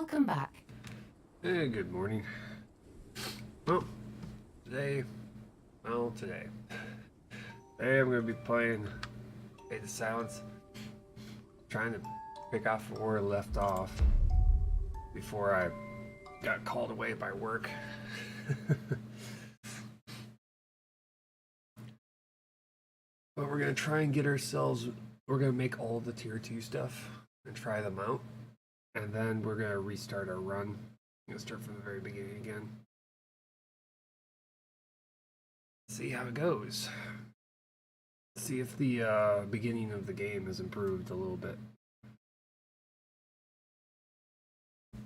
Welcome back. Hey, good morning. Well, today I'm going to be playing Fate of Silence. Trying to pick off where I left off before I got called away by work. But we're going to try and get ourselves, we're going to make all the tier 2 stuff and try them out. And then we're going to restart our run. I'm going to start from the very beginning again. See how it goes. See if the beginning of the game has improved a little bit.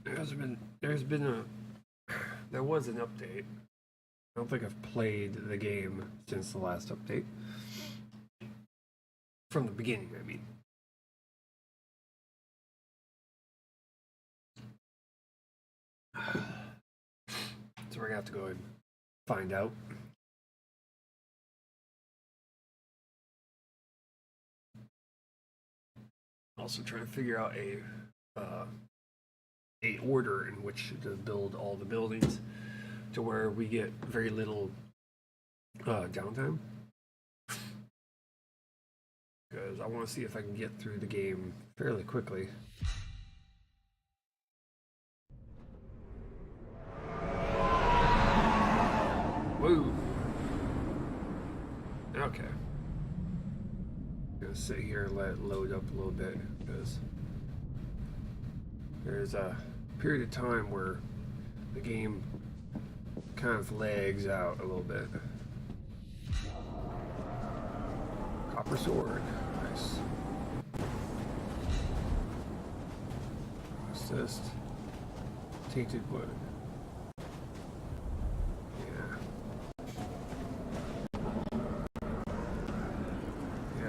There was an update. I don't think I've played the game since the last update. From the beginning, I mean. So we're gonna have to go and find out. Also trying to figure out a order in which to build all the buildings to where we get very little downtime. Because I want to see if I can get through the game fairly quickly. Whoa. Okay. Gonna sit here and let it load up a little bit because there's a period of time where the game kind of lags out a little bit. Copper sword, nice. Assist. Tainted wood.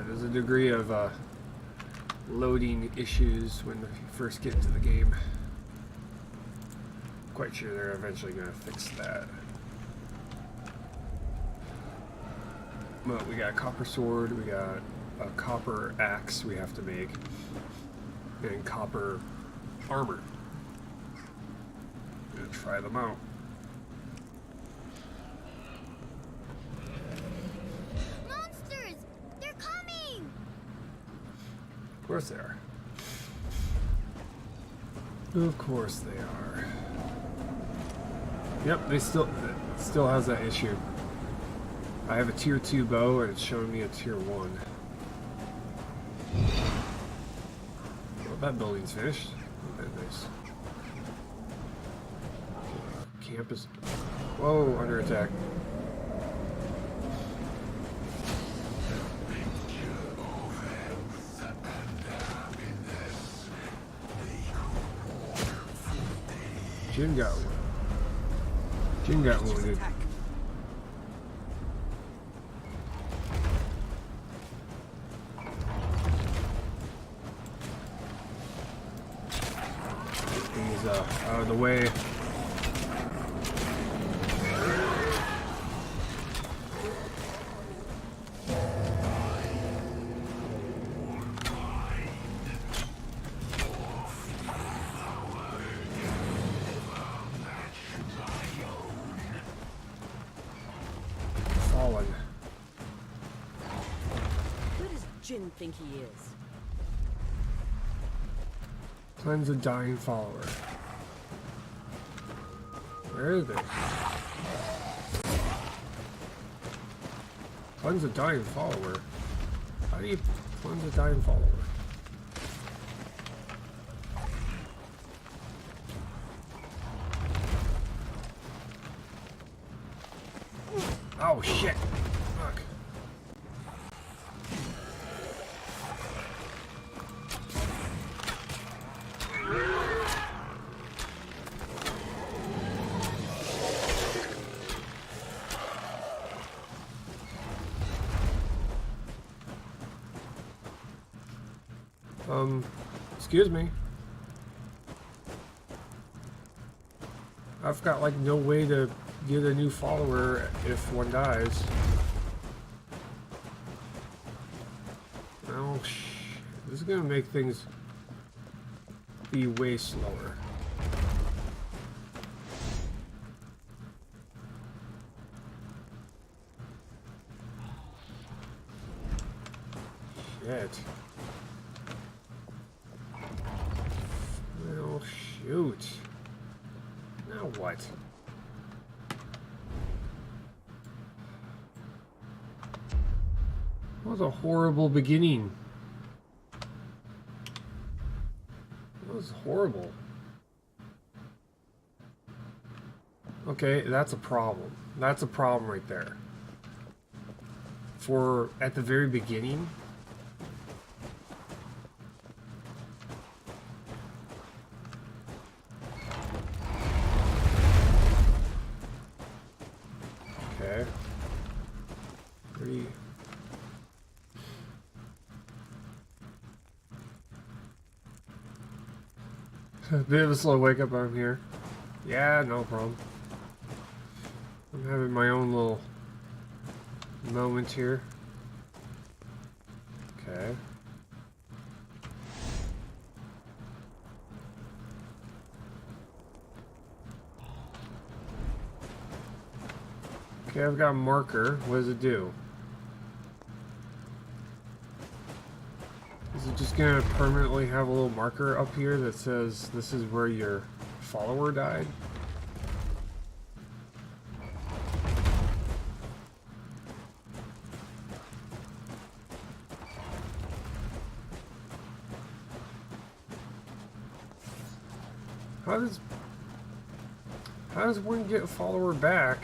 There's a degree of loading issues when you first get into the game. Quite sure they're eventually going to fix that. But we got a copper sword, we got a copper axe we have to make, and copper armor. I'm going to try them out. Of course they are. Of course they are. Yep, they still has that issue. I have a tier 2 bow and it's showing me a tier 1. Well, that building's finished. Okay, nice. Camp is... Whoa, under attack. Jin got one. Jin got wounded. He's out of the way. Who does Jin think he is? Cleanse a dying follower. Where is it? Cleanse a dying follower? How do you cleanse a dying follower? Oh shit! Fuck. Excuse me. I've got like no way to get a new follower if one dies. Oh, this is gonna make things be way slower. shit. Well, shoot. Now what? That was a horrible beginning. That was horrible. Okay, that's a problem. That's a problem right there. For at the very beginning, okay, pretty. A bit of a slow wake up on here. Yeah, no problem. I'm having my own little moment here. Okay. Okay, I've got a marker. What does it do? Is it just gonna permanently have a little marker up here that says this is where your follower died? How does one get a follower back?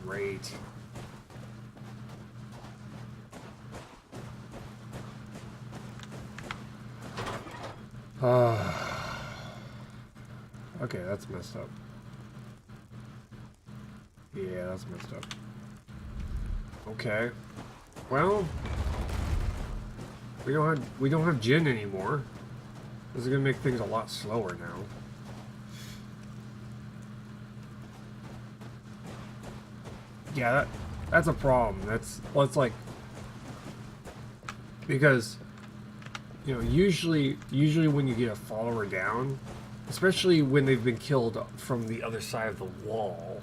Great. Okay, that's messed up. Yeah, that's messed up. Okay. Well, we don't have Jin anymore. This is gonna make things a lot slower now. Yeah, that's a problem. That's like, because you know, usually when you get a follower down, especially when they've been killed from the other side of the wall,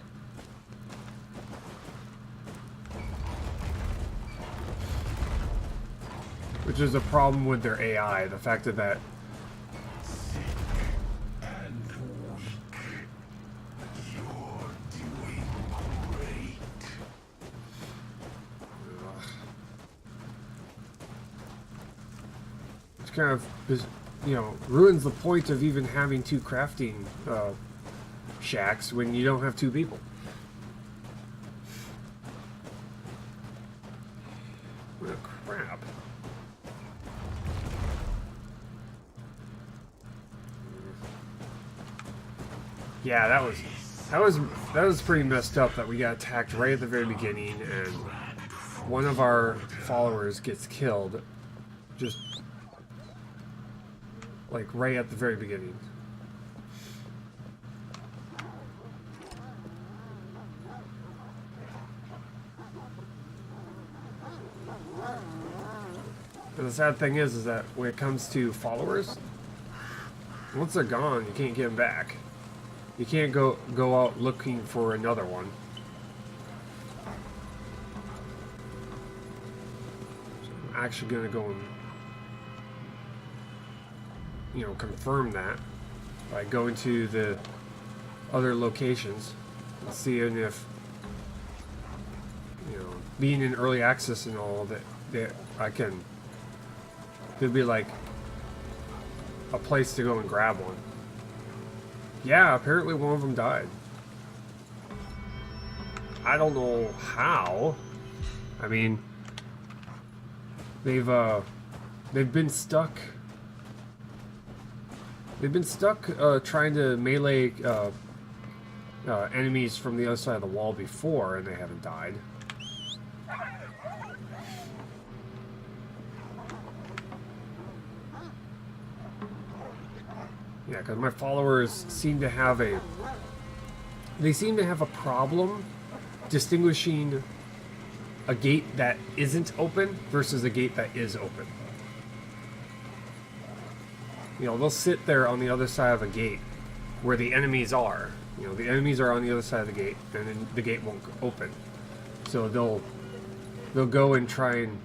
which is a problem with their AI, the fact that kind of, you know, ruins the point of even having two crafting shacks when you don't have two people. Oh, crap. Yeah, that was pretty messed up that we got attacked right at the very beginning and one of our followers gets killed just like right at the very beginning. And the sad thing is that when it comes to followers, once they're gone, you can't get them back. You can't go out looking for another one. So I'm actually gonna go and, you know, confirm that by going to the other locations and seeing if, you know, being in early access and all that I can, there'd be like a place to go and grab one. Yeah, apparently one of them died. I don't know how. I mean, they've been stuck. They've been stuck trying to melee enemies from the other side of the wall before, and they haven't died. Yeah, because my followers seem to have a problem distinguishing a gate that isn't open versus a gate that is open. You know, they'll sit there on the other side of a gate where the enemies are. You know, the enemies are on the other side of the gate, and then the gate won't open. So they'll go and try and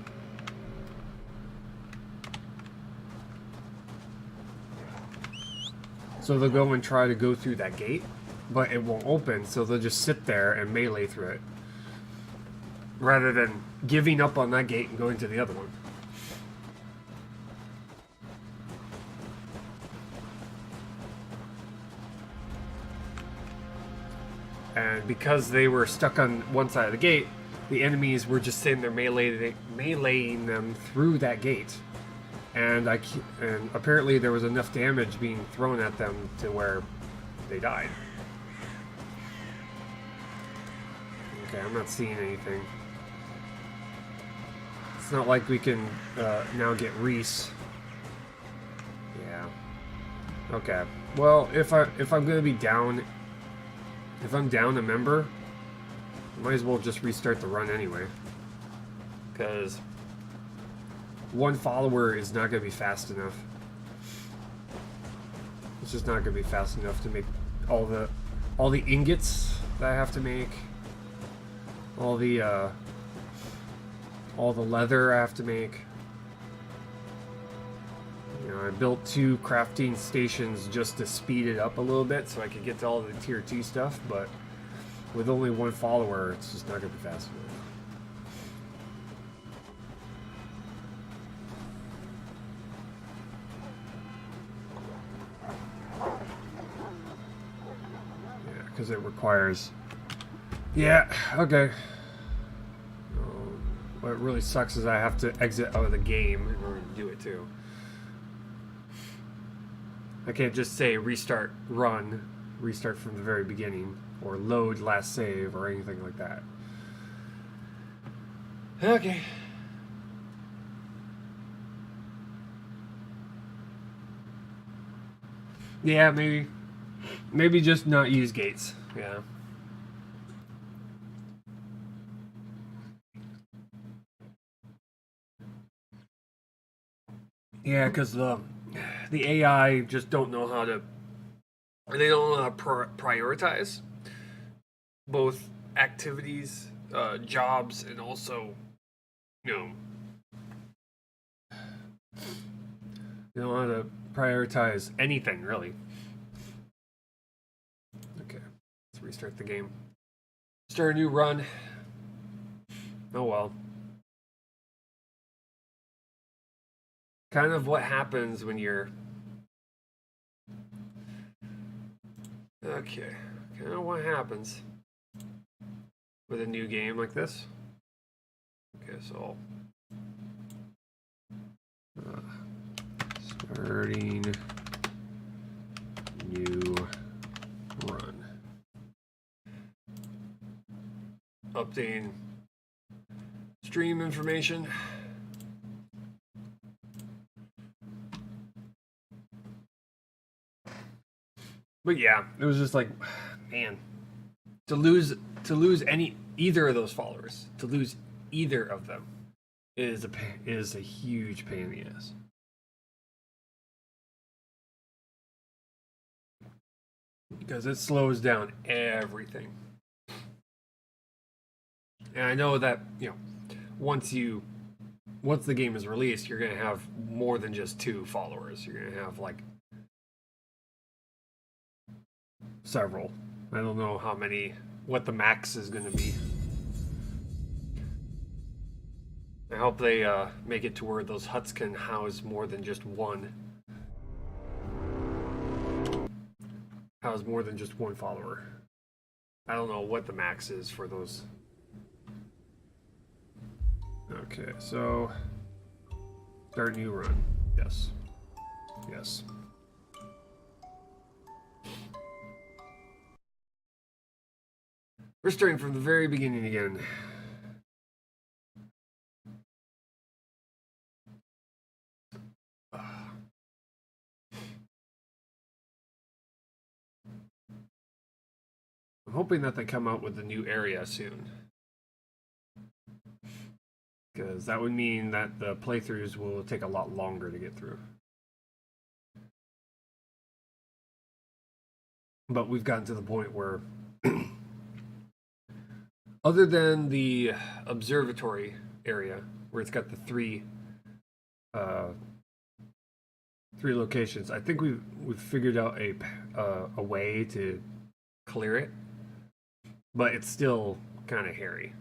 try to go through that gate, but it won't open, so they'll just sit there and melee through it rather than giving up on that gate and going to the other one. And because they were stuck on one side of the gate, the enemies were just sitting there meleeing them through that gate. And apparently there was enough damage being thrown at them to where they died. Okay, I'm not seeing anything. It's not like we can now get Reese. Yeah. Okay. Well, if I'm gonna be down, if I'm down a member, I might as well just restart the run anyway. Because one follower is not going to be fast enough. It's just not going to be fast enough to make all the ingots that I have to make, all the leather I have to make. You know, I built 2 crafting stations just to speed it up a little bit so I could get to all the tier 2 stuff, but with only one follower, it's just not going to be fast enough. Because it requires... Yeah, okay. What really sucks is I have to exit out of the game in order to do it too. I can't just say restart run, restart from the very beginning, or load last save, or anything like that. Okay. Yeah, maybe just not use gates. Yeah. Yeah, because the AI just don't know how to. They don't know how to prioritize both activities, jobs, and also, you know, they don't know how to prioritize anything really. Okay, let's restart the game. Start a new run. Oh well. Kind of what happens when you're... Okay, kind of what happens with a new game like this. Okay, so... starting new run. Updating stream information. But yeah, it was just like, man, to lose either of those followers, to lose either of them is a huge pain in the ass. Because it slows down everything. And I know that, you know, once the game is released, you're going to have more than just 2 followers. You're going to have like several. I don't know how many, what the max is going to be. I hope they make it to where those huts can house more than just one. House more than just one follower. I don't know what the max is for those. Okay, so start new run. Yes. Yes. We're starting from the very beginning again. I'm hoping that they come out with a new area soon. Because that would mean that the playthroughs will take a lot longer to get through. But we've gotten to the point where Other than the observatory area where it's got the three locations, I think we've figured out a way to clear it, but it's still kind of hairy.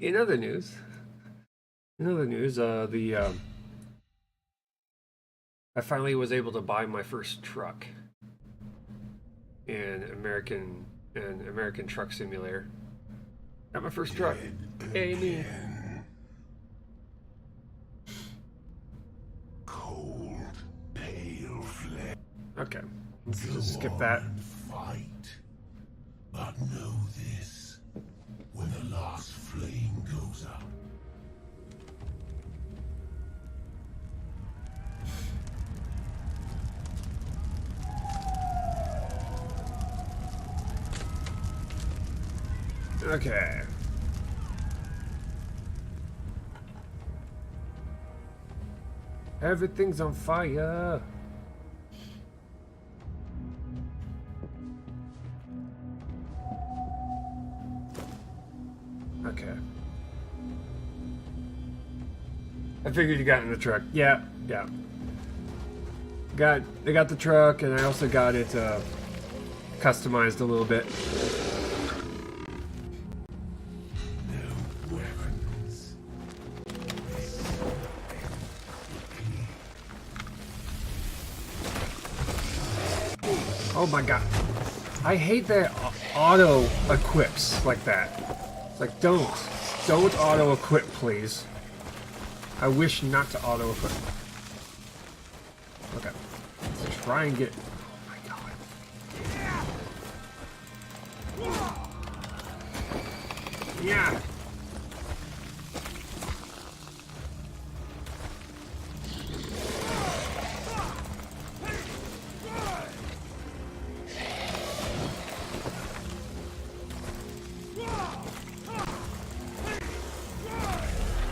In other news, I finally was able to buy my first truck in American Truck Simulator. Got my first truck. Hey, me. Cold, pale flame. Okay, let's just skip that. Fight. But know this. When the last flame goes out. Okay. Everything's on fire. Okay. I figured you got in the truck. Yeah. They got the truck, and I also got it customized a little bit. Oh my god. I hate that auto equips like that. It's like, don't auto equip, please. I wish not to auto equip. Okay. Let's try and get. Oh my god. Yeah.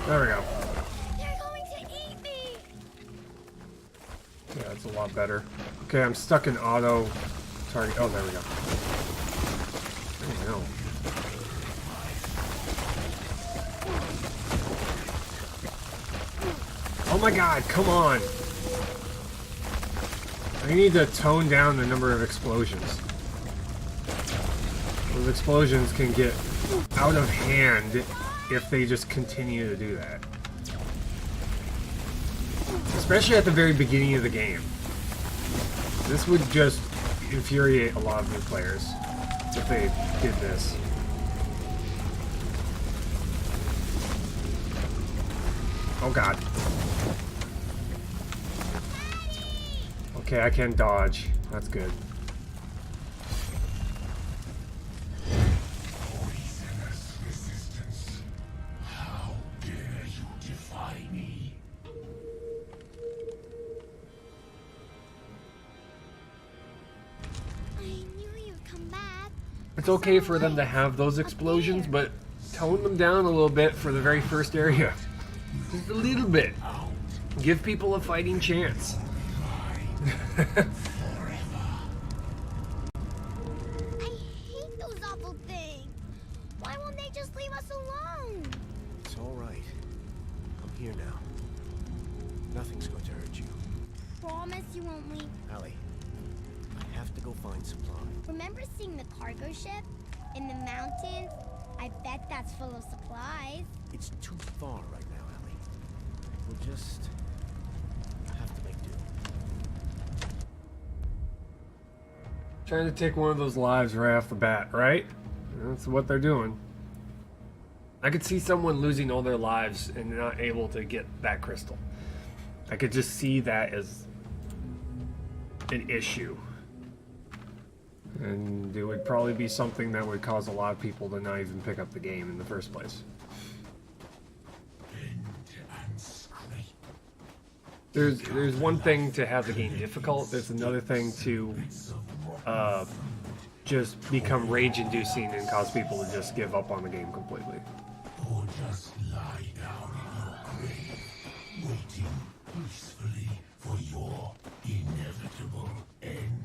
There we go. They're going to eat me. Yeah, that's a lot better. Okay, I'm stuck in auto target. Oh, there we go. There we go. Oh my god, come on! I need to tone down the number of explosions. Those explosions can get out of hand if they just continue to do that. Especially at the very beginning of the game. This would just infuriate a lot of new players if they did this. Oh god. Okay, I can dodge. That's good. Poisonous resistance. How dare you defy me? I knew you'd come back. It's okay for them to have those explosions, but tone them down a little bit for the very first area. Just a little bit. Give people a fighting chance. I hate those awful things. Why won't they just leave us alone? It's all right. I'm here now. Nothing's going to hurt you. Promise you won't leave. Allie, I have to go find supply. Remember seeing the cargo ship in the mountains? I bet that's full of supplies. It's too far right now, Allie. We'll just have to make do. Trying to take one of those lives right off the bat, right? That's what they're doing. I could see someone losing all their lives and not able to get that crystal. I could just see that as an issue. And it would probably be something that would cause a lot of people to not even pick up the game in the first place. There's one thing to have the game difficult. There's another thing to just become rage-inducing and cause people to just give up on the game completely. Or just lie down in your grave, waiting peacefully for your inevitable end.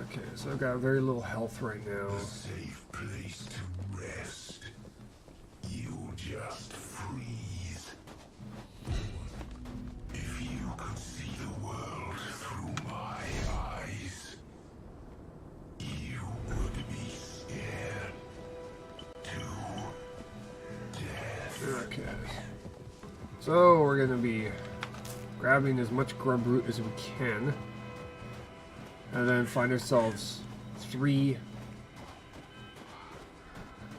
Okay, so I've got very little health right now. A safe place to rest. You just freeze. If you could see the world through my eyes, you would be scared to death. Okay. So we're gonna be grabbing as much grub root as we can. And then find ourselves three.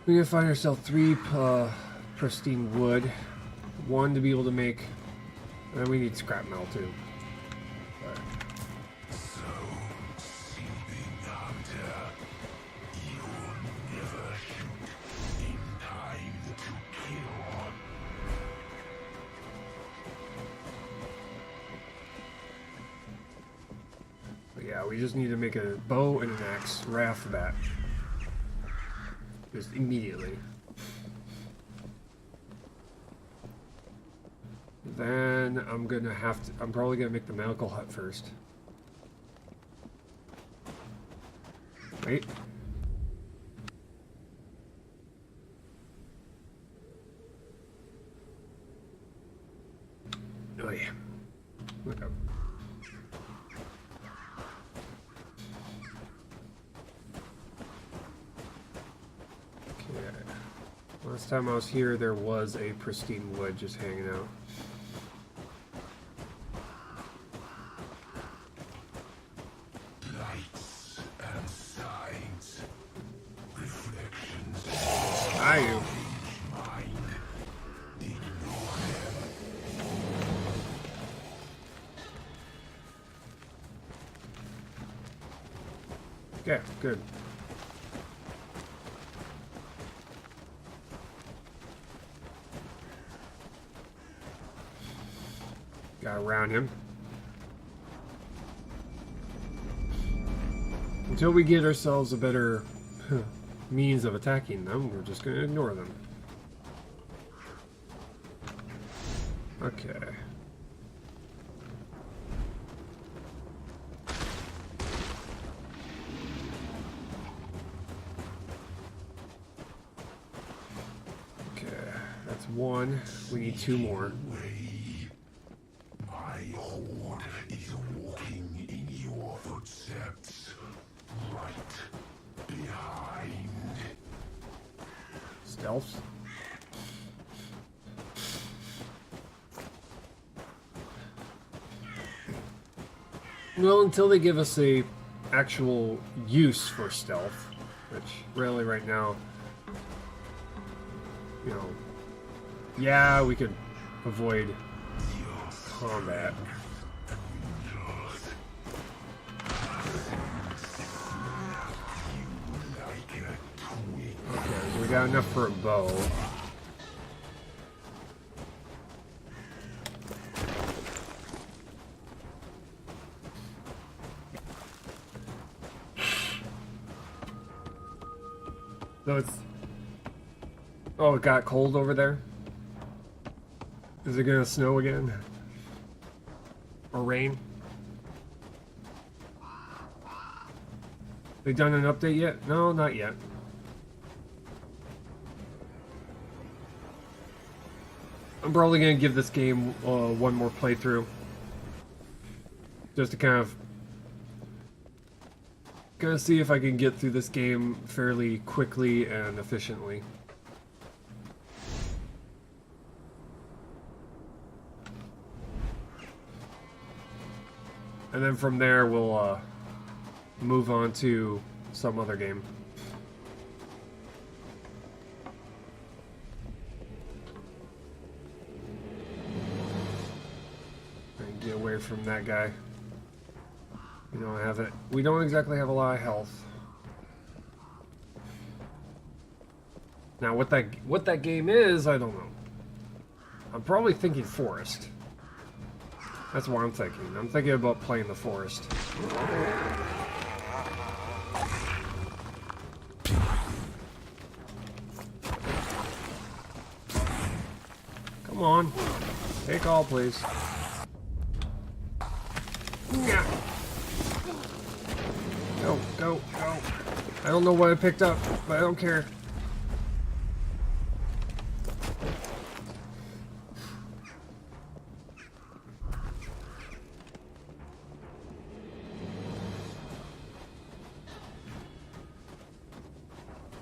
We're gonna find ourselves three pristine wood. One to be able to make. And we need scrap metal too. But So, sleeping hunter, you'll never shoot in time to kill. But yeah, we just need to make a bow and an axe right off the bat. Just immediately. Then I'm gonna have to. I'm probably gonna make the medical hut first. Wait. Oh yeah. Look up. Last time I was here, there was a pristine wood just hanging out. Lights and signs, reflections, Are you? mind. Ignore them. Okay, good. Got around him. Until we get ourselves a better means of attacking them, we're just going to ignore them. Okay. Okay, that's one. We need two more. My horde is walking in your footsteps, right behind. Stealth. Well, until they give us a actual use for stealth, which really right now, you know, yeah, we could avoid combat. Okay, so we got enough for a bow. So it's... Oh, it got cold over there? Is it gonna snow again? Or rain? They done an update yet? No, not yet. I'm probably gonna give this game one more playthrough. Just to kind of see if I can get through this game fairly quickly and efficiently. And then from there we'll move on to some other game. And get away from that guy. We don't exactly have a lot of health. Now what that game is, I don't know. I'm probably thinking forest. That's what I'm thinking. I'm thinking about playing the forest. Come on. Take all, please. Yeah. Go, go, go. I don't know what I picked up, but I don't care.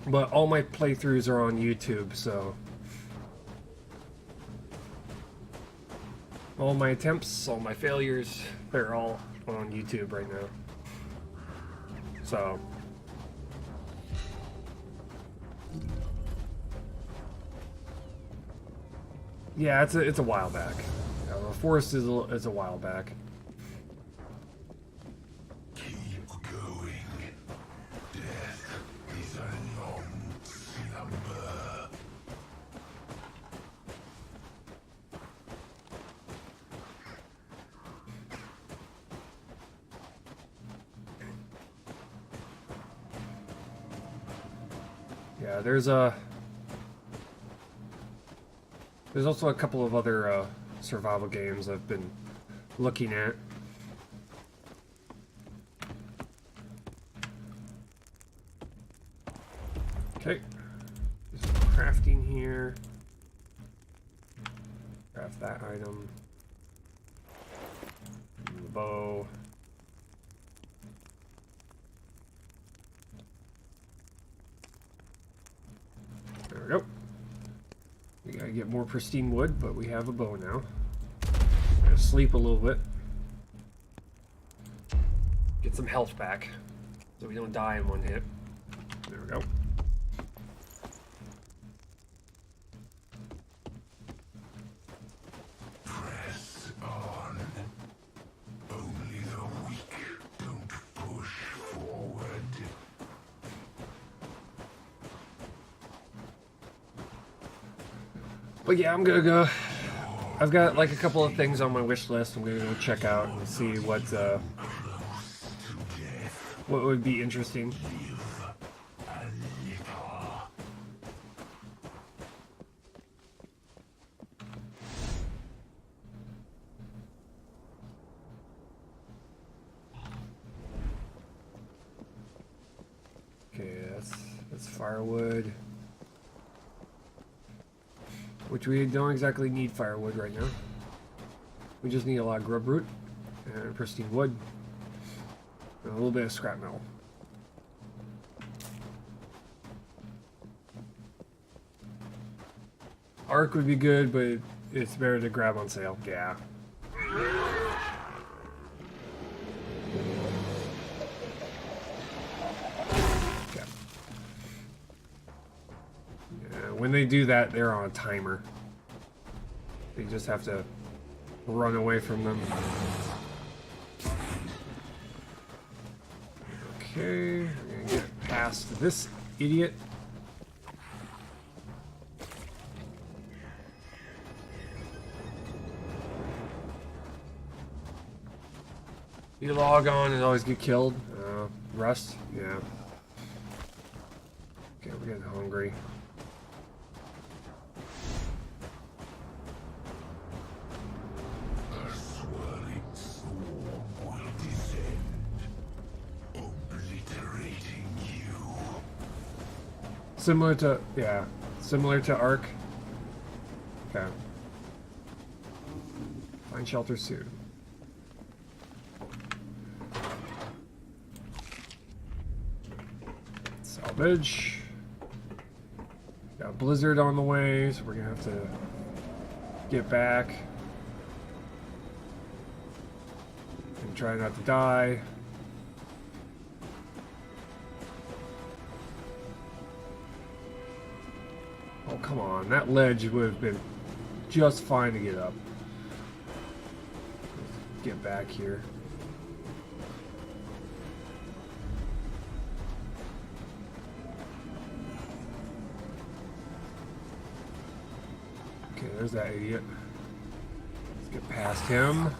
But all my playthroughs are on YouTube, so all my attempts, all my failures, they're all on YouTube right now. So yeah, it's a while back. The Forest is a while back. Keep going. Death is a long slumber. Yeah, there's also a couple of other survival games I've been looking at. Okay, do some crafting here. Craft that item. And the bow. There we go. We gotta get more pristine wood, but we have a bow now. Gotta sleep a little bit. Get some health back, so we don't die in one hit. There we go. Press on. Only the weak don't push forward. But yeah, I'm gonna go. I've got like a couple of things on my wish list. I'm gonna go check out and see what would be interesting. Okay, that's firewood. Which we don't exactly need firewood right now. We just need a lot of grub root and pristine wood and a little bit of scrap metal. Arc would be good, but it's better to grab on sale. Yeah. Okay. Yeah, when they do that, they're on a timer. You just have to run away from them. Okay, we're gonna get past this idiot. You log on and always get killed. Rust? Yeah. Okay, we're getting hungry. A swirling storm will descend, obliterating you. Similar to, yeah, similar to Ark. Okay. Find shelter soon. Salvage. Got a blizzard on the way, so we're gonna have to get back and try not to die. Oh, come on. That ledge would have been just fine to get up. Get back here. Okay, there's that idiot. Let's get past him.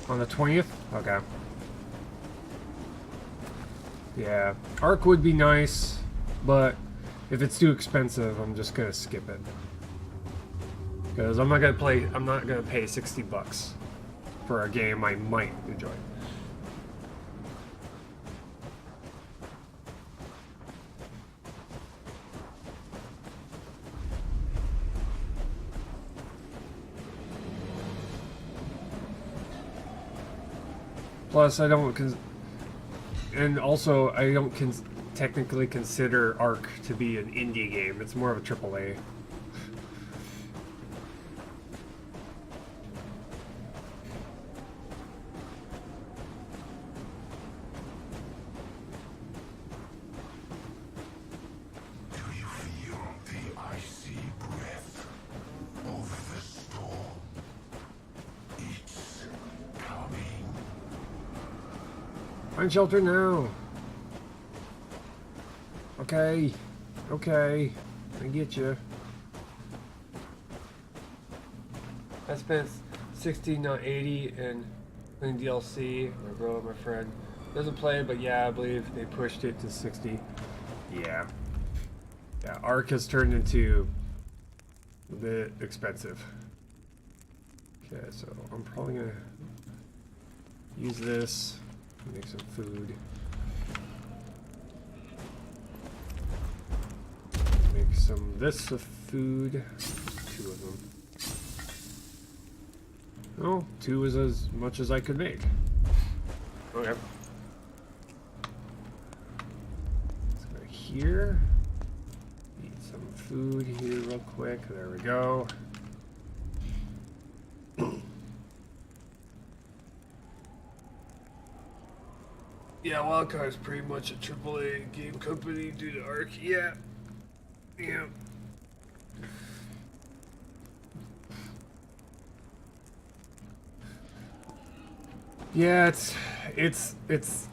On the 20th? Okay. Yeah, Ark would be nice, but if it's too expensive, I'm just gonna skip it. Because I'm not gonna pay 60 bucks for a game I might enjoy. Plus, I don't and also I don't technically consider Ark to be an indie game. It's more of a AAA. Do you feel the icy breath over the storm? It's coming. Find shelter now. Okay. Okay. I get you. I spent 60, not 80, and playing DLC. My bro, my friend, doesn't play, but yeah, I believe they pushed it to 60. Yeah. Yeah, Ark has turned into a bit expensive. Okay, so I'm probably gonna use this to make some food. Make some this of food. 2 of them. Oh, 2 is as much as I could make. Okay. Let's go here. Eat some food here real quick. There we go. Yeah, Wildcard is pretty much a AAA game company due to Ark. Yeah. Yeah. Yeah, it's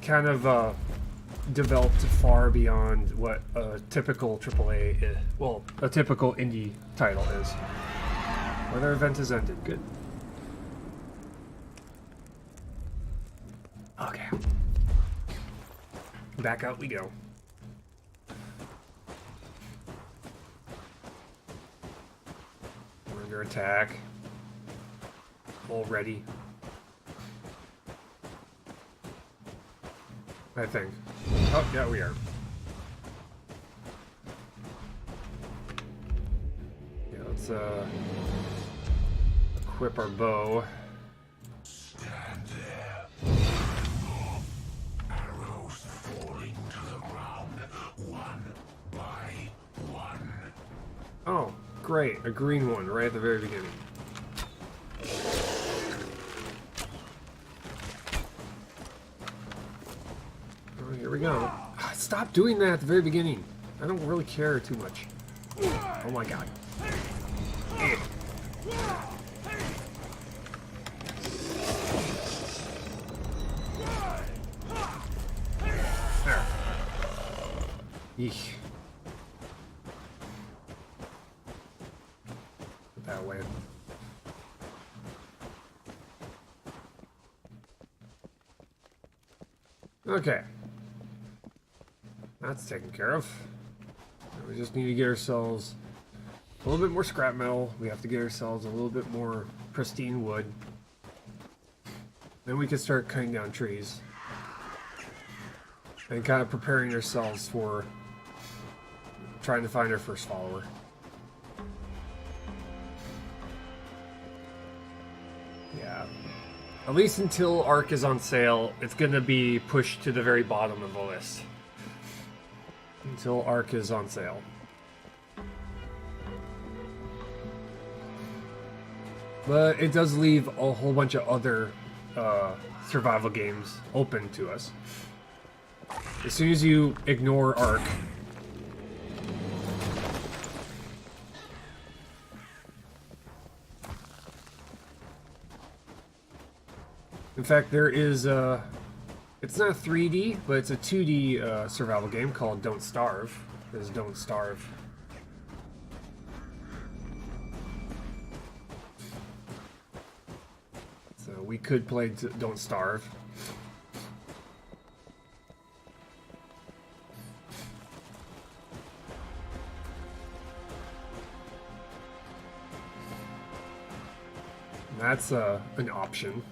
kind of developed far beyond what a typical AAA is. Well, a typical indie title is. Weather event has ended. Good. Okay. Back out we go. We're under attack. Already. I think. Oh, yeah, we are. Yeah, let's equip our bow. Stand there. Arrows falling to the ground, one by one. Oh, great. A green one right at the very beginning. Oh, here we go. Stop doing that at the very beginning. I don't really care too much. Oh my god. There. Eesh. That way. Okay. That's taken care of. We just need to get ourselves a little bit more scrap metal. We have to get ourselves a little bit more pristine wood. Then we can start cutting down trees. And kind of preparing ourselves for trying to find our first follower. Yeah. At least until Ark is on sale, it's going to be pushed to the very bottom of the list. Until Ark is on sale. But it does leave a whole bunch of other survival games open to us. As soon as you ignore Ark, in fact, there is it's not 3D, but it's a 2D survival game called Don't Starve. There's Don't Starve. So we could play Don't Starve. That's an option.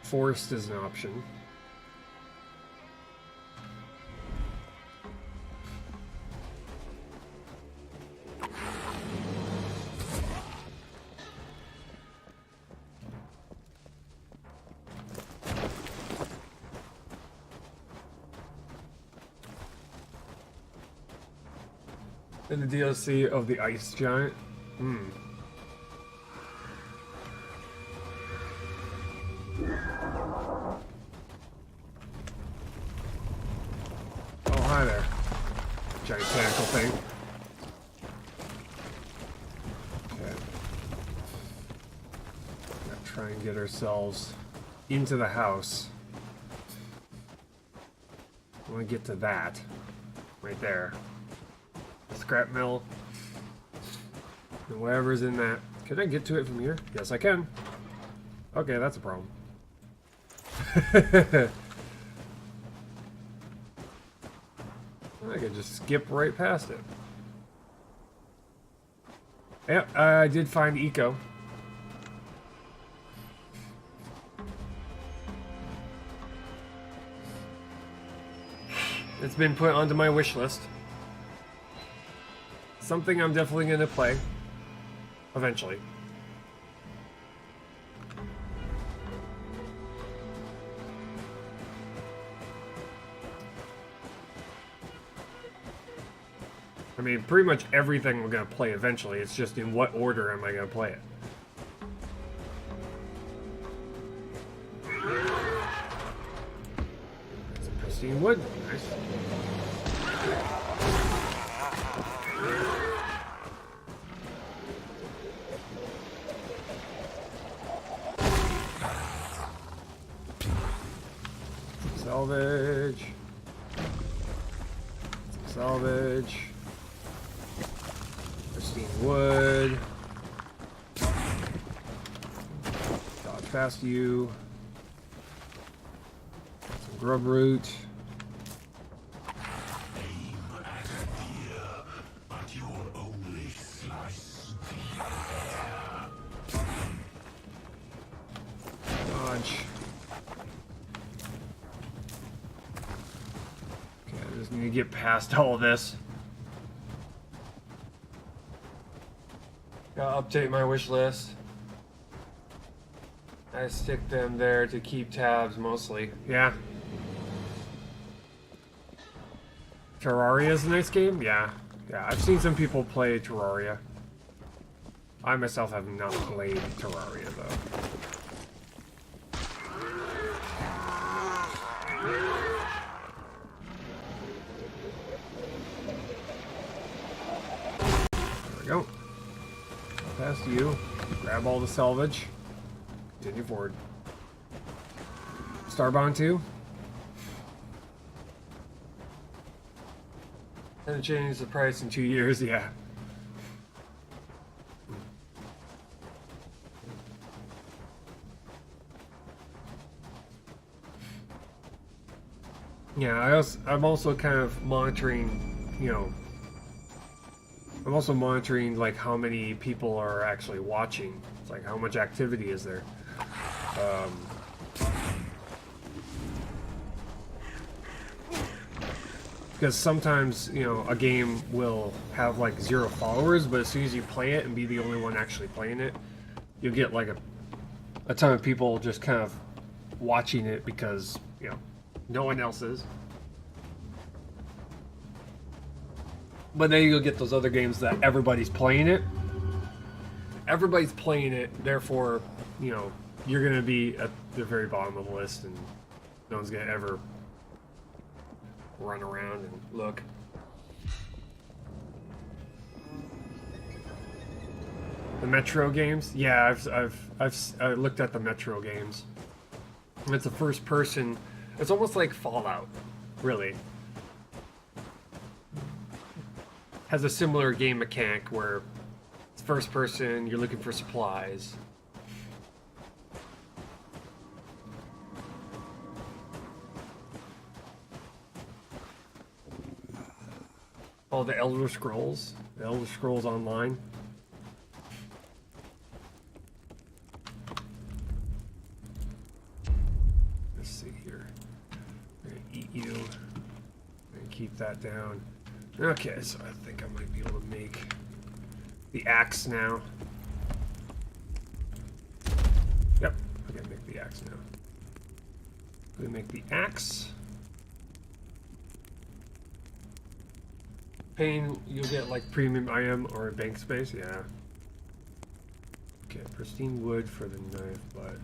Forest is an option. And the DLC of the Ice Giant. Oh, hi there. Giant tentacle thing. Okay. Gotta try and get ourselves into the house. I want to get to that. Right there. Scrap mill. And whatever's in that. Can I get to it from here? Yes, I can. Okay, that's a problem. I could just skip right past it. Yep, I did find Eco. It's been put onto my wish list. Something I'm definitely going to play. Eventually. I mean, pretty much everything we're going to play eventually. It's just in what order am I going to play it. Some pristine wood. Nice. Salvage. Salvage. Pristine wood. Dodge past you. Some grub root. Aim at deer, but you'll only slice the air. Dodge. Okay, I just need to get past all of this. Gotta update my wish list. I stick them there to keep tabs mostly. Yeah. Terraria is a nice game? Yeah. Yeah, I've seen some people play Terraria. I myself have not played Terraria though. There we go. Past you. Grab all the salvage. Continue forward. Starbound 2. And change the price in 2 years, yeah. Yeah, I'm also kind of monitoring, you know, I'm also monitoring like how many people are actually watching. It's like how much activity is there. Because sometimes, you know, a game will have like 0 followers, but as soon as you play it and be the only one actually playing it, you'll get like a ton of people just kind of watching it because, you know, no one else is. But then you'll get those other games that everybody's playing it. Everybody's playing it, therefore, you know, you're going to be at the very bottom of the list and no one's going to ever run around and look. The Metro games? Yeah, I've looked at the Metro games. It's a first person. It's almost like Fallout, really. Has a similar game mechanic where it's first person, you're looking for supplies. Oh, the Elder Scrolls Online. that down. Okay, so I think I might be able to make the axe now. Yep, I can make the axe now. We make the axe. Pain, you'll get like premium item or bank space, yeah. Okay, pristine wood for the knife, but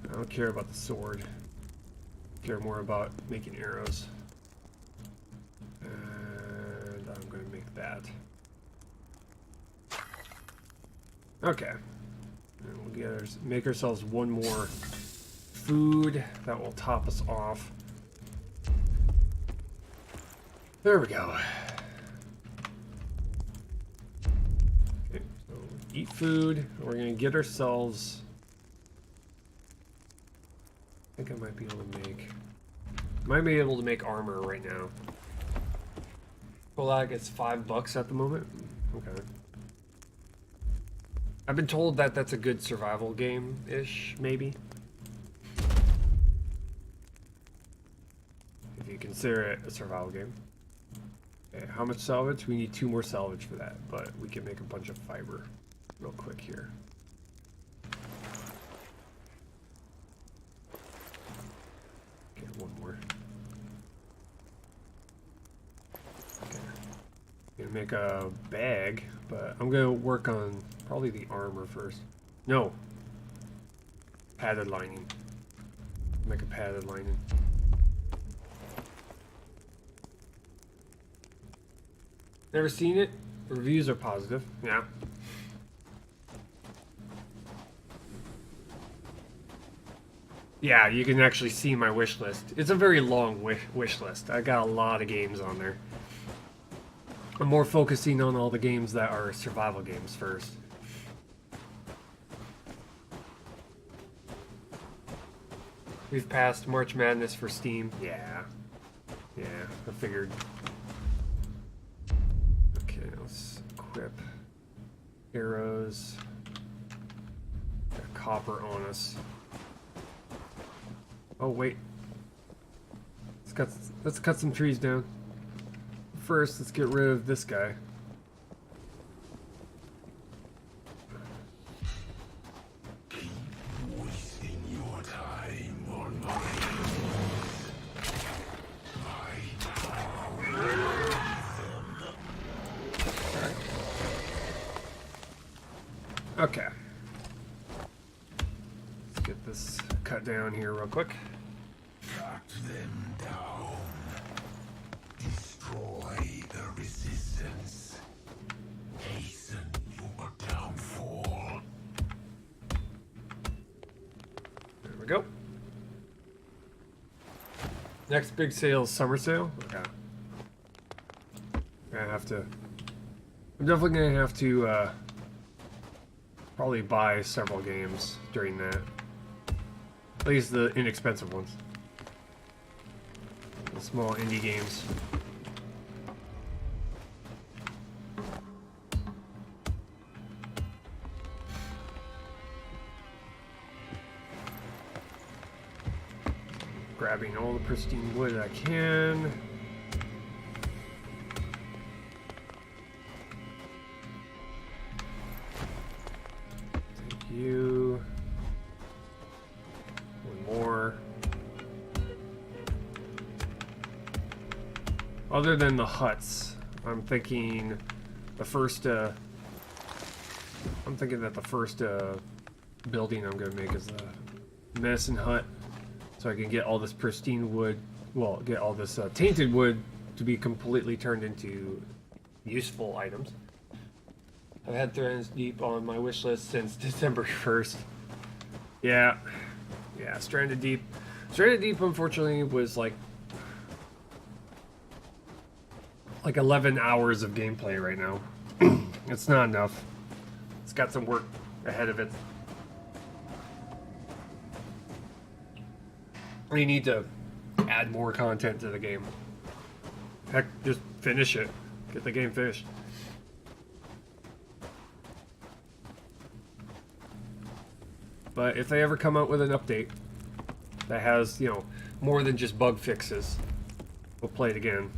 I don't care about the sword. I care more about making arrows. And I'm gonna make that. Okay. And we'll make ourselves one more food that will top us off. There we go. Okay, so eat food. We're gonna get ourselves. I think I might be able to make armor right now. Well, I guess $5 at the moment. Okay. I've been told that that's a good survival game-ish, maybe. If you consider it a survival game. Okay, how much salvage? We need 2 more salvage for that, but we can make a bunch of fiber real quick here. Okay, 1 more. Okay. Gonna make a bag, but I'm gonna work on probably the armor first. No. Padded lining. Make a padded lining. Never seen it. Reviews are positive. Yeah. Yeah, you can actually see my wish list. It's a very long wish list. I got a lot of games on there. I'm more focusing on all the games that are survival games first. We've passed March Madness for Steam. Yeah. Yeah, I figured. Okay, let's equip arrows. Got copper on us. Oh wait. Let's cut some trees down. First, let's get rid of this guy. Keep wasting your time on my Okay. Let's get this cut down here real quick. cut them down. Destroy the resistance. Hasten your downfall. There we go. Next big sale is summer sale. Okay. I'm definitely gonna have to probably buy several games during that. At least the inexpensive ones. The small indie games. Grabbing all the pristine wood I can. Thank you. One more. Other than the huts, I'm thinking the first building I'm gonna make is the medicine hut, so I can get all this pristine wood, well, get all this tainted wood to be completely turned into useful items. I've had Stranded Deep on my wish list since December 1st. Yeah, Stranded Deep. Stranded Deep, unfortunately, was like 11 hours of gameplay right now. It's not enough. It's got some work ahead of it. We need to add more content to the game. Heck, just finish it. Get the game finished. But if they ever come out with an update that has, more than just bug fixes, we'll play it again.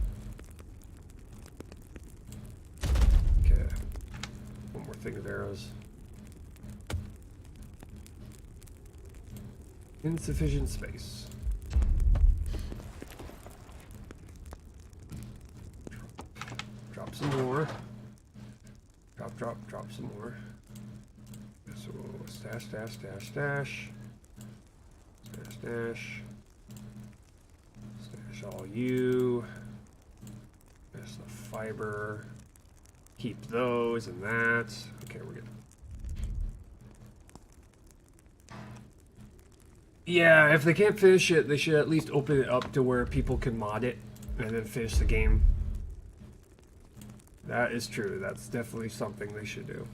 thing of arrows. Insufficient space. Drop some more. Drop some more. So stash. Stash all you. There's the fiber. Keep those and that. Okay, we're good. Yeah, if they can't finish it, they should at least open it up to where people can mod it and then finish the game. That is true. That's definitely something they should do.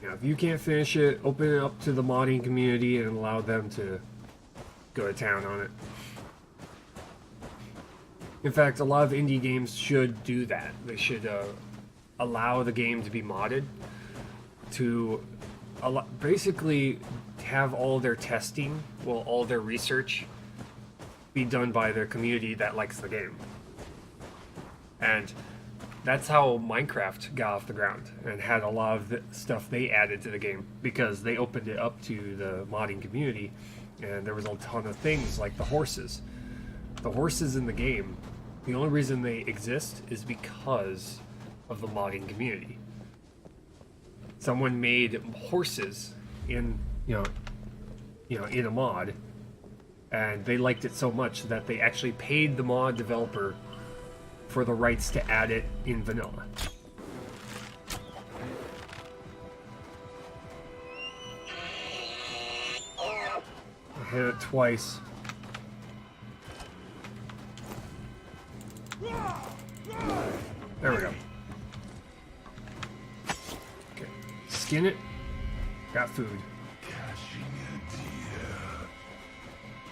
Yeah, if you can't finish it, open it up to the modding community and allow them to go to town on it. In fact, a lot of indie games should do that. They should allow the game to be modded to basically have all their testing, well, all their research be done by their community that likes the game. And that's how Minecraft got off the ground and had a lot of the stuff they added to the game, because they opened it up to the modding community, and there was a ton of things like the horses. The horses in the game, the only reason they exist is because of the modding community. Someone made horses in, in a mod, and they liked it so much that they actually paid the mod developer for the rights to add it in vanilla. I hit it twice. There we go. Okay. Skin it. Got food. Catching a deer.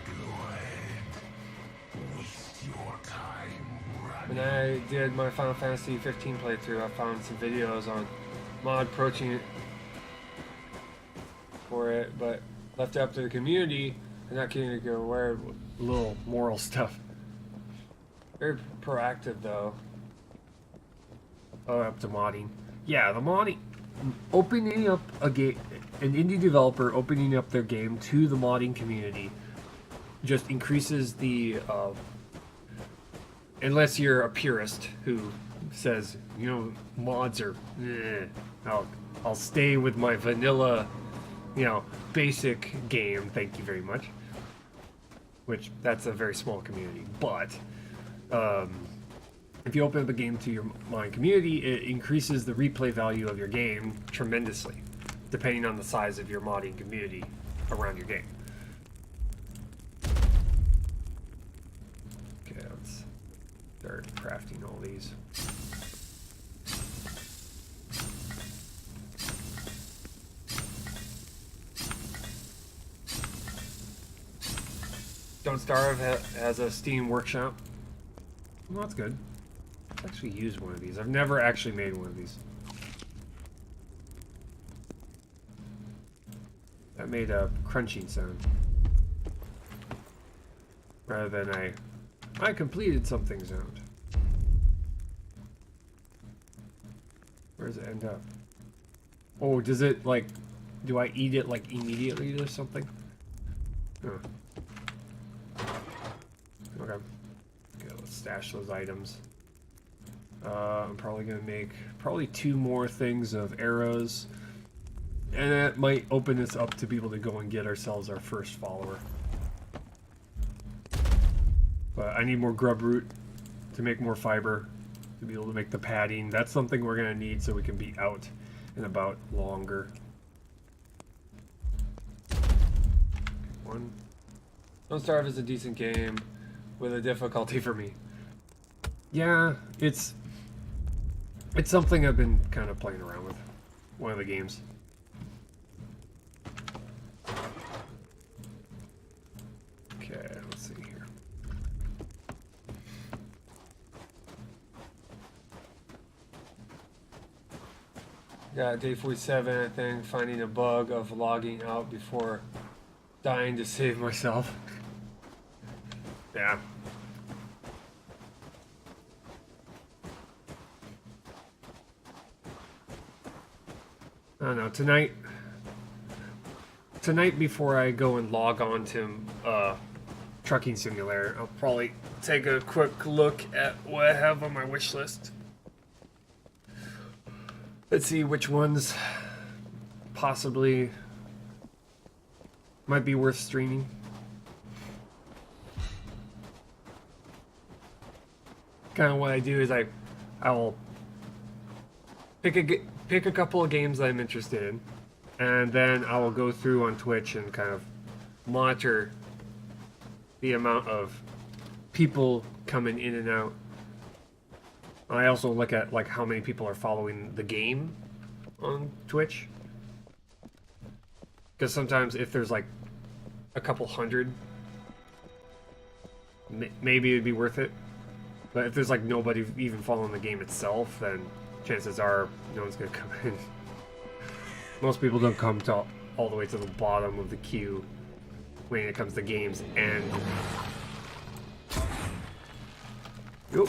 Go ahead. Waste your time running. When I did my Final Fantasy 15 playthrough, I found some videos on mod approaching it for it, but left it up to the community and not getting to go wear little moral stuff. Very proactive though. Oh, up to modding. Yeah, the modding. Opening up a game, an indie developer opening up their game to the modding community just increases the unless you're a purist who says, mods are I'll stay with my vanilla, basic game, thank you very much. Which that's a very small community, but if you open up a game to your modding community, it increases the replay value of your game tremendously, depending on the size of your modding community around your game. Okay, let's start crafting all these. Don't Starve has a Steam workshop. Well, that's good. Let's actually use one of these. I've never actually made one of these. That made a crunching sound. Rather than I completed something sound. Where does it end up? Oh, does it do I eat it immediately or something? Huh. Okay. Let's stash those items. I'm probably gonna make 2 more things of arrows, and that might open us up to be able to go and get ourselves our first follower. But I need more grub root to make more fiber to be able to make the padding. That's something we're gonna need so we can be out and about longer. One. Don't Starve is a decent game with a difficulty for me. Yeah, it's something I've been kind of playing around with. One of the games. Okay, let's see here. Yeah, day 47, I think, finding a bug of logging out before dying to save myself. Yeah. don't know, tonight before I go and log on to Trucking Simulator, I'll probably take a quick look at what I have on my wish list. Let's see which ones possibly might be worth streaming. Kind of what I do is I'll pick a couple of games that I'm interested in, and then I will go through on Twitch and kind of monitor the amount of people coming in and out. I also look at like how many people are following the game on Twitch, because sometimes if there's like a couple hundred, maybe it'd be worth it. But if there's like nobody even following the game itself, then chances are no one's gonna come in. Most people don't come to all the way to the bottom of the queue when it comes to games and. Oop.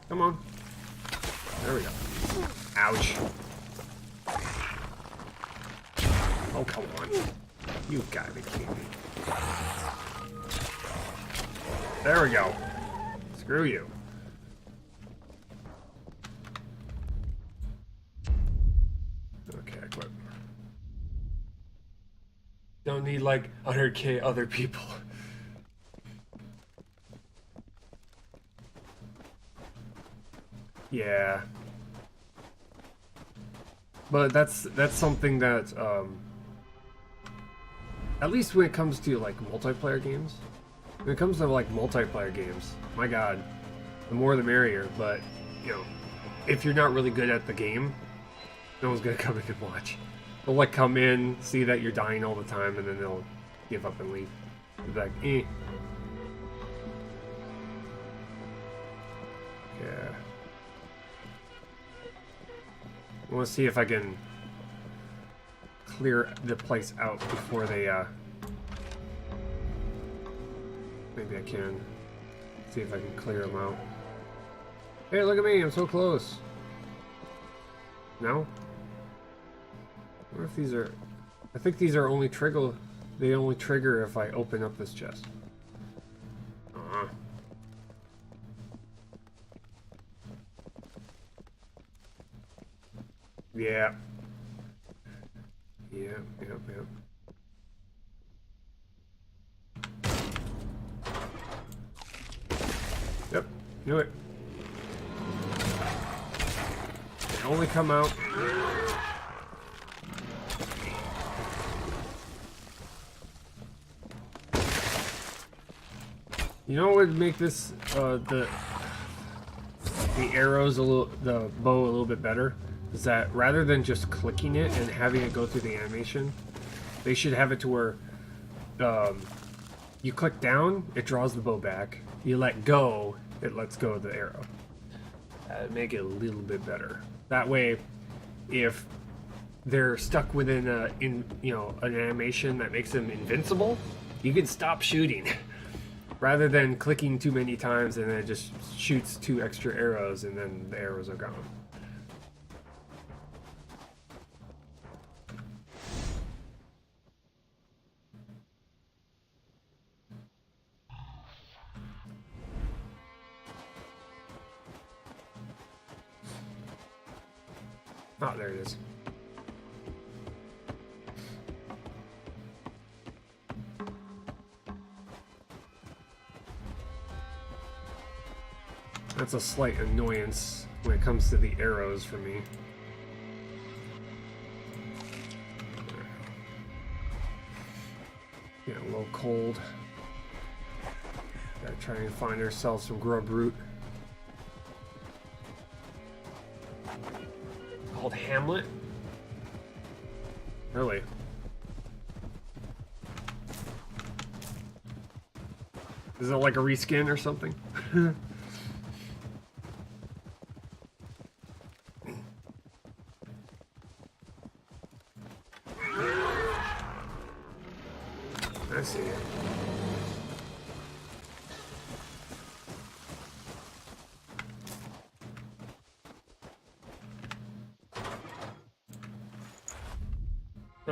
Come on. There we go. Ouch. Oh, come on. You gotta be kidding me. There we go. Screw you. Okay, I quit. Don't need like 100k other people. Yeah. But that's something that at least when it comes to like multiplayer games. When it comes to like multiplayer games, my god, the more the merrier, but you know, if you're not really good at the game, no one's gonna come in and watch. They'll like come in, see that you're dying all the time, and then they'll give up and leave. They'll be like, eh. Yeah. I want to see if I can clear the place out before they, maybe I can. See if I can clear them out. Hey, look at me, I'm so close. No? I wonder if these are... I think these are only trigger... They only trigger if I open up this chest. Yeah. Yep. Yep, knew it. They only come out. You know what would make this the arrows the bow a little bit better? Is that rather than just clicking it and having it go through the animation, they should have it to where you click down, it draws the bow back. You let go, it lets go of the arrow. That'd make it a little bit better. That way, if they're stuck within an animation that makes them invincible, you can stop shooting. Rather than clicking too many times and then it just shoots 2 extra arrows and then the arrows are gone. Oh, there it is. That's a slight annoyance when it comes to the arrows for me. Getting a little cold. Gotta try and find ourselves some grub root. Called Hamlet? Really? Is it like a reskin or something? I see it.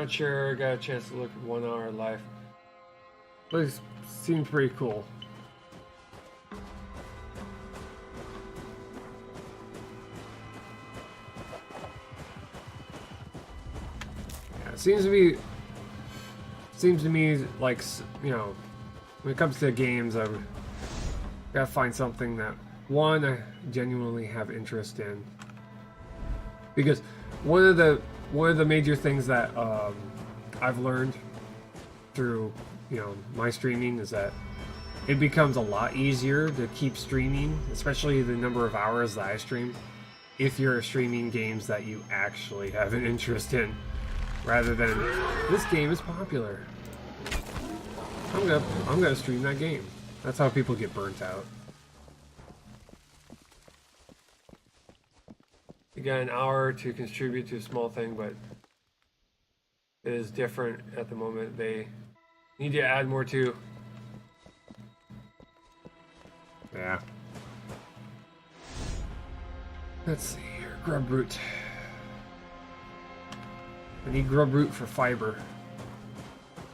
Not sure. Got a chance to look at 1 hour life. But it seems pretty cool. Yeah, it seems to me like, you know, when it comes to games, I've got to find something that, one, I genuinely have interest in. Because one of the major things that I've learned through, you know, my streaming is that it becomes a lot easier to keep streaming, especially the number of hours that I stream, if you're streaming games that you actually have an interest in, rather than this game is popular. I'm gonna stream that game. That's how people get burnt out. You got an hour to contribute to a small thing, but it is different at the moment. They need to add more to. Yeah. Let's see here. Grub root. I need grub root for fiber.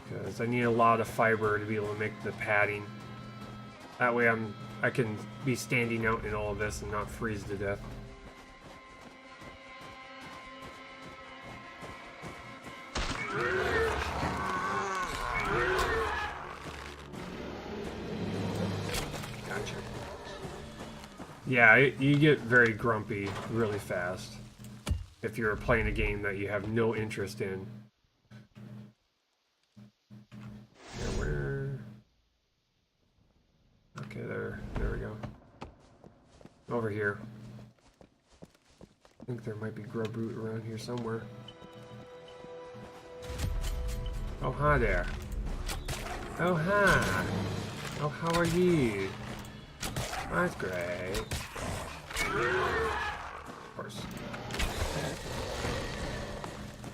Because I need a lot of fiber to be able to make the padding. That way I can be standing out in all of this and not freeze to death. Gotcha. Yeah, you get very grumpy really fast if you're playing a game that you have no interest in. Yeah, where? Okay, there we go. Over here. I think there might be grub root around here somewhere. Oh, hi there. Oh, hi. Oh, how are you? That's great. Of course.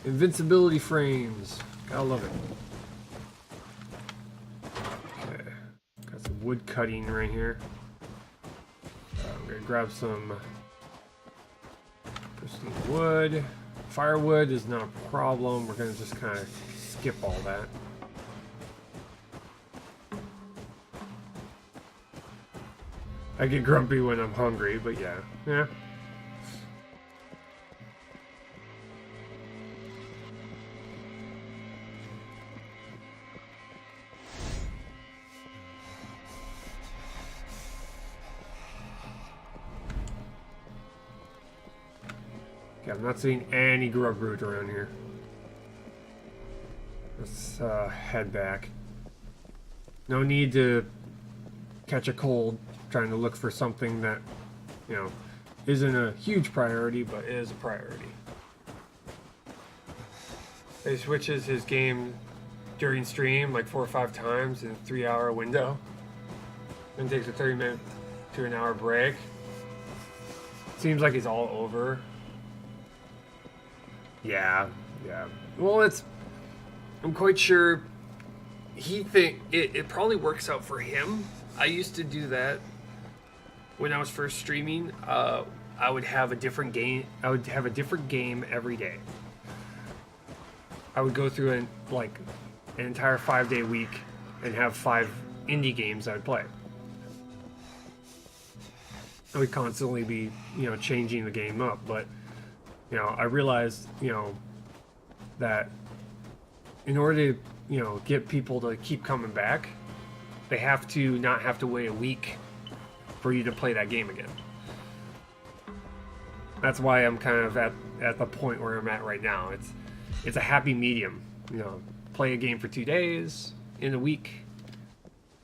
Invincibility frames. Gotta love it. Okay. Got some wood cutting right here. I'm gonna grab some pristine wood. Firewood is not a problem. We're gonna just kind of skip all that. I get grumpy when I'm hungry, but yeah. Yeah. Okay, I'm not seeing any grub root around here. Let's head back. No need to catch a cold trying to look for something that, you know, isn't a huge priority, but is a priority. He switches his game during stream like 4 or 5 times in a 3-hour window. Then takes a 30-minute to an hour break. Seems like he's all over. Yeah. Well, I'm quite sure he it probably works out for him. I used to do that when I was first streaming. I would have a different game. I would have a different game every day. I would go through an entire 5-day week and have 5 indie games I would play. I would constantly be, you know, changing the game up, but you know, I realized, you know, that in order to, you know, get people to keep coming back, they have to not have to wait a week for you to play that game again. That's why I'm kind of at the point where I'm at right now. It's a happy medium, you know, play a game for 2 days in a week,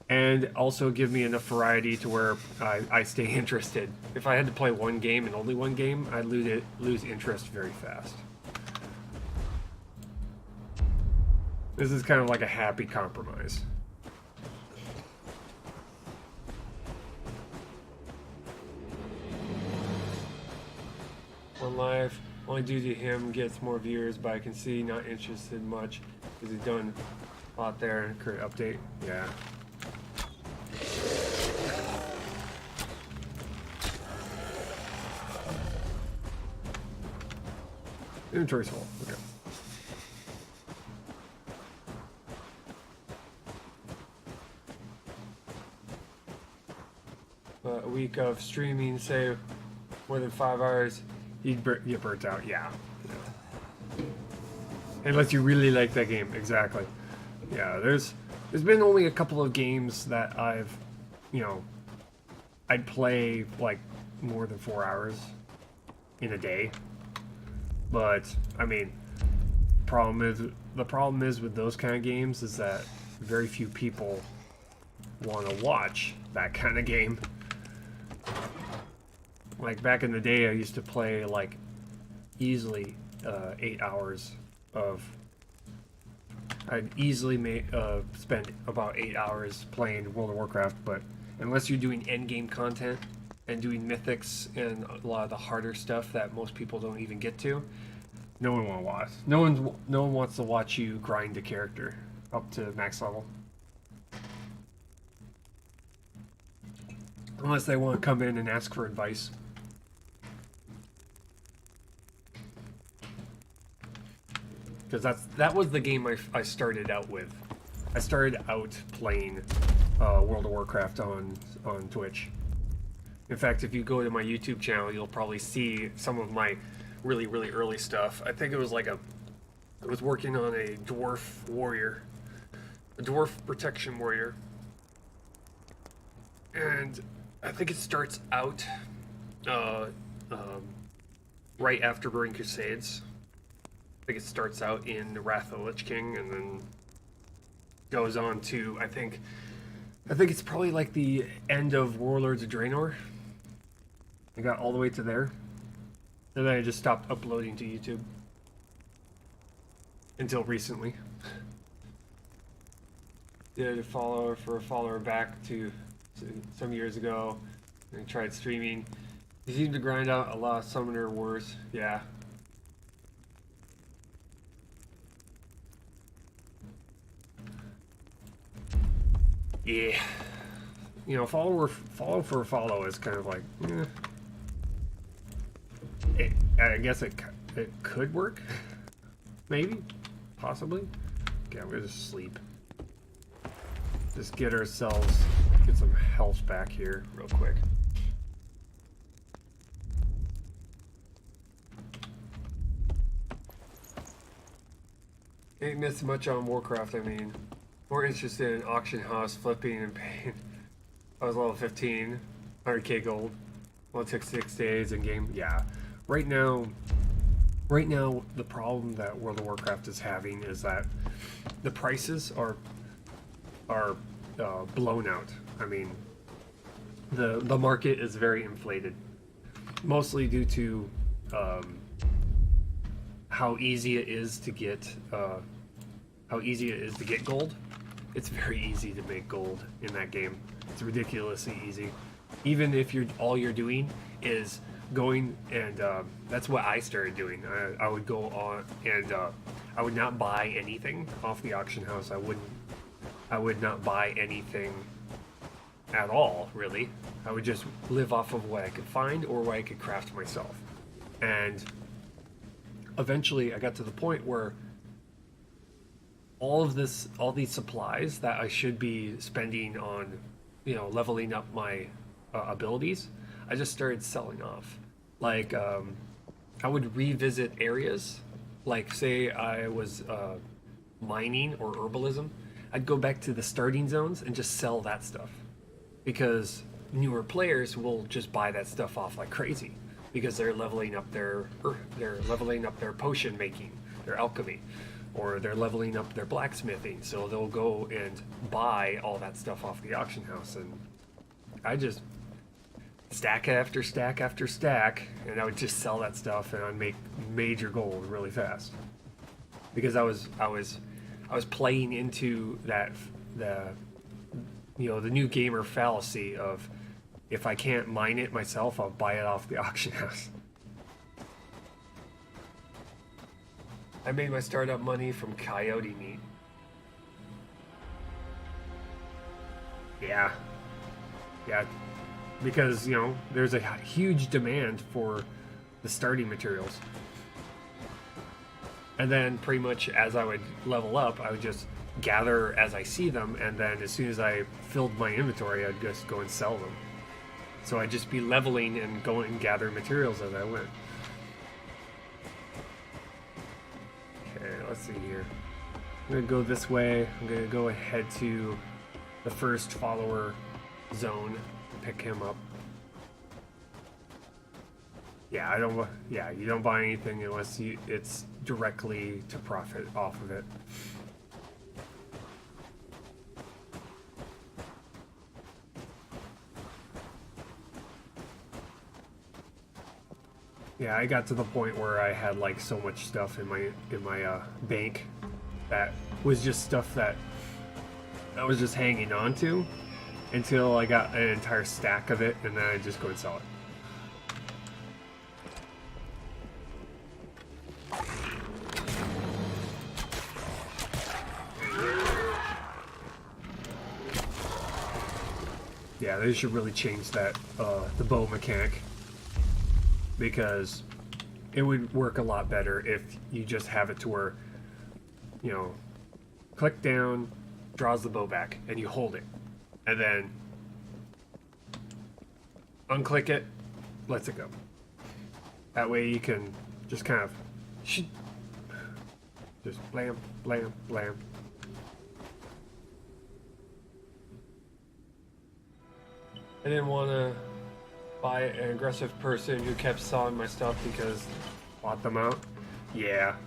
and also give me enough variety to where I stay interested. If I had to play one game and only one game, I'd lose interest very fast. This is kind of like a happy compromise. One life, only due to him gets more viewers, but I can see not interested much because he's done a lot there in current update. Yeah. Inventory's full. Okay. a week of streaming, say more than 5 hours, you'd get burnt out. Yeah. Unless you really like that game, exactly. Yeah, there's been only a couple of games that I've, I'd play like more than 4 hours in a day. But I mean, the problem is with those kind of games is that very few people want to watch that kind of game. Like back in the day, I used to play like easily 8 hours of. I'd easily spend about 8 hours playing World of Warcraft, but unless you're doing endgame content and doing mythics and a lot of the harder stuff that most people don't even get to, no one want to watch. No one wants to watch you grind a character up to max level. Unless they want to come in and ask for advice. Because that was the game I started out with. I started out playing World of Warcraft on Twitch. In fact, if you go to my YouTube channel, you'll probably see some of my really, really early stuff. I think it was like I was working on a dwarf warrior, a dwarf protection warrior. And I think it starts out right after Burning Crusades. I think it starts out in the Wrath of the Lich King and then goes on to, I think it's probably like the end of Warlords of Draenor. I got all the way to there. And then I just stopped uploading to YouTube. Until recently. Did a follower back to some years ago. And tried streaming. He seemed to grind out a lot of Summoner Wars. Yeah. Yeah. Follow for a follow is kind of like, I guess it could work. Maybe. Possibly. Okay, I'm gonna just sleep. Just get some health back here real quick. Ain't missed much on Warcraft, I mean. More interested in auction house, flipping, and paying. I was level 15, 100k gold. Well, it took 6 days in game. Yeah. Right now, the problem that World of Warcraft is having is that the prices are blown out. I mean, the market is very inflated, mostly due to how easy it is to get gold. It's very easy to make gold in that game. It's ridiculously easy. Even if all you're doing is going and that's what I started doing. I would go on and I would not buy anything off the auction house. I would not buy anything at all, really. I would just live off of what I could find or what I could craft myself. And eventually I got to the point where all these supplies that I should be spending on, leveling up my abilities, I just started selling off. Like, I would revisit areas, like say I was mining or herbalism, I'd go back to the starting zones and just sell that stuff. Because newer players will just buy that stuff off like crazy. Because they're leveling up their potion making, their alchemy. Or they're leveling up their blacksmithing, so they'll go and buy all that stuff off the auction house, and I just stack after stack after stack, and I would just sell that stuff, and I'd make major gold really fast because I was playing into the new gamer fallacy of if I can't mine it myself, I'll buy it off the auction house. I made my startup money from coyote meat. Yeah, because there's a huge demand for the starting materials. And then pretty much as I would level up, I would just gather as I see them, and then as soon as I filled my inventory, I'd just go and sell them. So I'd just be leveling and going and gathering materials as I went. Okay, let's see here. I'm gonna go this way. I'm gonna go ahead to the first follower zone and pick him up. Yeah, you don't buy anything unless it's directly to profit off of it. Yeah, I got to the point where I had like so much stuff in my bank that was just stuff that I was just hanging on to until I got an entire stack of it, and then I just go and sell it. Yeah, they should really change that, the bow mechanic, because it would work a lot better if you just have it to where, you know, click down, draws the bow back, and you hold it, and then unclick it, lets it go. That way you can just kind of just blam, blam, blam. I didn't want to buy an aggressive person who kept selling my stuff because I bought them out. Yeah.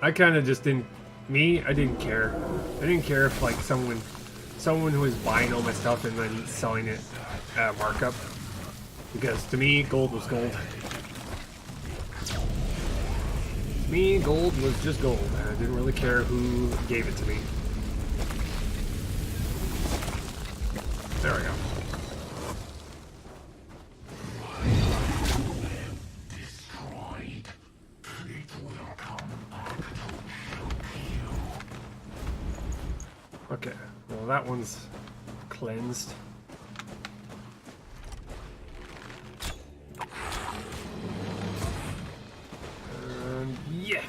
I kind of just didn't... I didn't care. I didn't care if, like, someone who was buying all my stuff and then selling it at a markup. Because, to me, gold was gold. To me, gold was just gold. I didn't really care who gave it to me. There we go. Okay, well that one's cleansed. Yeah.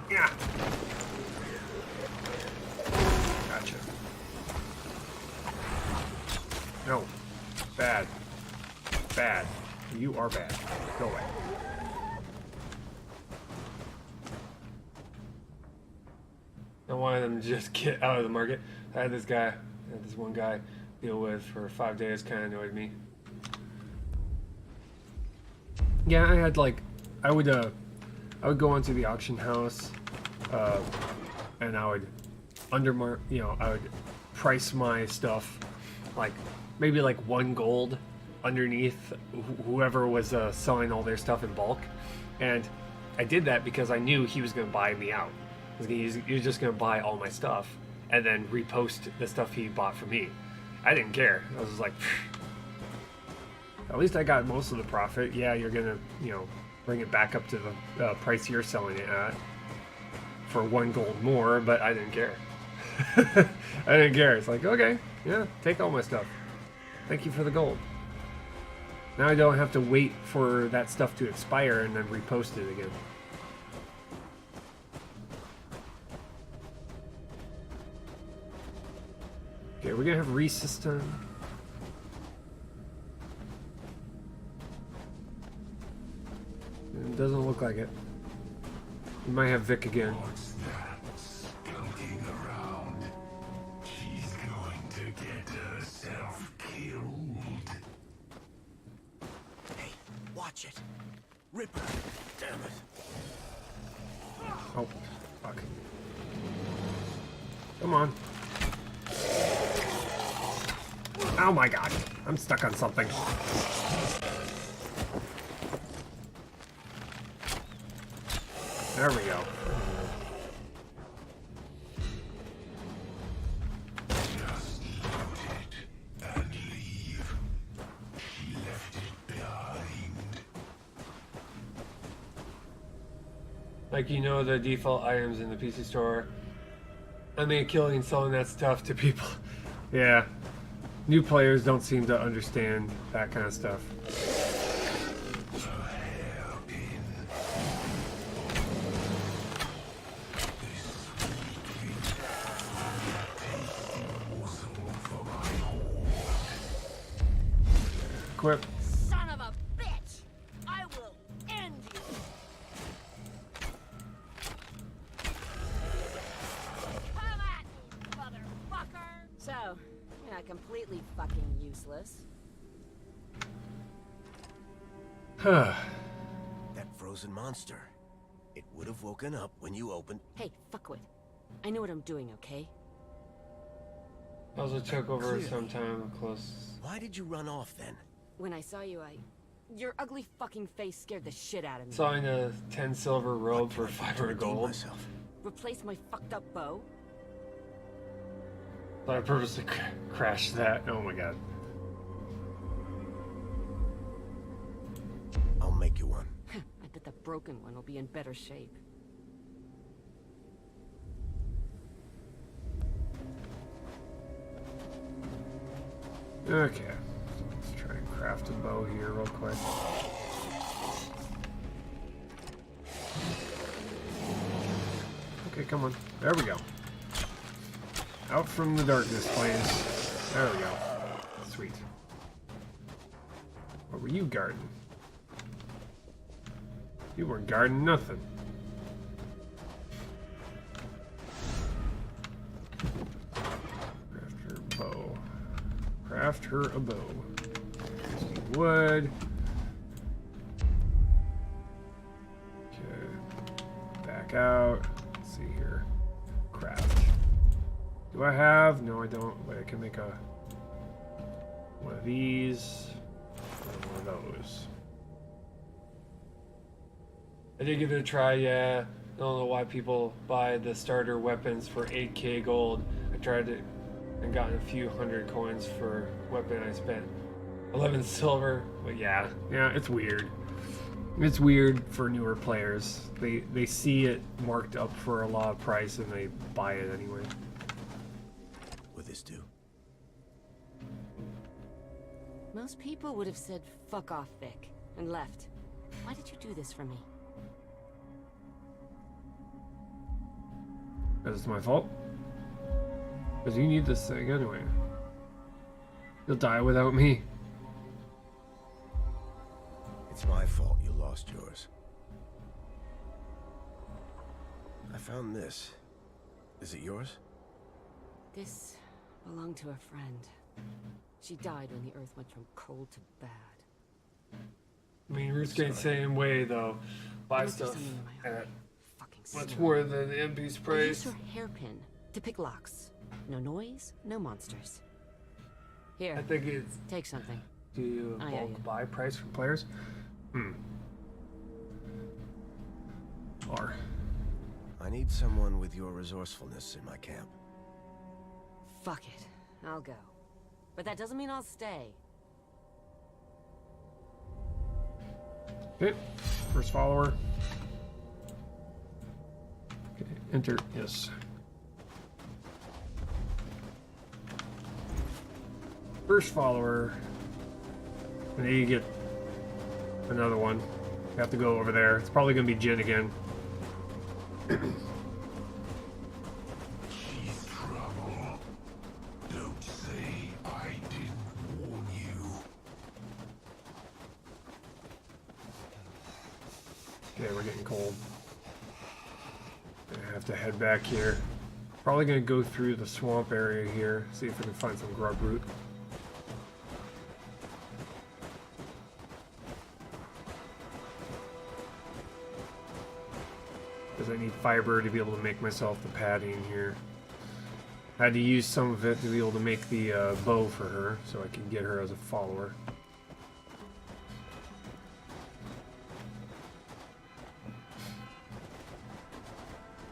Yeah. Gotcha. No. Bad. Bad. You are bad. Go away. I wanted them to just get out of the market. I had this one guy deal with for 5 days, kind of annoyed me. Yeah, I had like, I would go onto the auction house, and I would I would price my stuff like maybe like 1 gold underneath whoever was selling all their stuff in bulk, and I did that because I knew he was going to buy me out. He was just going to buy all my stuff and then repost the stuff he bought for me. I didn't care. I was just like, at least I got most of the profit. Yeah, you're going to, bring it back up to the price you're selling it at for 1 gold more, but I didn't care. I didn't care. It's like, okay, yeah, take all my stuff. Thank you for the gold. Now I don't have to wait for that stuff to expire and then repost it again. Okay, we're gonna have resystem. It doesn't look like it. We might have Vic again. What's that skulking around? She's going to get herself killed. Hey, watch it. Ripper. Damn it. Oh, fuck. Come on. Oh my god. I'm stuck on something. There we go. Just loot it and leave. She left it behind. Like, the default items in the PC store. I made killing selling that stuff to people. Yeah. New players don't seem to understand that kind of stuff. equip. Son of a bitch! I will end you! Come at me, motherfucker! So, you're not completely fucking useless. That frozen monster. It would have woken up when you opened. Hey, fuckwit. I know what I'm doing, okay? Also took over Clearly. sometime close. Why did you run off then? When I saw you, Your ugly fucking face scared the shit out of me. Selling a 10 silver robe for What can I do to 500 redeem gold. myself? Replace my fucked up bow? So I purposely crashed that. Oh my god. I'll make you one. I bet the broken one will be in better shape. Okay. Let's try and craft a bow here real quick. Okay, come on. There we go. Out from the darkness, please. There we go. Sweet. What were you guarding? You weren't guarding nothing. Craft her bow. Craft her a bow. Using wood. Okay. Back out. Let's see here. Craft. Do I have? No, I don't. Wait, I can make a one of these. And one of those. I did give it a try, yeah. I don't know why people buy the starter weapons for 8k gold. I tried it and gotten a few hundred coins for weapon. I spent 11 silver. But yeah, it's weird. It's weird for newer players. They see it marked up for a lot of price and they buy it anyway. Would this do? Most people would have said, fuck off, Vic, and left. Why did you do this for me? Because it's my fault. Because you need this thing anyway. You'll die without me. It's my fault you lost yours. I found this. Is it yours? This belonged to a friend. She died when the Earth went from cold to bad. I mean, Ruth's same way though. Buy Look for stuff something in my heart. at Fucking much snore. more than the MP's I used price. her hairpin to pick locks. No noise, no monsters. Here, I think it's take something. do you I owe bulk you. buy price from players? Or I need someone with your resourcefulness in my camp. Fuck it. I'll go. But that doesn't mean I'll stay. okay, first follower. Okay, enter yes. First follower. And then you get another one. You have to go over there. It's probably gonna be Jin again. She's trouble. Don't say I didn't warn you. Okay, we're getting cold. I have to head back here. Probably gonna go through the swamp area here, see if we can find some grub root. Because I need fiber to be able to make myself the padding here. I had to use some of it to be able to make the bow for her, so I can get her as a follower.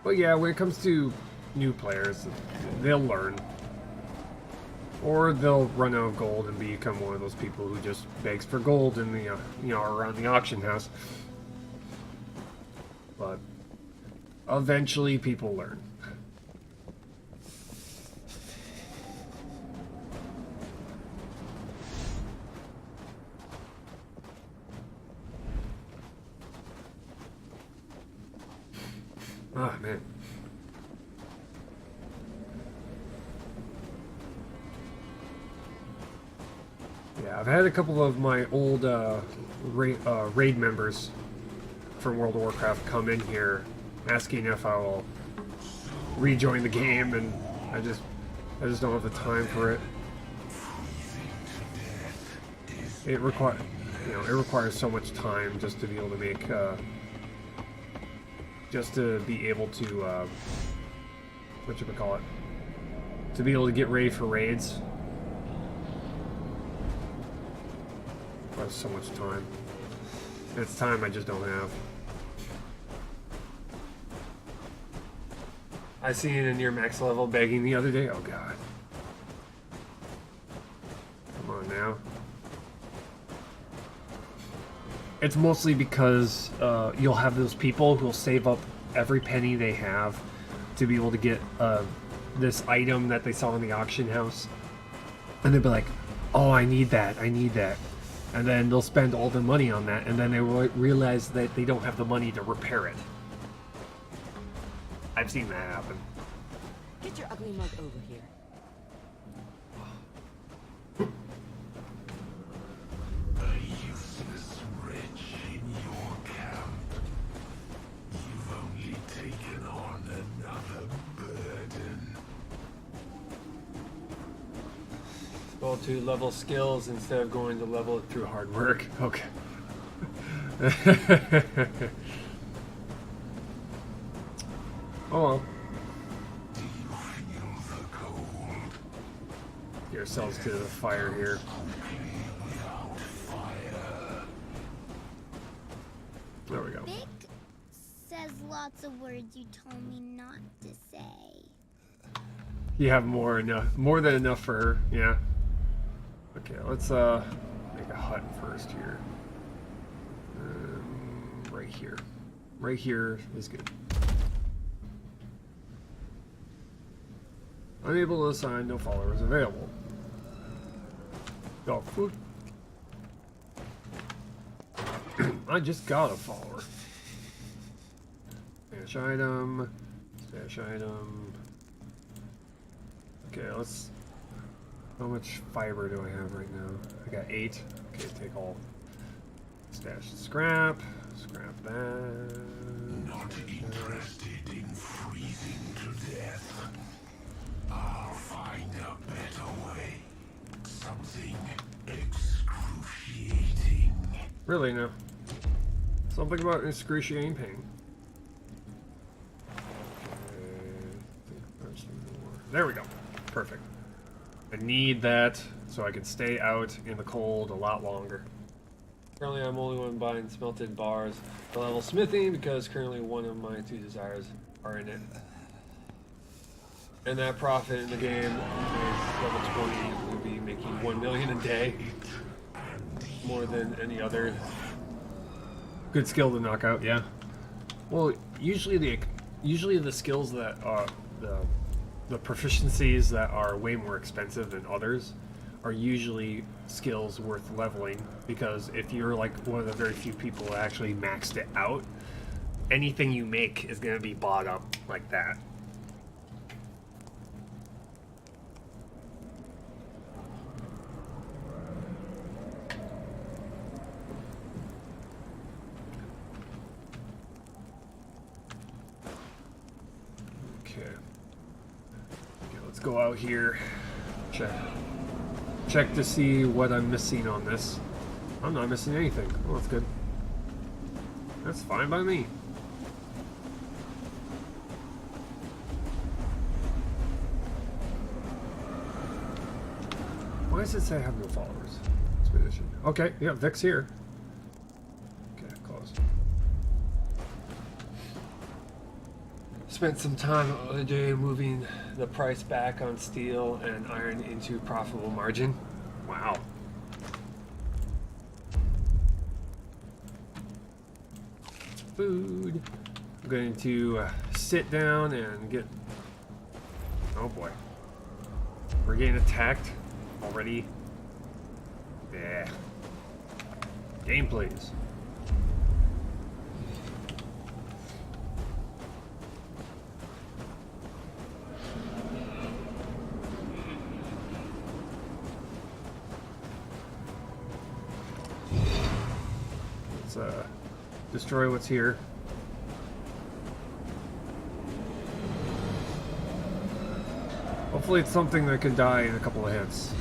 But yeah, when it comes to new players, they'll learn. Or they'll run out of gold and become one of those people who just begs for gold in the, around the auction house. But eventually people learn. Ah, man. Yeah, Yeah, I've had a couple of my old raid members from World of Warcraft come in here asking if I will rejoin the game, and I just don't have the time for it. It requires so much time just to be able to make whatchamacallit, to be able to get ready for raids. Requires so much time. It's time I just don't have. I seen a near max level begging the other day. Oh god. Come on now. It's mostly because you'll have those people who'll save up every penny they have to be able to get this item that they saw in the auction house. And they'll be like, oh, I need that. And then they'll spend all their money on that, and then they realize that they don't have the money to repair it. I've seen that happen. Get your ugly mug over here. A useless wretch in your camp. You've only taken on another burden. Go to level skills instead of going to level it through hard work. Okay. Oh well. Do you feel the cold? Get yourselves to the fire here. Without fire. There we go. Vic says lots of words you told me not to say. You have more than enough for her. Yeah. Okay, let's make a hut first here. Right here. Right here is good. Unable to assign, no followers available. Dog food. I just got a follower. Stash item. Stash item. Okay, let's... How much fiber do I have right now? I got 8. Okay, take all. Stash scrap. Scrap that. Not interested in freezing to death. I'll find a better way. Something excruciating. Really, no. Something about excruciating pain. There we go. Perfect. I need that so I can stay out in the cold a lot longer. Currently, I'm only one buying smelted bars for level smithing because currently one of my 2 desires are in it. And that profit in the game is level 20 will be making 1 million a day. More than any other good skill to knock out, yeah. Well, usually the skills that are the proficiencies that are way more expensive than others are usually skills worth leveling, because if you're like one of the very few people that actually maxed it out, anything you make is going to be bought up like that. Go out here, check to see what I'm missing on this. I'm not missing anything. Oh, that's good. That's fine by me. Why does it say I have no followers? Expedition. Okay, yeah, Vic's here. Okay, close. Spent some time the other day moving the price back on steel and iron into profitable margin. Wow. Food. I'm going to sit down and get... Oh boy. We're getting attacked already. Yeah. Game, please. Let's destroy what's here. Hopefully it's something that can die in a couple of hits.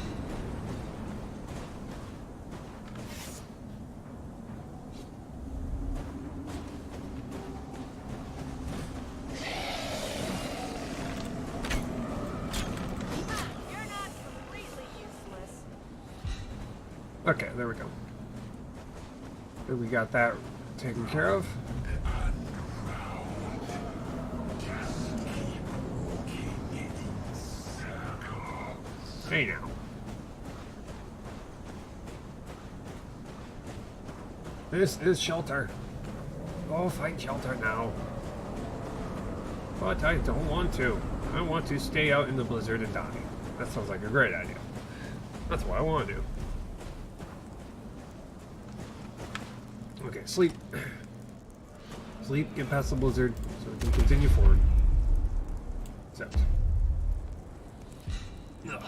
Okay, there we go. Then we got that taken care of. Hey now. This is shelter. Go find shelter now. But I don't want to. I want to stay out in the blizzard and die. That sounds like a great idea. That's what I want to do. Okay, sleep. Sleep, get past the blizzard so we can continue forward. Except. Ugh.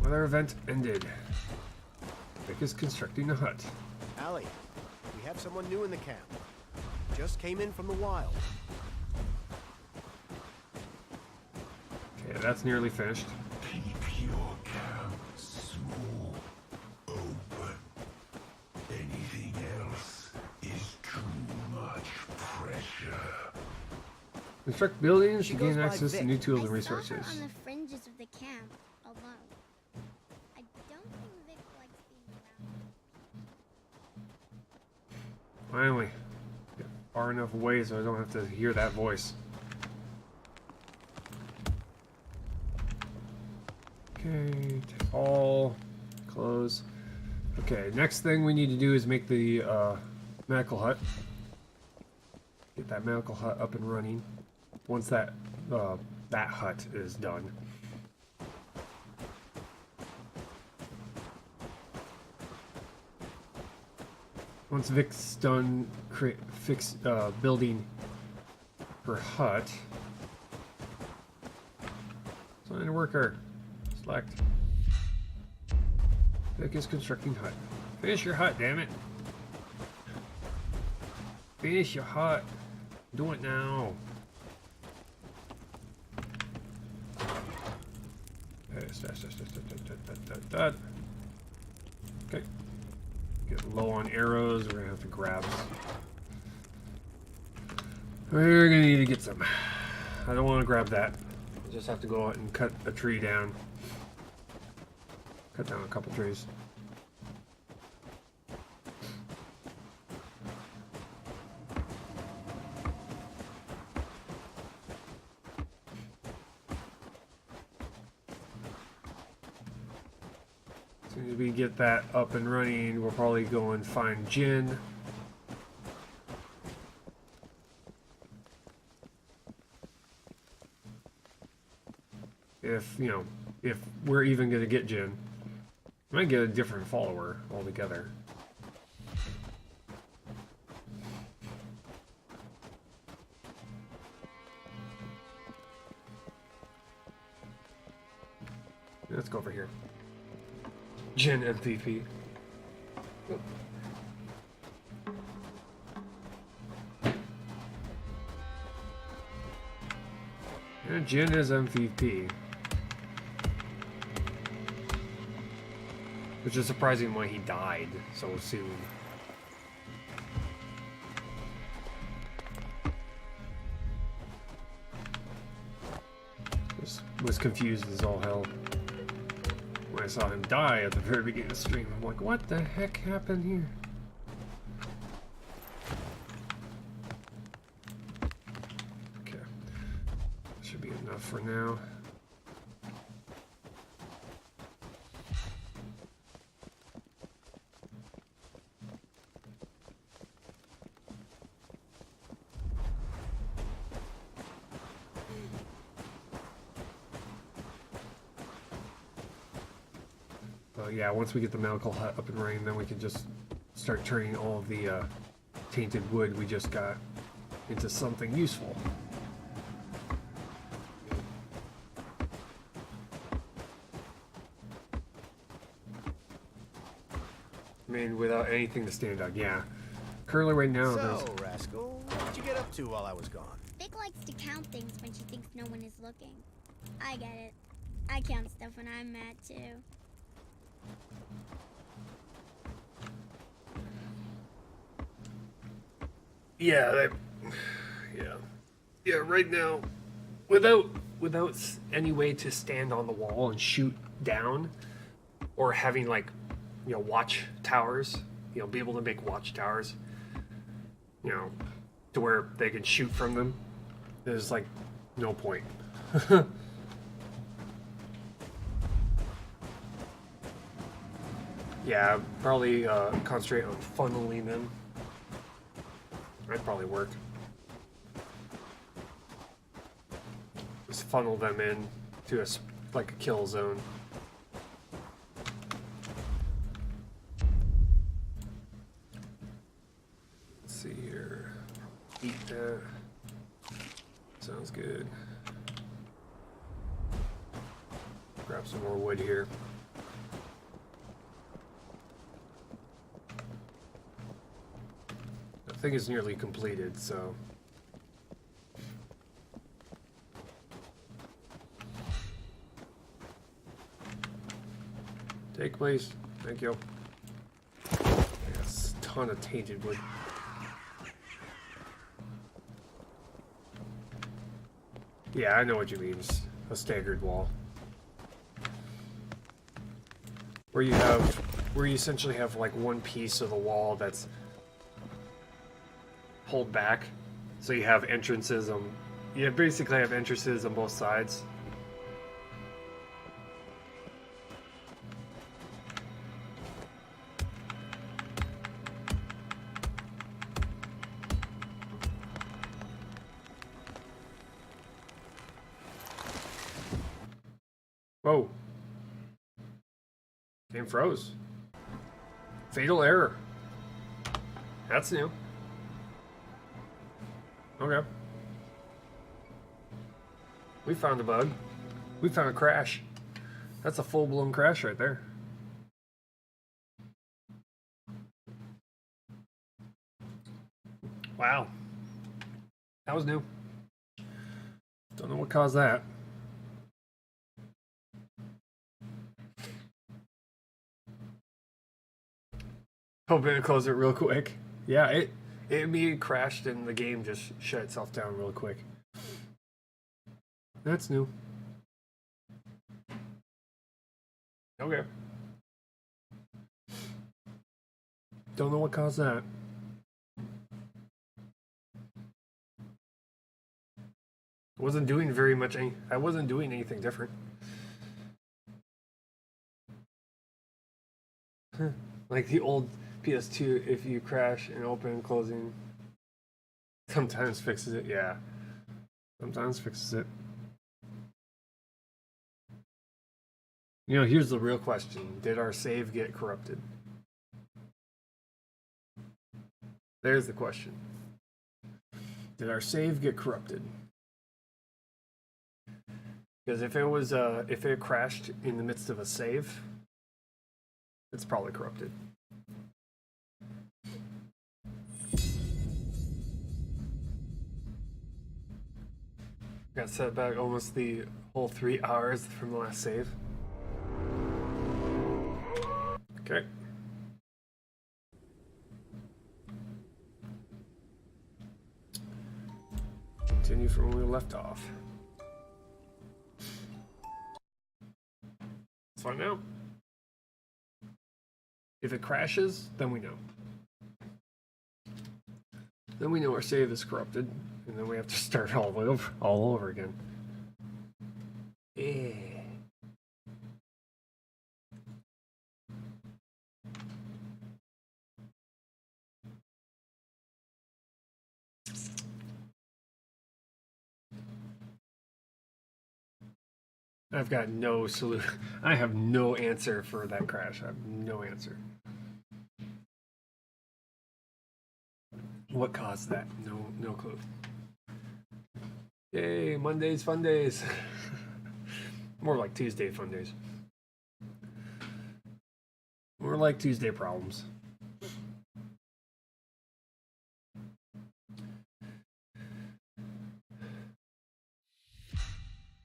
Weather event ended. Vic is constructing a hut. Allie, we have someone new in the camp. Just came in from the wild. Okay, that's nearly finished. Keep your camp small, open. Anything else is too much pressure. Construct buildings She to goes gain by access to Vic. new tools I and saw resources. her on the fringes of the camp, alone. I don't think Vic likes being around. Finally. Get far enough away so I don't have to hear that voice. Okay, take all, close. Okay, next thing we need to do is make the medical hut. Get that medical hut up and running. Once that that hut is done. Once Vic's done building her hut. Assign a worker. Select. Vic is constructing hut. Finish your hut, damn it. Finish your hut. Do it now. Okay. Get low on arrows. We're gonna have to grab. We're gonna need to get some. I don't want to grab that. I just have to go out and cut a tree down. Cut down a couple trees. As soon as we get that up and running, we'll probably go and find Jin. If, you know, if we're even going to get Jin. I might get a different follower altogether. Let's go over here. Jin MVP. Yeah, Jin is MVP. Which is surprising why he died so soon. Was confused as all hell. When I saw him die at the very beginning of the stream, I'm like, what the heck happened here? Okay. Should be enough for now. Yeah, once we get the medical hut up and running, then we can just start turning all of the tainted wood we just got into something useful. mean, without anything to stand on, yeah. Currently right now, there's... So, Rascal, what did you get up to while I was gone? Vic likes to count things when she thinks no one is looking. I get it. I count stuff when I'm mad, too. Yeah, yeah. Right now, without any way to stand on the wall and shoot down, or having like, watch towers, be able to make watch towers, to where they can shoot from them. There's like no point. Yeah, probably concentrate on funneling them. That'd probably work. Just funnel them in to like a kill zone. Let's see here. Eat that. Sounds good. Grab some more wood here. I think it's nearly completed, so. Take place. Thank you. Yes, ton of tainted wood. Yeah, I know what you mean. It's a staggered wall. Where you essentially have like one piece of the wall that's pulled back, so you have entrances on. You basically have entrances on both sides. Whoa! Game froze. Fatal error. That's new. Okay. We found a bug. We found a crash. That's a full-blown crash right there. Wow. That was new. Don't know what caused that. Hoping to close it real quick. Yeah, it immediately crashed and the game just shut itself down real quick. That's new. Okay. Don't know what caused that. Wasn't doing very much. I wasn't doing anything different. Like the old PS2, if you crash and open and closing, sometimes fixes it. Yeah, sometimes fixes it. Here's the real question. Did our save get corrupted? There's the question. Did our save get corrupted? Because if it crashed in the midst of a save, it's probably corrupted. Got set back almost the whole 3 hours from the last save. Okay. Continue from where we left off. Let's find out. If it crashes, then we know. Then we know our save is corrupted, and then we have to start all over again. Yeah. I've got no solution. I have no answer for that crash. I have no answer. What caused that? No clue. Yay, Mondays fun days. More like Tuesday fun days. More like Tuesday problems.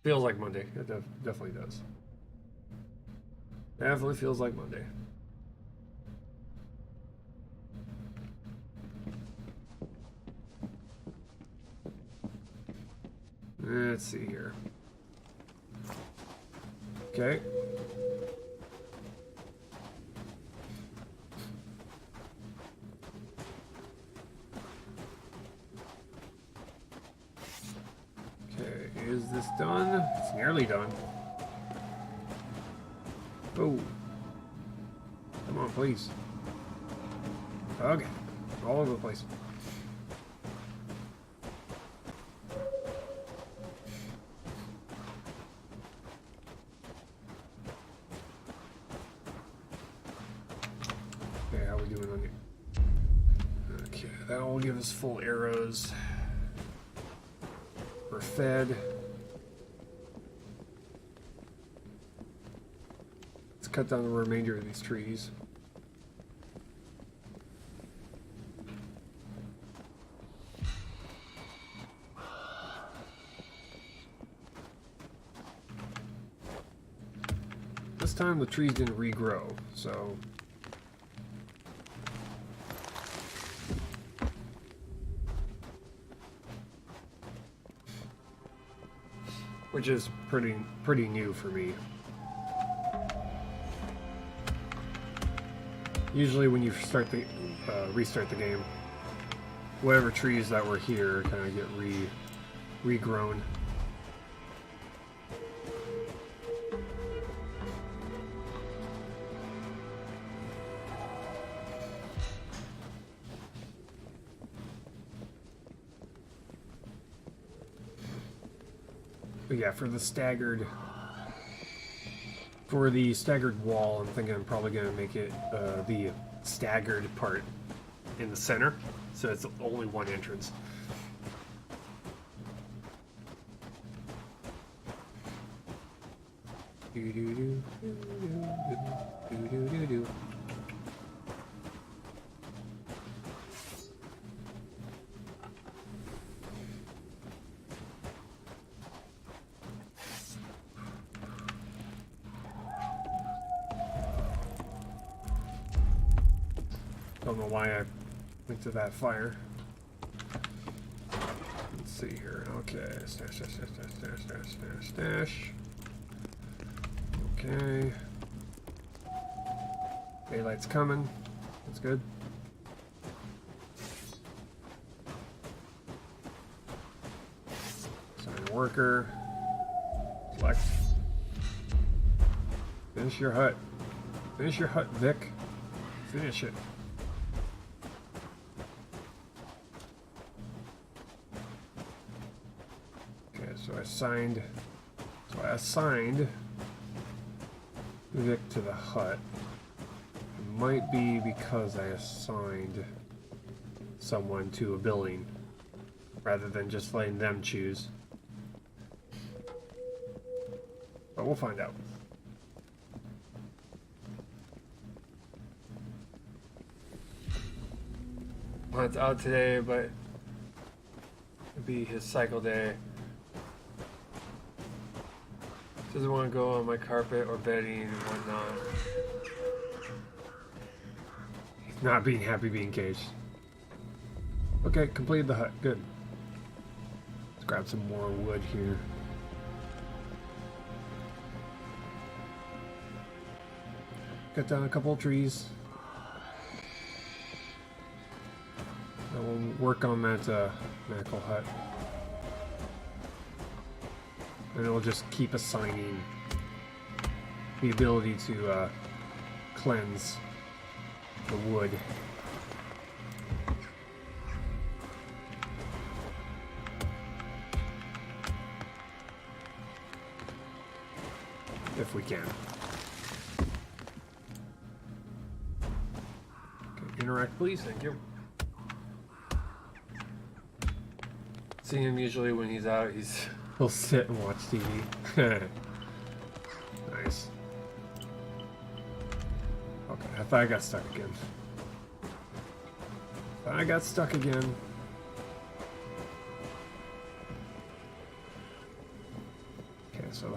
Feels like Monday. It definitely does. Definitely feels like Monday. Let's see here. Okay. Okay, is this done? It's nearly done. Oh. Come on, please. Okay. All over the place. Okay, how are we doing on it? Okay, that will give us full arrows. We're fed. Let's cut down the remainder of these trees. This time the trees didn't regrow, so which is pretty new for me. Usually when you start the restart the game, whatever trees that were here kind of get regrown. But yeah, for the staggered wall, I'm thinking I'm probably going to make it the staggered part in the center, so it's only one entrance. Don't know why I went to that fire. Let's see here. Okay, stash. Okay. Daylight's coming. That's good. Assign worker. Select. Finish your hut. Finish your hut, Vic. Finish it. So I assigned Vic to the hut. It might be because I assigned someone to a building rather than just letting them choose. But we'll find out. Well, it's out today, but it'll be his cycle day. Doesn't want to go on my carpet or bedding and whatnot. He's not being happy being caged. Okay, completed the hut. Good. Let's grab some more wood here. Cut down a couple of trees. And we'll work on that Knuckle hut. And it'll just keep assigning the ability to cleanse the wood. If we can. Okay, interact please, thank you. See him usually when he's out, he'll sit and watch TV. Nice. Okay, I thought I got stuck again.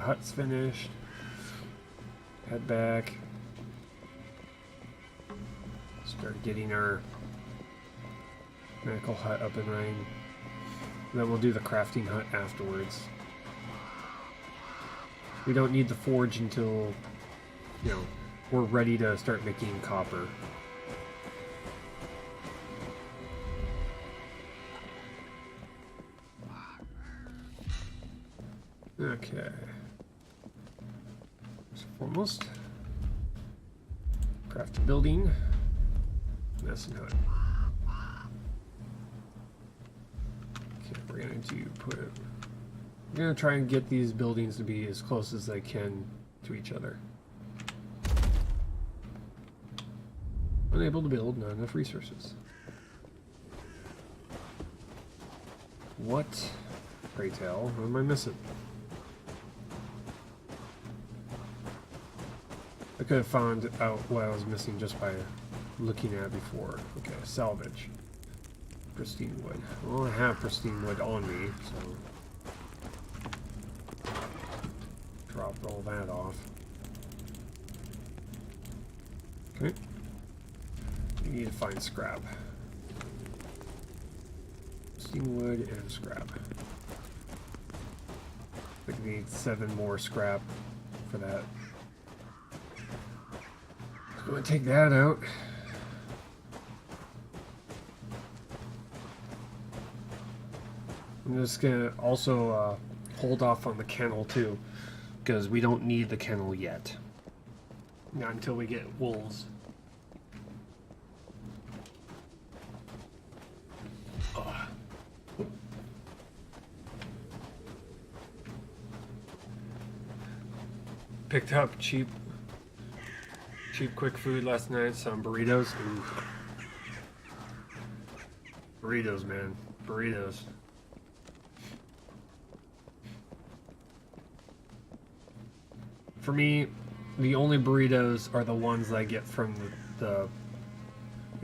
hut's finished. Head back. Start getting our medical hut up and running. Then we'll do the crafting hut afterwards. We don't need the forge until, you know, we're ready to start making copper. Okay. First and foremost, craft a building. Medicine hut. Okay, we're going to put it. I'm going to try and get these buildings to be as close as they can to each other. Unable to build, not enough resources. What, pray tell, what am I missing? I could have found out what I was missing just by looking at it before. Okay, salvage. Pristine wood. Well, I have pristine wood on me, so drop all that off. Okay. You need to find scrap. Pristine wood and scrap. I think we need 7 more scrap for that. I'm gonna take that out. I'm just gonna also hold off on the kennel too, because we don't need the kennel yet. Not until we get wolves. Picked up cheap quick food last night, some burritos. Ooh. Burritos, man. Burritos. For me, the only burritos are the ones I get from the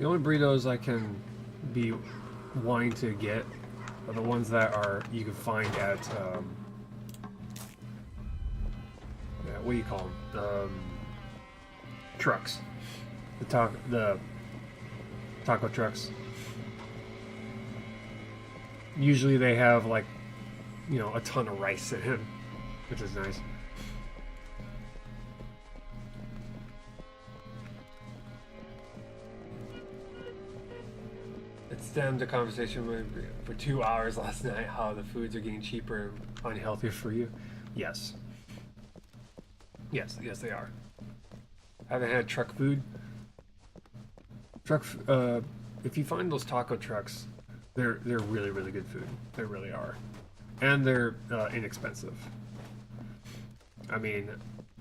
only burritos I can be wanting to get are the ones that are you can find at what do you call them? Trucks. The taco trucks. Usually they have like, you know, a ton of rice in it, which is nice. It stemmed a conversation for 2 hours last night how the foods are getting cheaper and unhealthier for you. Yes. Yes, they are. I haven't had truck food. If you find those taco trucks, they're really, really good food. They really are. And they're inexpensive. I mean,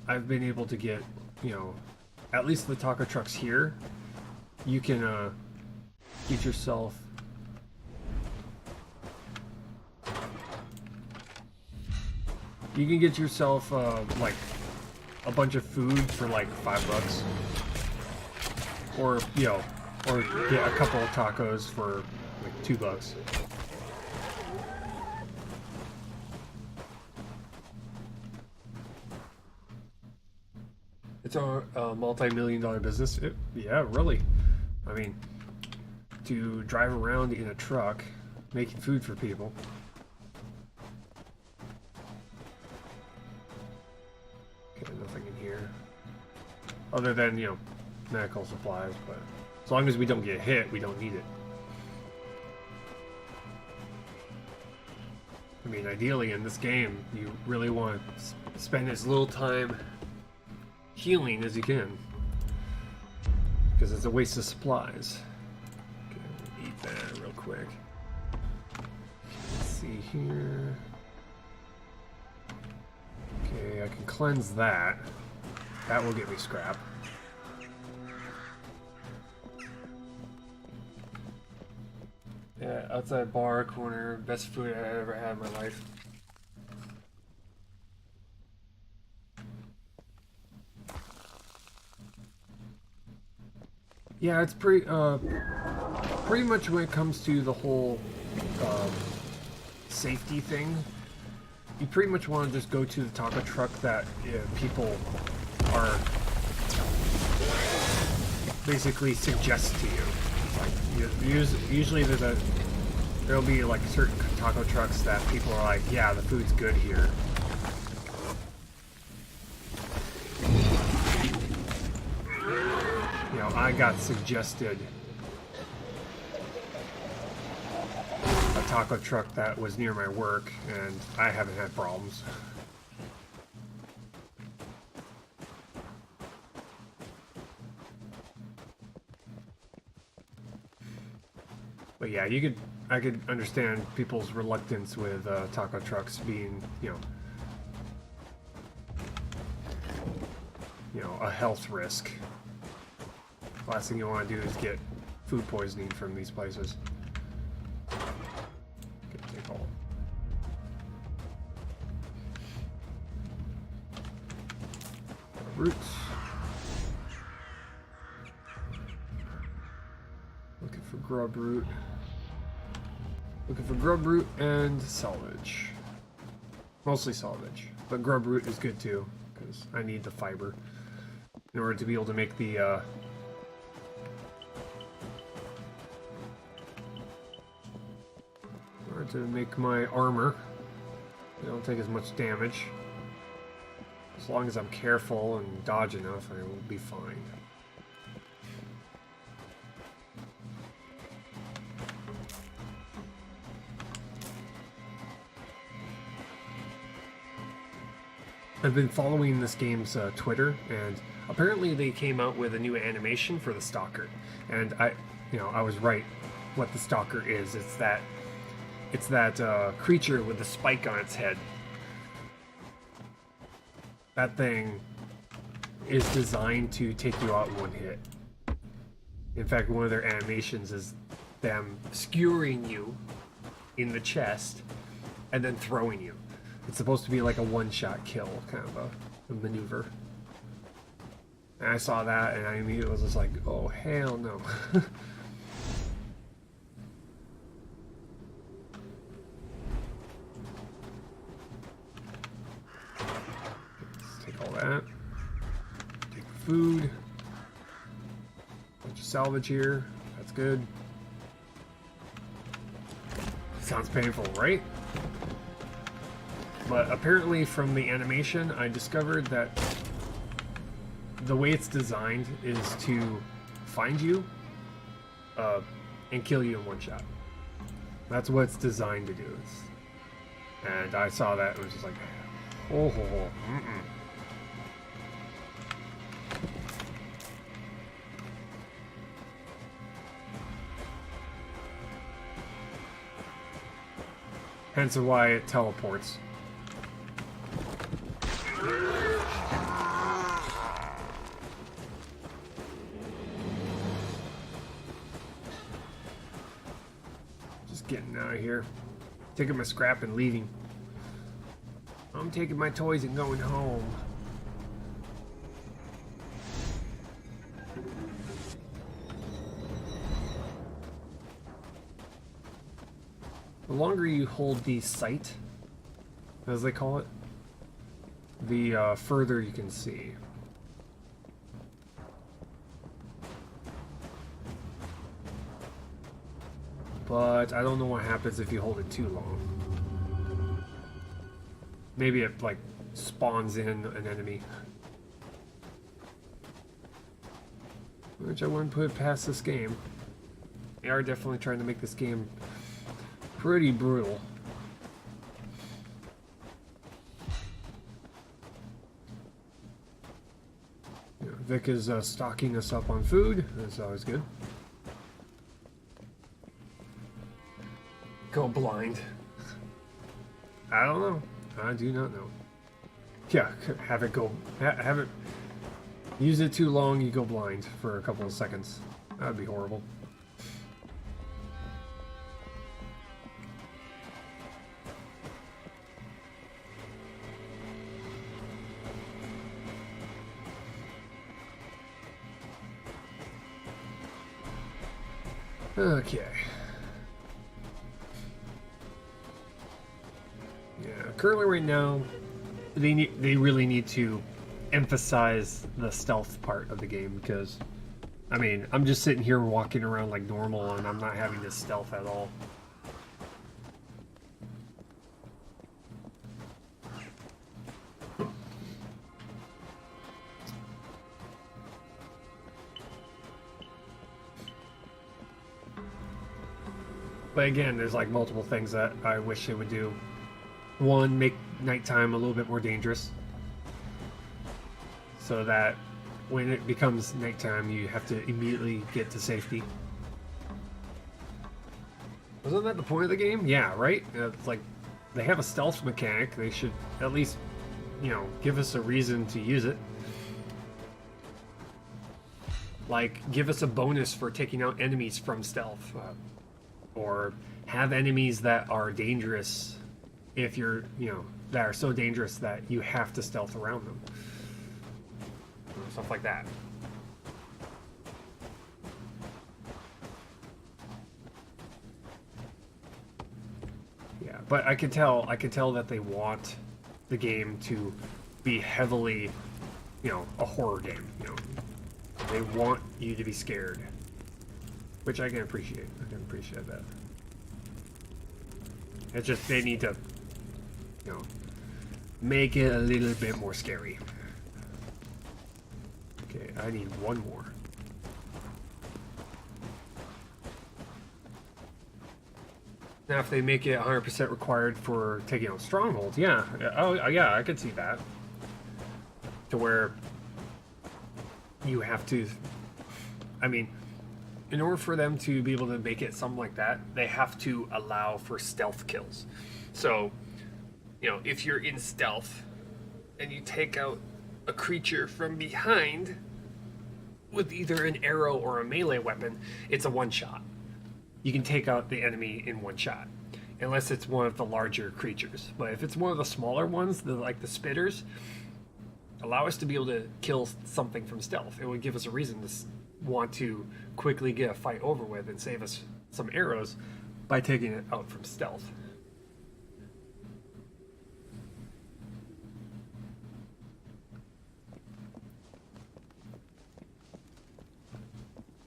I've been able to get, you know, at least the taco trucks here, you can get yourself like a bunch of food for like $5, or you know, or get a couple of tacos for like $2. It's a multi-million-dollar business. Yeah, really. I mean, to drive around in a truck making food for people. Okay, nothing in here. Other than, you know, medical supplies, but as long as we don't get hit, we don't need it. I mean, ideally in this game, you really want to spend as little time healing as you can, because it's a waste of supplies. Okay, we'll eat that real quick. Let's see here. Okay, I can cleanse that. That will get me scrap. Yeah, outside bar corner, best food I ever had in my life. Yeah, it's pretty much when it comes to the whole safety thing. you pretty much want to just go to the taco truck that people are basically suggest to you. Like, usually there'll be like certain taco trucks that people are like, yeah, the food's good here. You know, I got suggested a taco truck that was near my work, and I haven't had problems. But yeah, I could understand people's reluctance with taco trucks being, you know, a health risk. Last thing you want to do is get food poisoning from these places. Okay, take all. Roots. Looking for grub root. Looking for grub root and salvage. Mostly salvage, but grub root is good too, because I need the fiber in order to be able to make the to make my armor. I don't take as much damage. As long as I'm careful and dodge enough, I will be fine. I've been following this game's Twitter, and apparently they came out with a new animation for the Stalker. And I was right. What the Stalker is, it's that creature with the spike on its head. That thing is designed to take you out in one hit. In fact, one of their animations is them skewering you in the chest and then throwing you. It's supposed to be like a one-shot kill, kind of a maneuver. And I saw that, and I immediately was just like, oh, hell no. Let's take all that. Take the food. Bunch of salvage here. That's good. Sounds painful, right? But apparently from the animation, I discovered that the way it's designed is to find you and kill you in one shot. That's what it's designed to do. And I saw that and was just like, oh, mm-mm. Hence why it teleports. Just getting out of here. Taking my scrap and leaving. I'm taking my toys and going home. The longer you hold the sight, as they call it, the further you can see. But I don't know what happens if you hold it too long. Maybe it like spawns in an enemy. Which I wouldn't put past this game. They are definitely trying to make this game pretty brutal. Yeah, Vic is stocking us up on food. That's always good. Go blind. I don't know. I do not know. Yeah, have it go. Have it. Use it too long, you go blind for a couple of seconds. That would be horrible. Okay. Yeah, currently right now, they really need to emphasize the stealth part of the game because, I mean, I'm just sitting here walking around like normal and I'm not having to stealth at all. But again, there's like multiple things that I wish they would do. One, make nighttime a little bit more dangerous. So that when it becomes nighttime, you have to immediately get to safety. Wasn't that the point of the game? Yeah, right? It's like, they have a stealth mechanic. They should at least, you know, give us a reason to use it. Like, give us a bonus for taking out enemies from stealth. Or have enemies that are dangerous if you're, you know, that are so dangerous that you have to stealth around them. Stuff like that. Yeah, but I could tell that they want the game to be heavily, you know, a horror game, you know. They want you to be scared. Which I can appreciate. I can appreciate that. It's just they need to, you know, make it a little bit more scary. Okay, I need one more. Now, if they make it 100% required for taking out strongholds, yeah. Oh, yeah, I could see that. To where you have to, I mean, in order for them to be able to make it something like that, they have to allow for stealth kills. So, you know, if you're in stealth and you take out a creature from behind with either an arrow or a melee weapon, it's a one-shot. You can take out the enemy in one shot, unless it's one of the larger creatures. But if it's one of the smaller ones, like the spitters, allow us to be able to kill something from stealth. It would give us a reason to want to quickly get a fight over with and save us some arrows by taking it out from stealth.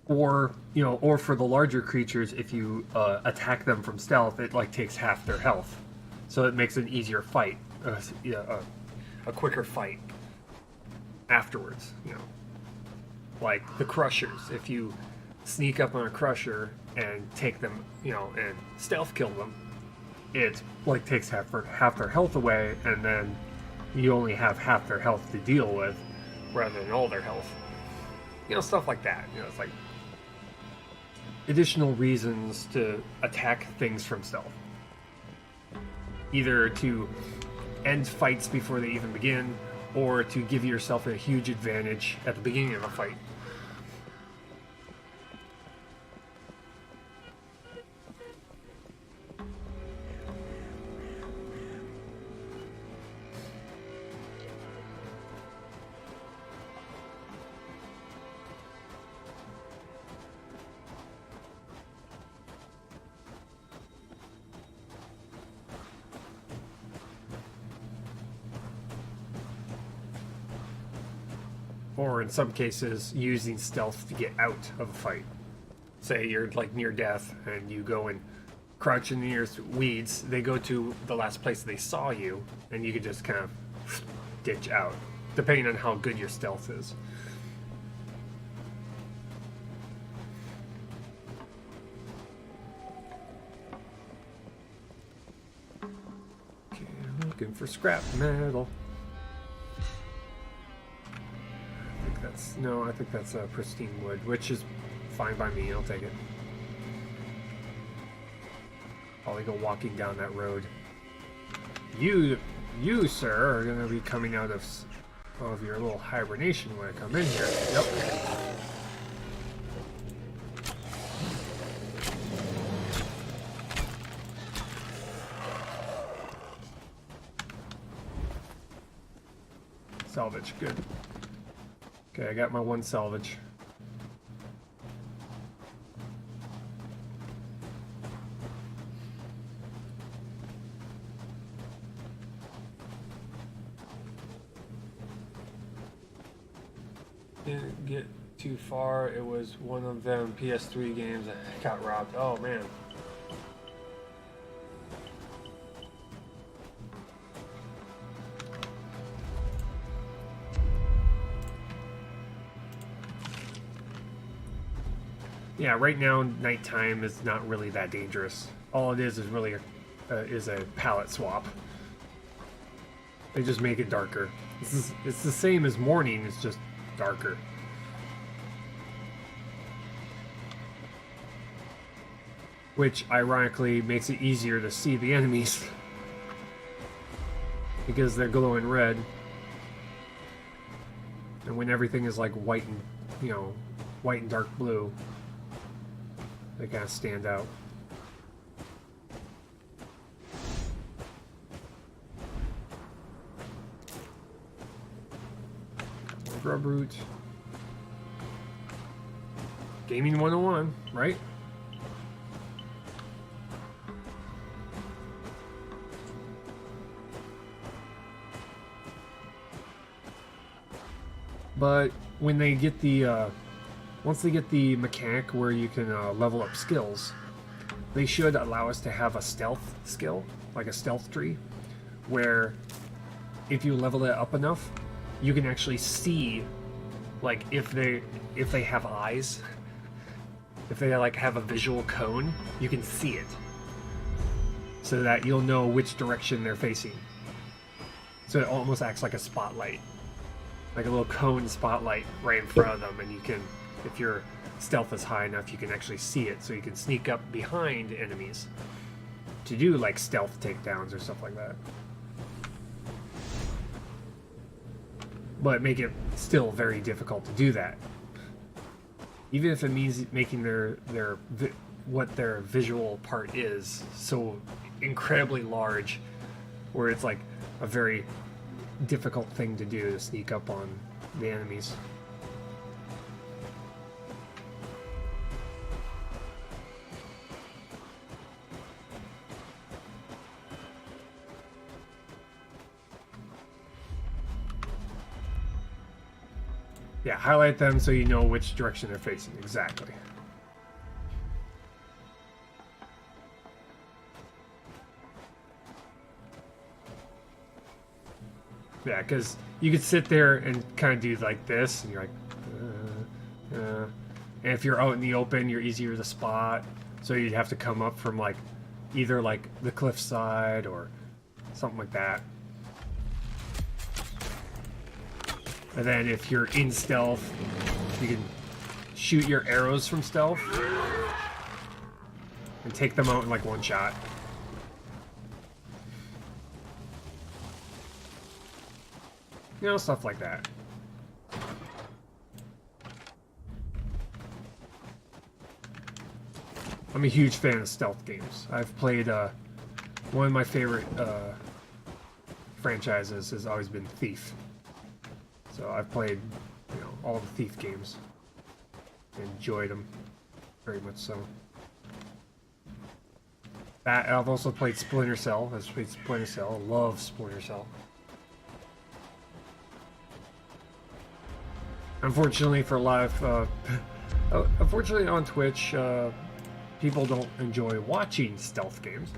Or, you know, or for the larger creatures, if you attack them from stealth, it like takes half their health, so it makes an easier fight, a quicker fight afterwards. You know, like the crushers. If you sneak up on a crusher and take them, you know, and stealth kill them, it like takes half their health away, and then you only have half their health to deal with, rather than all their health. You know, stuff like that. You know, it's like additional reasons to attack things from stealth. Either to end fights before they even begin, or to give yourself a huge advantage at the beginning of a fight. Or in some cases, using stealth to get out of a fight. Say you're like near death and you go and crouch in the nearest weeds, they go to the last place they saw you, and you can just kind of ditch out, depending on how good your stealth is. Okay, I'm looking for scrap metal. No, I think that's pristine wood, which is fine by me. I'll take it. Probably go walking down that road. You, sir, are going to be coming out of your little hibernation when I come in here. Yep. Salvage, good. Okay, I got my one salvage. didn't get too far. It was one of them PS3 games that got robbed. Oh man. Yeah, right now nighttime is not really that dangerous. All it is really a palette swap. They just make it darker. It's the same as morning, it's just darker. Which ironically makes it easier to see the enemies because they're glowing red. And when everything is like white and, you know, white and dark blue, they kind of stand out. Grub root. Gaming 101, right? But when they get the once they get the mechanic where you can level up skills, they should allow us to have a stealth skill, like a stealth tree, where if you level it up enough, you can actually see, like, if they have eyes, if they like have a visual cone, you can see it, so that you'll know which direction they're facing. So it almost acts like a spotlight, like a little cone spotlight right in front of them, and you can, if your stealth is high enough, you can actually see it, so you can sneak up behind enemies to do like stealth takedowns or stuff like that. But make it still very difficult to do that. Even if it means making what their visual part is so incredibly large, where it's like a very difficult thing to do to sneak up on the enemies. Yeah, highlight them so you know which direction they're facing. Exactly. Yeah, because you could sit there and kind of do like this, and you're like, and if you're out in the open, you're easier to spot. So you'd have to come up from like either like the cliffside or something like that. And then if you're in stealth, you can shoot your arrows from stealth and take them out in like one shot. You know, stuff like that. I'm a huge fan of stealth games. I've played, one of my favorite franchises has always been Thief. So I've played, you know, all the Thief games. Enjoyed them very much so. I've also played Splinter Cell. I've played Splinter Cell. Love Splinter Cell. Unfortunately, for a lot of, unfortunately on Twitch, people don't enjoy watching stealth games.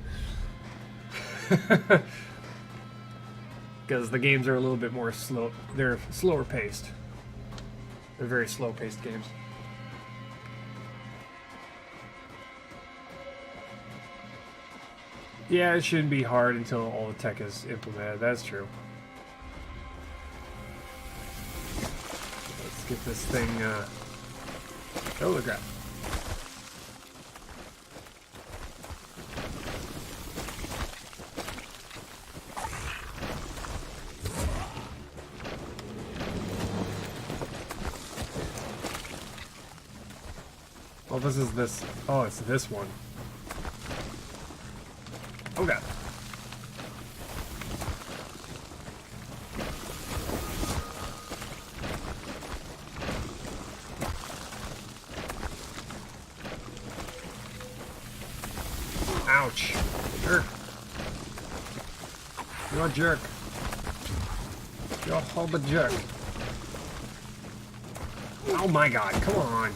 Because the games are a little bit more slow. They're slower paced. They're very slow paced games. Yeah, it shouldn't be hard until all the tech is implemented. That's true. Let's get this thing, oh, look at that. Oh, this is this. Oh, it's this one. Oh god. Ouch. Jerk. You're a jerk. You're a whole jerk. Oh my god, come on.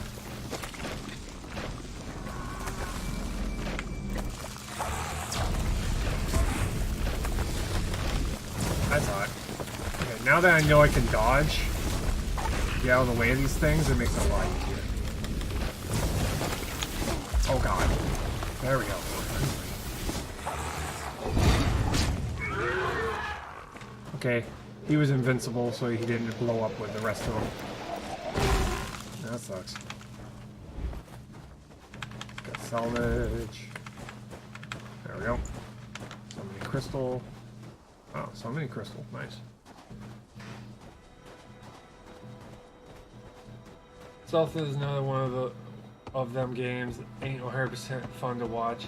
I thought. Okay, now that I know I can dodge, get out of the way of these things, it makes it a lot easier. Oh god. There we go. Okay, he was invincible, so he didn't blow up with the rest of them. That sucks. Got salvage. There we go. Summoning crystal. Oh, summoning crystal. Nice. Stealth is another one of them games. Ain't 100% fun to watch.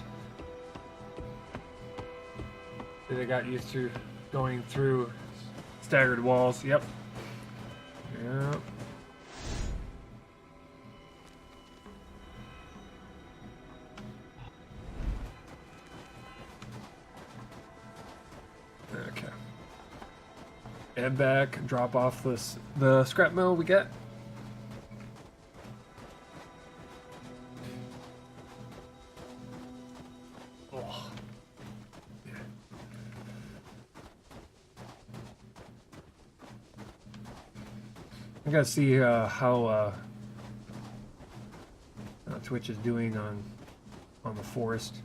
They got used to going through staggered walls. Yep. Yep. Okay. Head back, drop off the scrap metal we get. Oh. Yeah. I gotta see how Twitch is doing on the forest.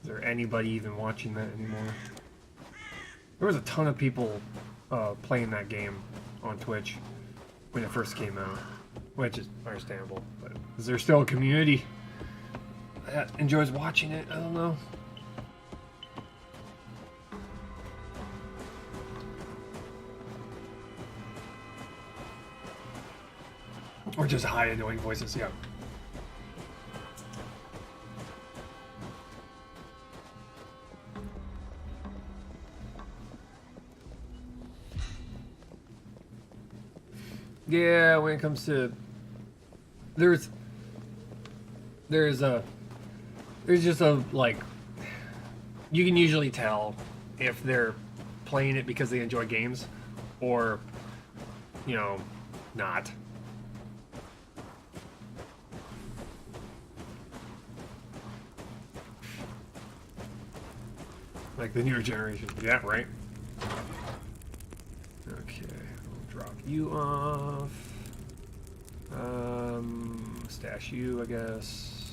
Is there anybody even watching that anymore? There was a ton of people playing that game on Twitch when it first came out, which is understandable. But is there still a community that enjoys watching it? I don't know. Or just high annoying voices, yeah. Yeah, when it comes to there's just a like you can usually tell if they're playing it because they enjoy games or not. Like the newer generation. Yeah, right? Okay, we'll drop you off. Stash you, I guess.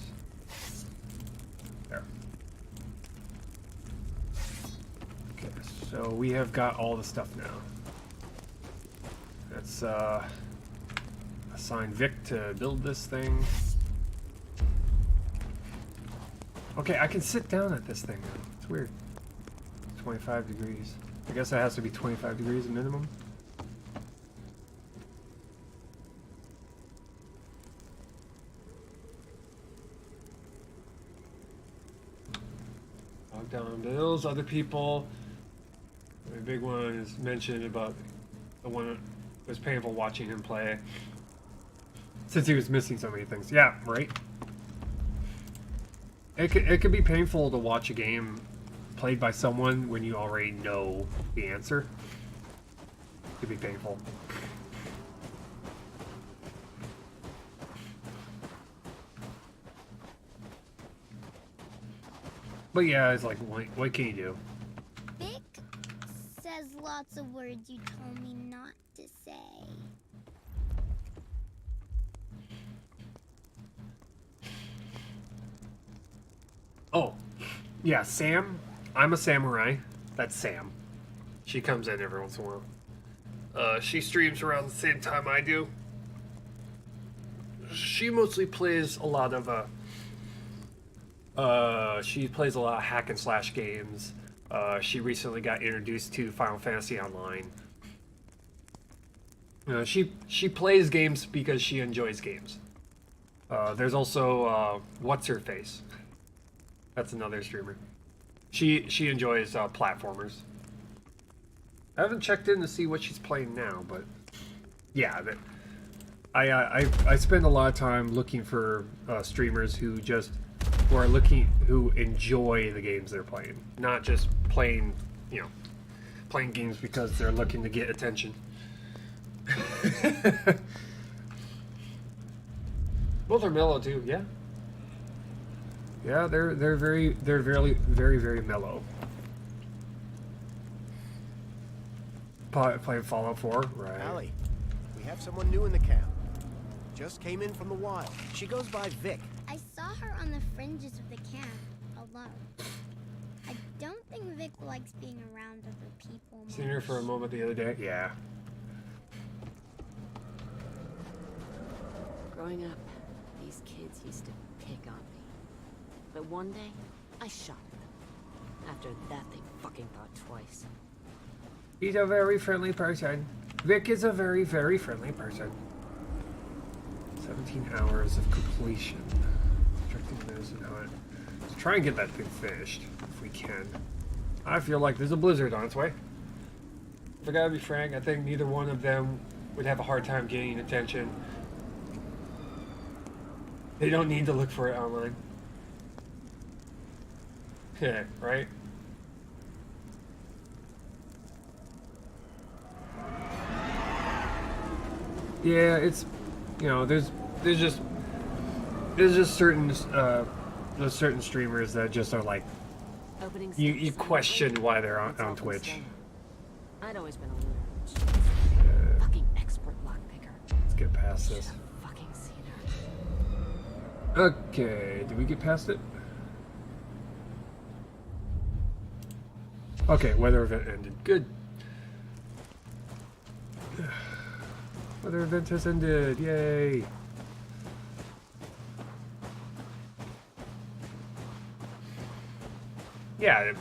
There. Okay, so we have got all the stuff now. Let's assign Vic to build this thing. Okay, I can sit down at this thing now. It's weird. 25 degrees. I guess that has to be 25 degrees minimum. Lockdown bills, other people. The big one is mentioned about the one that was painful watching him play. Since he was missing so many things. Yeah, right? It could be painful to watch a game played by someone when you already know the answer. It could be painful. But yeah, it's like, what can you do? Vic says lots of words you told me not to say. Oh, yeah, Sam. I'm a samurai. That's Sam. She comes in every once in a while. She streams around the same time I do. She mostly plays a lot of hack and slash games. She recently got introduced to Final Fantasy Online. She plays games because she enjoys games. There's also What's Her Face. That's another streamer. She enjoys platformers. I haven't checked in to see what she's playing now, but yeah, I spend a lot of time looking for streamers who enjoy the games they're playing, not just playing games because they're looking to get attention. Both are mellow too, yeah. Yeah, they're very mellow. Playing Fallout 4, right? Allie, we have someone new in the camp. Just came in from the wild. She goes by Vic. I saw her on the fringes of the camp, alone. I don't think Vic likes being around other people much. Seen her for a moment the other day. Yeah. Growing up, these kids used to pick on me. But one day, I shot at them. After that, they fucking thought twice. He's a very friendly person. Vic is a very friendly person. 17 hours of completion. Restricting those and hunt. Let's try and get that thing finished, if we can. I feel like there's a blizzard on its way. If I gotta be frank, I think neither one of them would have a hard time gaining attention. They don't need to look for it online. Yeah, right? Yeah, it's, you know, there's just certain there's certain streamers that just are like, Opening you question why they're on Twitch. I'd always been a loser. Fucking expert lockpicker. Let's get past this. Should've fucking seen her. Okay, did we get past it? Okay, weather event ended. Good. Weather event has ended. Yay. Yeah,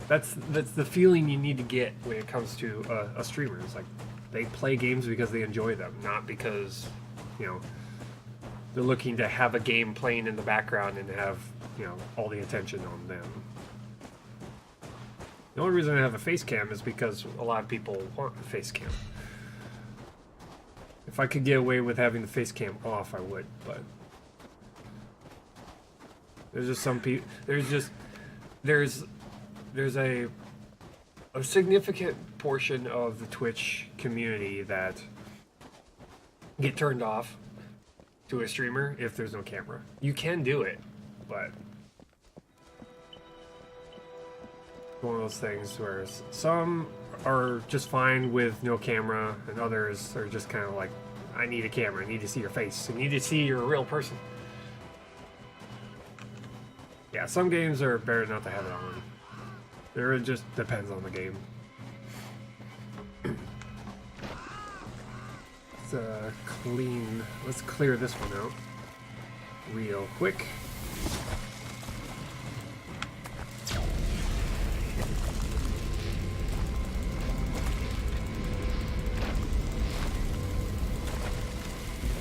that's the feeling you need to get when it comes to a streamer. It's like they play games because they enjoy them, not because, you know, they're looking to have a game playing in the background and have, you know, all the attention on them. The only reason I have a face cam is because a lot of people want a face cam. If I could get away with having the face cam off, I would, but there's just some people, there's a significant portion of the Twitch community that get turned off to a streamer if there's no camera. You can do it, but one of those things where some are just fine with no camera and others are just kind of like, I need a camera, I need to see your face, I need to see you're a real person. Yeah, some games are better not to have it on. It just depends on the game. Let's clear this one out real quick.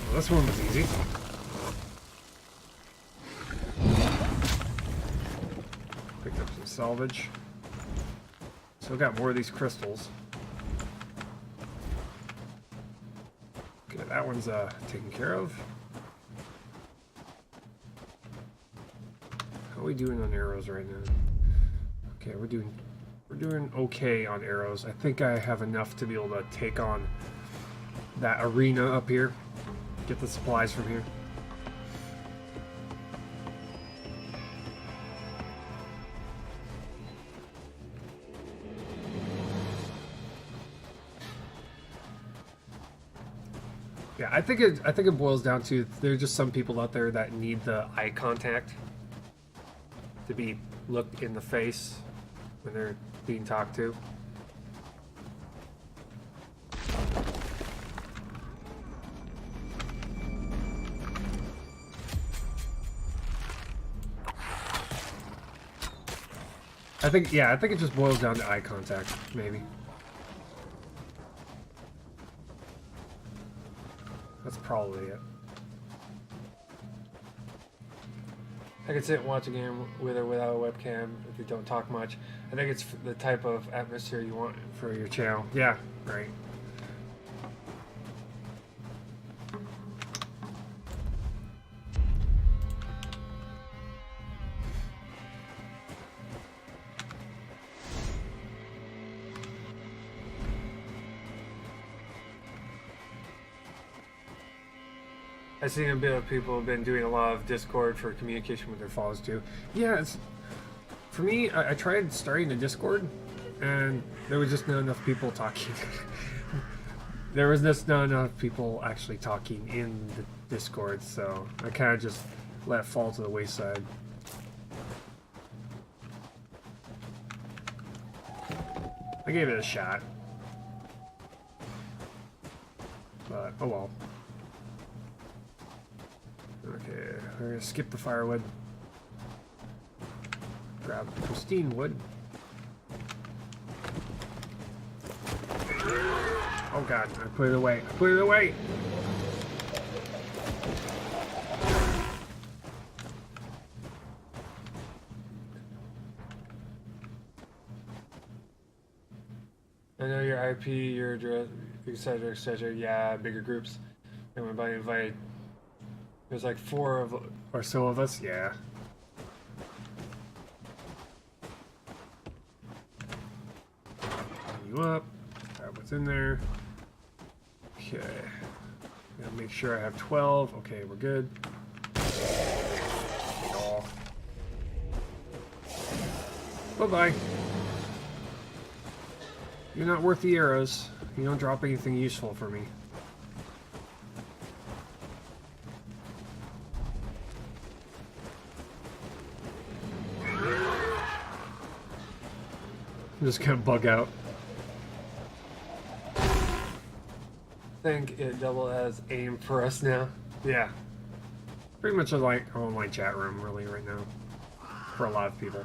Well, this one was easy. Picked up some salvage. Still got more of these crystals. Okay, that one's taken care of. How are we doing on arrows right now? Okay, we're doing okay on arrows. I think I have enough to be able to take on that arena up here. Get the supplies from here. Yeah, I think it boils down to there's just some people out there that need the eye contact to be looked in the face when they're being talked to. I think it just boils down to eye contact, maybe. That's probably it. I could sit and watch a game with or without a webcam if you don't talk much. I think it's the type of atmosphere you want for your channel. Yeah, right. I see a bit of people have been doing a lot of Discord for communication with their followers too. Yeah, it's, for me, I tried starting a Discord, and there was just not enough people talking. There was just not enough people actually talking in the Discord, so I kind of just let it fall to the wayside. I gave it a shot. But, oh well. Okay, we're gonna skip the firewood. Grab pristine wood. Oh god, I put it away. I put it away! I know your IP, your address, etc., etc. Yeah, bigger groups. Everybody invited. There's like 4 of or so of us. Yeah. Bring you up. Grab what's in there. Okay. Gotta make sure I have 12. Okay, we're good. Oh. Bye-bye. You're not worth the arrows. You don't drop anything useful for me. I'm just gonna bug out. I think it double as aim for us now. Yeah. Pretty much like an online chat room really right now. For a lot of people.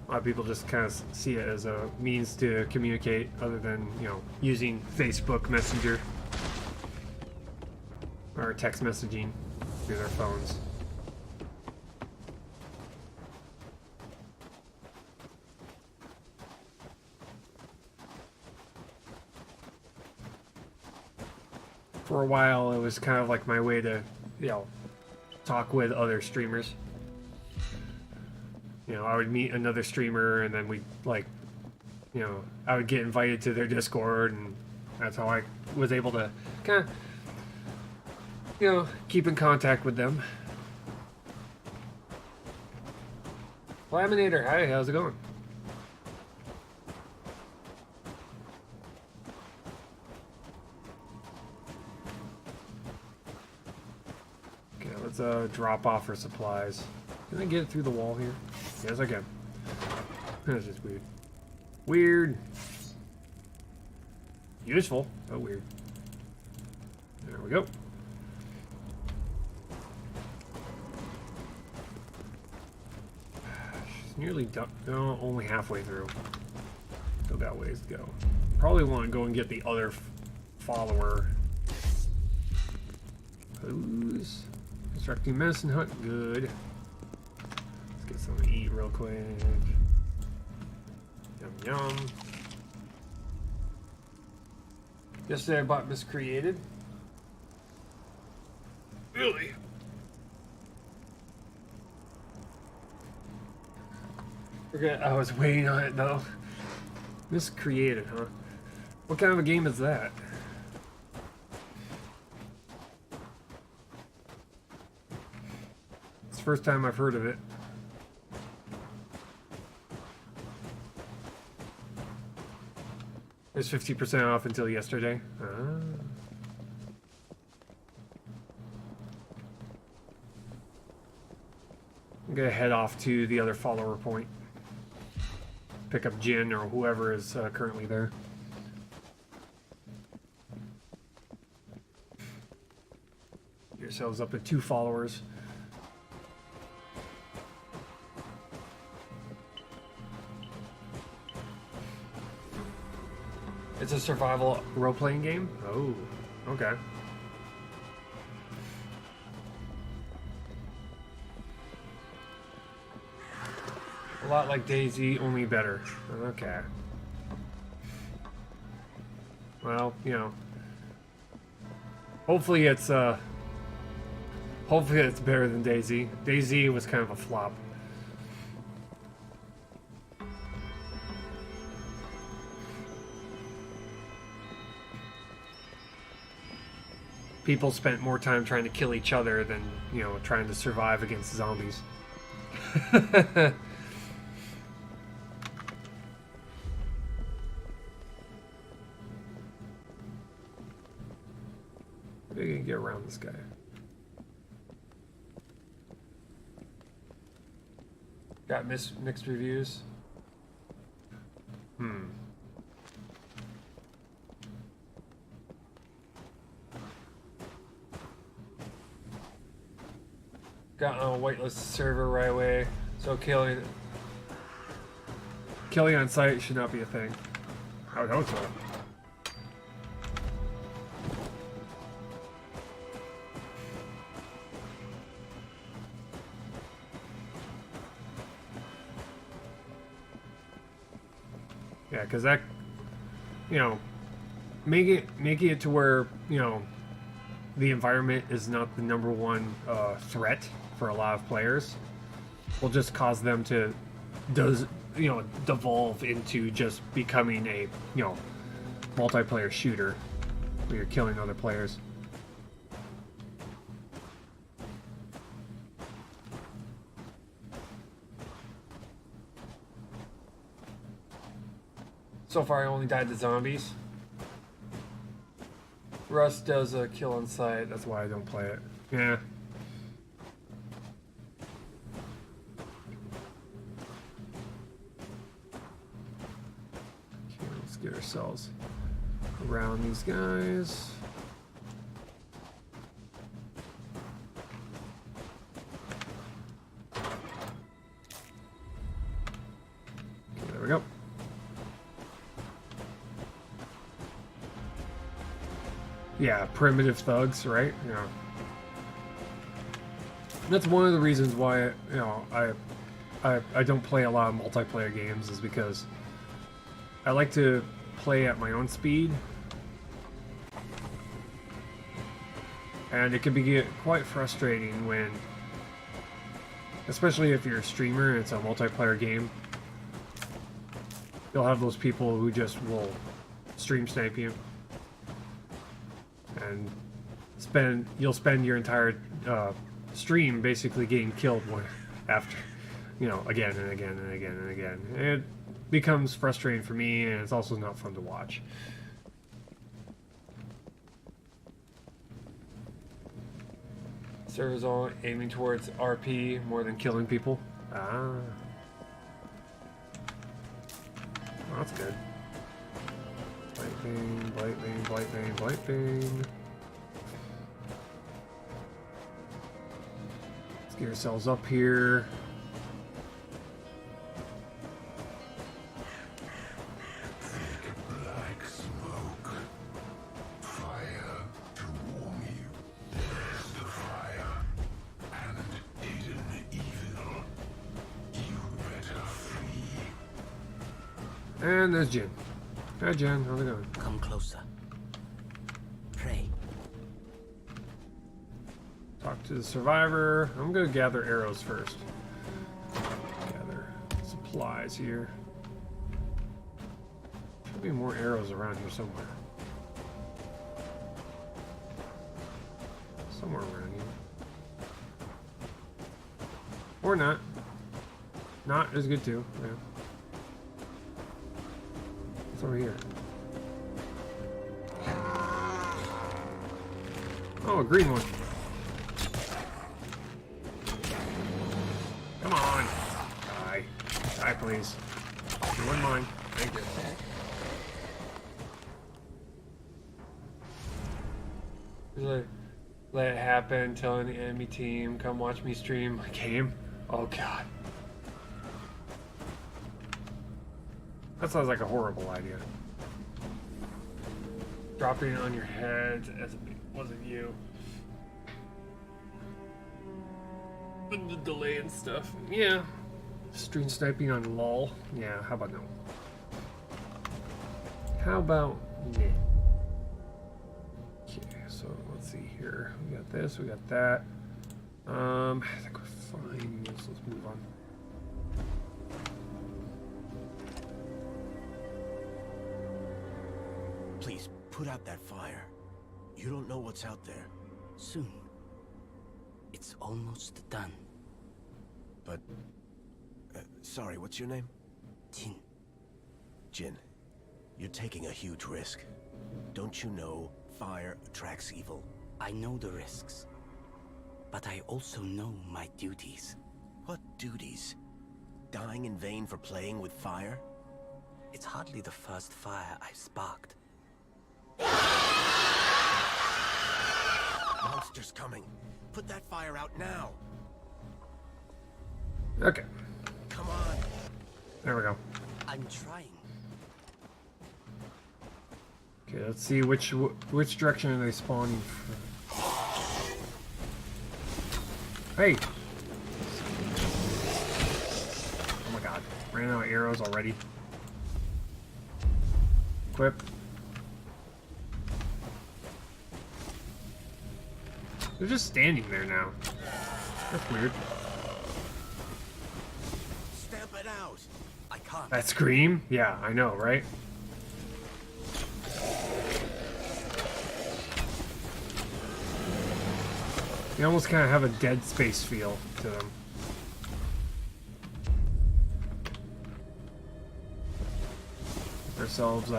A lot of people just kind of see it as a means to communicate other than, you know, using Facebook Messenger or text messaging through their phones. For a while, it was kind of like my way to, you know, talk with other streamers. You know, I would meet another streamer and then we'd, like, you know, I would get invited to their Discord, and that's how I was able to kind of, you know, keep in contact with them. Laminator, hi, how's it going? Okay, let's drop off our supplies. Can I get it through the wall here? Yes, I can. That's just weird. Weird. Useful, but weird. There we go. She's nearly done. No, only halfway through. Still got ways to go. Probably want to go and get the other follower. Who's constructing medicine hut? Good. Let's get something to eat real quick. Yum yum. Yesterday I bought Miscreated. Really? Forget I was waiting on it though. Miscreated, huh? What kind of a game is that? It's the first time I've heard of it. It was 50% off until yesterday. Ah. I'm gonna head off to the other follower point. Pick up Jin or whoever is currently there. Get yourselves up to 2 followers. It's a survival role-playing game? Oh, okay. A lot like DayZ, only better. Okay. Well, you know. Hopefully it's better than DayZ. DayZ was kind of a flop. people spent more time trying to kill each other than, you know, trying to survive against zombies. Maybe we can get around this guy. Got mixed reviews. Got on a whitelist server right away, so killing on site should not be a thing. I would hope so. Yeah, because that, you know, making it to where, you know, the environment is not the number one threat for a lot of players will just cause them to devolve into just becoming a, you know, multiplayer shooter where you're killing other players. So far I only died to zombies. Rust does a kill on sight, that's why I don't play it. Yeah. Okay, let's get ourselves around these guys. Okay, there we go. Yeah, primitive thugs, right? Yeah. That's one of the reasons why, you know, I don't play a lot of multiplayer games, is because I like to play at my own speed. And it can be quite frustrating when, especially if you're a streamer and it's a multiplayer game, you'll have those people who just will stream snipe you. And you'll spend your entire stream basically getting killed after, you know, again and again and again and again. And it becomes frustrating for me, and it's also not fun to watch. Server's all aiming towards RP more than killing people. Ah. Well, that's good. Blight Bane, Blight Bane, Blight Bane, Blight Bane. Let's get ourselves up here. Thick black smoke. Fire to warm you. There's the fire. And hidden evil. You better flee. And there's Jen. Hi Jen, how's it going? Come closer. Pray. Talk to the survivor. I'm gonna gather arrows first. Gather supplies here. Should be more arrows around here somewhere. Somewhere around here. Or not. Not is good too. Yeah. What's over here? Oh, a green one. Come on. Die. Die, please. You wouldn't mind. Thank you. Let it happen, telling the enemy team, come watch me stream my game. Oh god. That sounds like a horrible idea. Dropping it on your head as it wasn't you. And the delay and stuff. Yeah. Stream sniping on LOL. Yeah, how about no? How about no? Okay, so let's see here. We got this, we got that. I think we're fine. Let's move on. Please, put out that fire. You don't know what's out there. Soon. It's almost done. But... sorry, what's your name? Jin. Jin. You're taking a huge risk. Don't you know fire attracts evil? I know the risks. But I also know my duties. What duties? Dying in vain for playing with fire? It's hardly the first fire I've sparked. Monster's coming. Put that fire out now. Okay, Come on. there we go. I'm trying. Okay, let's see which direction are they spawning from. Hey! Oh my god, ran out of arrows already. Equip. They're just standing there now. That's weird. Stamp it out. I can't. That scream? Yeah, I know, right? They almost kind of have a Dead Space feel to them. Ourselves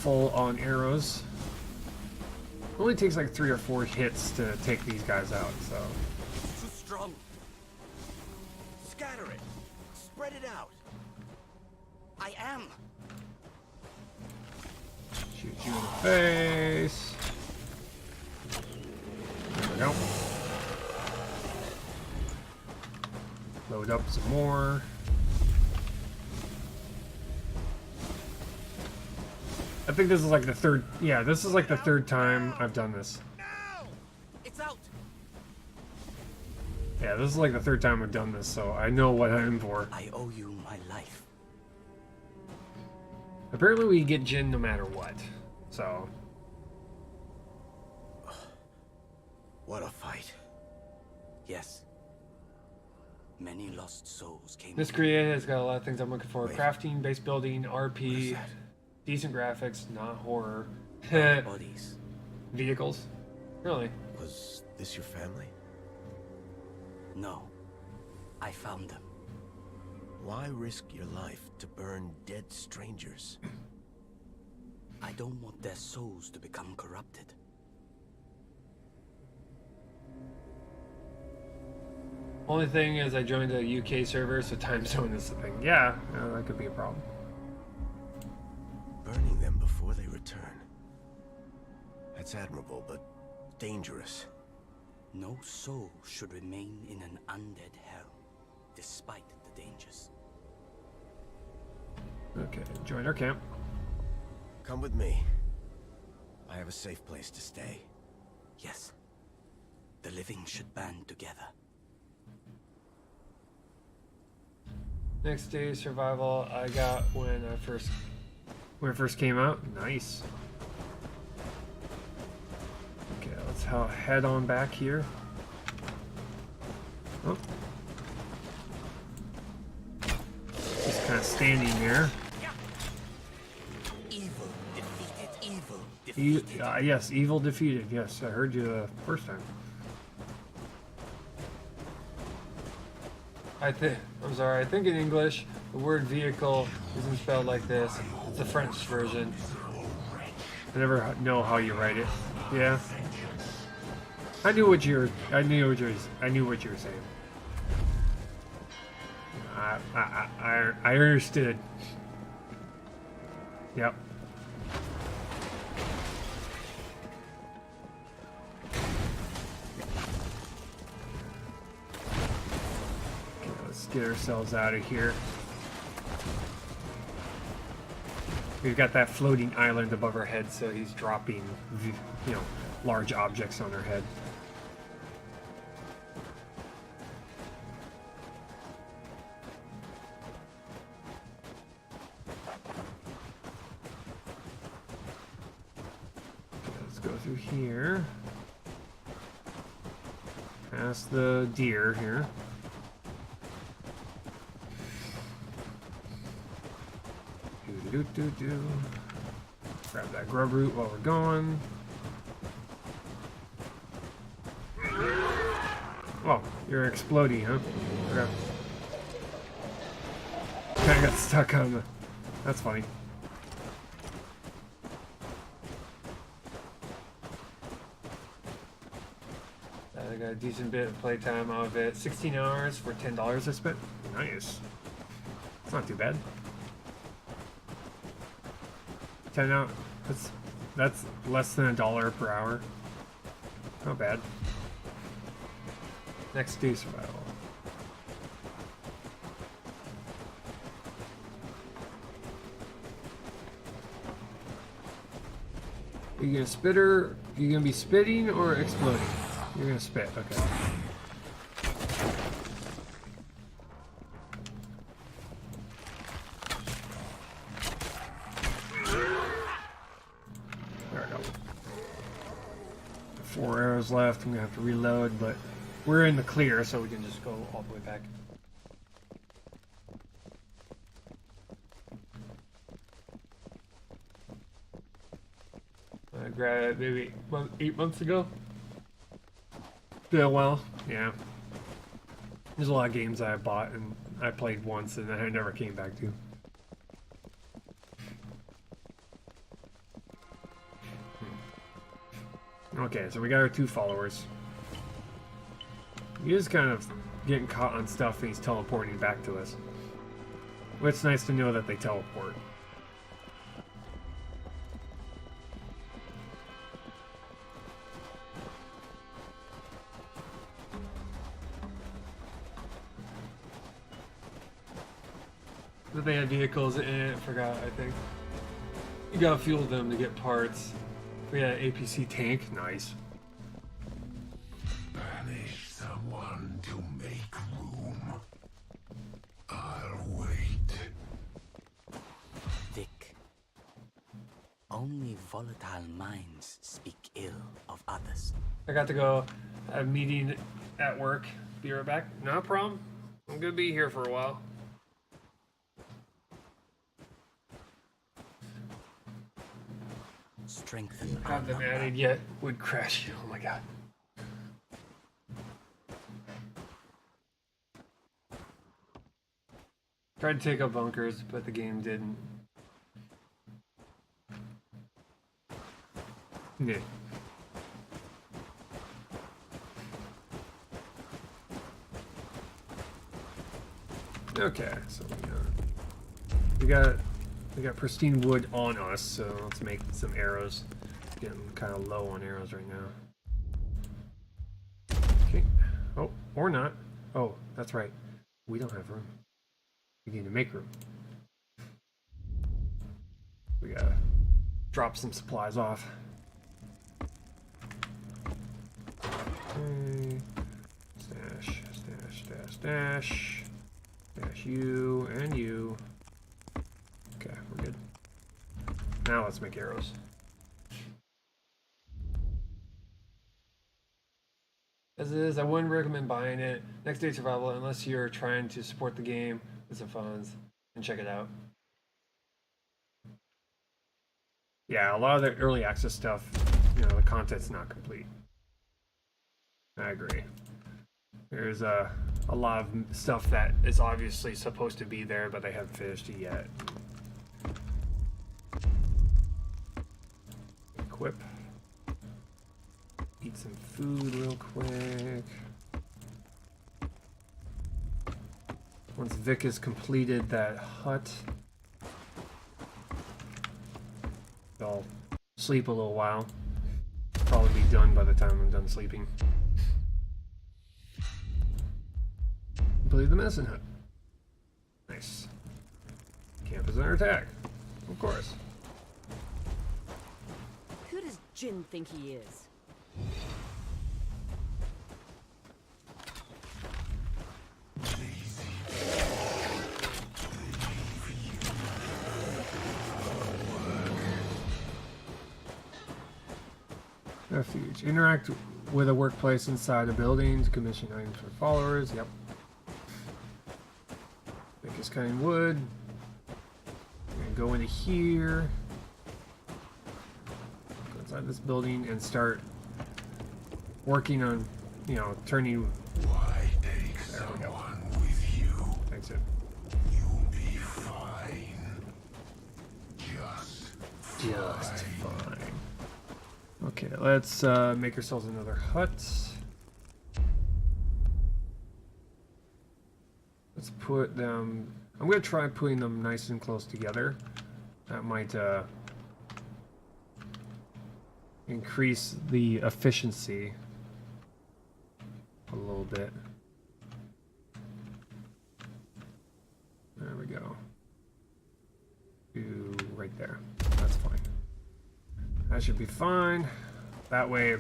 full on arrows. Only takes like 3 or 4 hits to take these guys out, so. Too strong. Scatter it. Spread it out. I am. Shoot you in the face. There we go. Load up some more. I think this is like the third, yeah, this is like the third time I've done this. Now! It's out. Yeah, this is like the third time I've done this, so I know what I'm in for. I owe you my life. Apparently we get Jin no matter what, so. What a fight. Yes. Many lost souls came. This creator has got a lot of things I'm looking for. Wait. Crafting, base building, What is RP, that? decent graphics, not horror. bodies. Vehicles? Really? Was this your family? No. I found them. Why risk your life to burn dead strangers? I don't want their souls to become corrupted. Only thing is I joined a UK server, so time zone is the thing. Yeah, that could be a problem. Burning them before they return. That's admirable, but dangerous. No soul should remain in an undead hell, despite the dangers. Okay, join our camp. Come with me. I have a safe place to stay. Yes. The living should band together. Next day survival I got when I first came out. Nice. Okay, let's head on back here. Oh. Just kind of standing there. Evil defeated. Evil defeated. Yes, evil defeated. Yes, I heard you the first time. I'm sorry, I think in English, the word vehicle isn't spelled like this. It's the French version. I never know how you write it. Yeah. I knew what you were saying. I understood. Yep. Get ourselves out of here. We've got that floating island above our head, so he's dropping, large objects on our head. Okay, let's go through here. Past the deer here. Do. Grab that grub root while we're going. Oh, you're exploding, huh? Okay. I got stuck on the... That's funny. I got a decent bit of playtime out of it. 16 hours for $10 I spent. Nice. It's not too bad. 10 out. That's less than $1 per hour. Not bad. Next day survival. You gonna spitter? You gonna be spitting or exploding? You're gonna spit. Okay. There we go. 4 arrows left. I'm gonna have to reload, but we're in the clear, so we can just go all the way back. I grabbed it maybe 8 months ago. Yeah, well, yeah. There's a lot of games I bought and I played once and I never came back to. Okay, so we got our 2 followers. He is kind of getting caught on stuff and he's teleporting back to us. Well, it's nice to know that they teleport. But they had vehicles in it, forgot, I think. You gotta fuel them to get parts. We had an APC tank, nice. Banish someone to make room. I'll wait. Vic, only volatile minds speak ill of others. I got to go have a meeting at work. Be right back. No problem. I'm gonna be here for a while. Strengthen our Haven't number. added yet. Would crash. Oh my god. Tried to take up bunkers, but the game didn't. Yeah. Okay, so we got pristine wood on us, so let's make some arrows. Getting kind of low on arrows right now. Okay. Oh, or not. Oh, that's right. We don't have room. We need to make room. We gotta drop some supplies off. Okay. Stash, stash, stash, stash. Stash you and you. Okay, we're good. Now let's make arrows. As it is, I wouldn't recommend buying it. Next Day Survival, unless you're trying to support the game with some funds and check it out. Yeah, a lot of the early access stuff, you know, the content's not complete. I agree. There's a lot of stuff that is obviously supposed to be there, but they haven't finished it yet. Equip. Eat some food real quick. Once Vic has completed that hut, I'll sleep a little while. Probably be done by the time I'm done sleeping. Complete the medicine hut. Nice. Camp is under attack. Of course. Who does Jin think he is? Refuge. Interact with a workplace inside a building to commission items for followers. Yep. Vic is cutting wood. We're gonna go into here. outside this building and start working on, you know, turning. Why take someone with you? Thanks, it. You'll be fine. Just Fine. Okay, let's make ourselves another hut. Let's put them. I'm gonna try putting them nice and close together. That might increase the efficiency a little bit. There we go. Do right there. That's fine. That should be fine. That way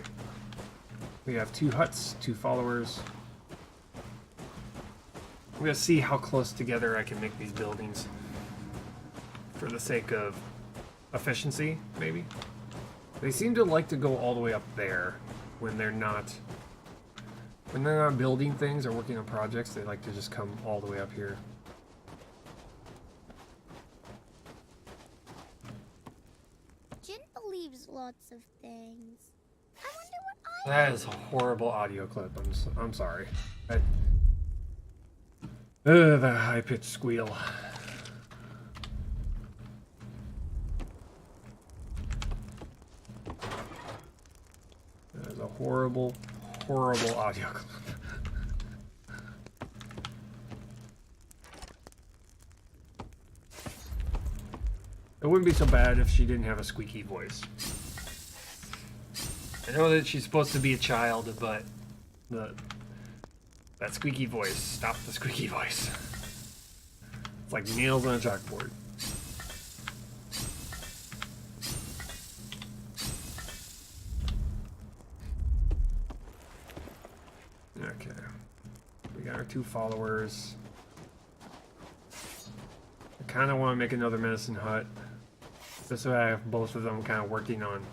we have 2 huts, 2 followers. I'm gonna see how close together I can make these buildings for the sake of efficiency, maybe. They seem to like to go all the way up there when they're not building things or working on projects. They like to just come all the way up here. Jin believes lots of things. I wonder what I That is a horrible audio clip. I'm sorry. The high-pitched squeal. That is a horrible, horrible audio clip. It wouldn't be so bad if she didn't have a squeaky voice. I know that she's supposed to be a child, but that squeaky voice. Stop the squeaky voice. It's like nails on a chalkboard. Okay. We got our 2 followers. I kind of want to make another medicine hut. This way I have both of them kind of working on...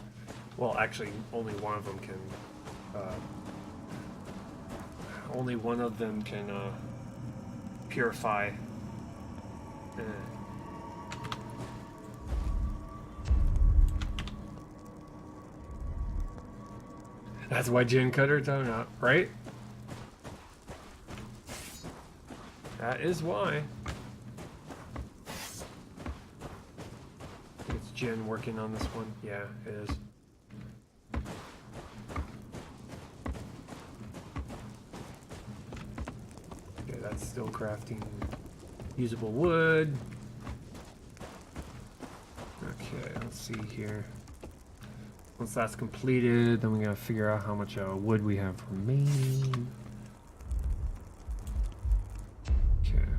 Well, actually, only one of them can... only one of them can purify. That's why Jin cut her tongue out, right? That is why. I think it's Jin working on this one. Yeah, it is. That's still crafting usable wood. Okay, let's see here. Once that's completed, then we gotta figure out how much wood we have remaining. Okay.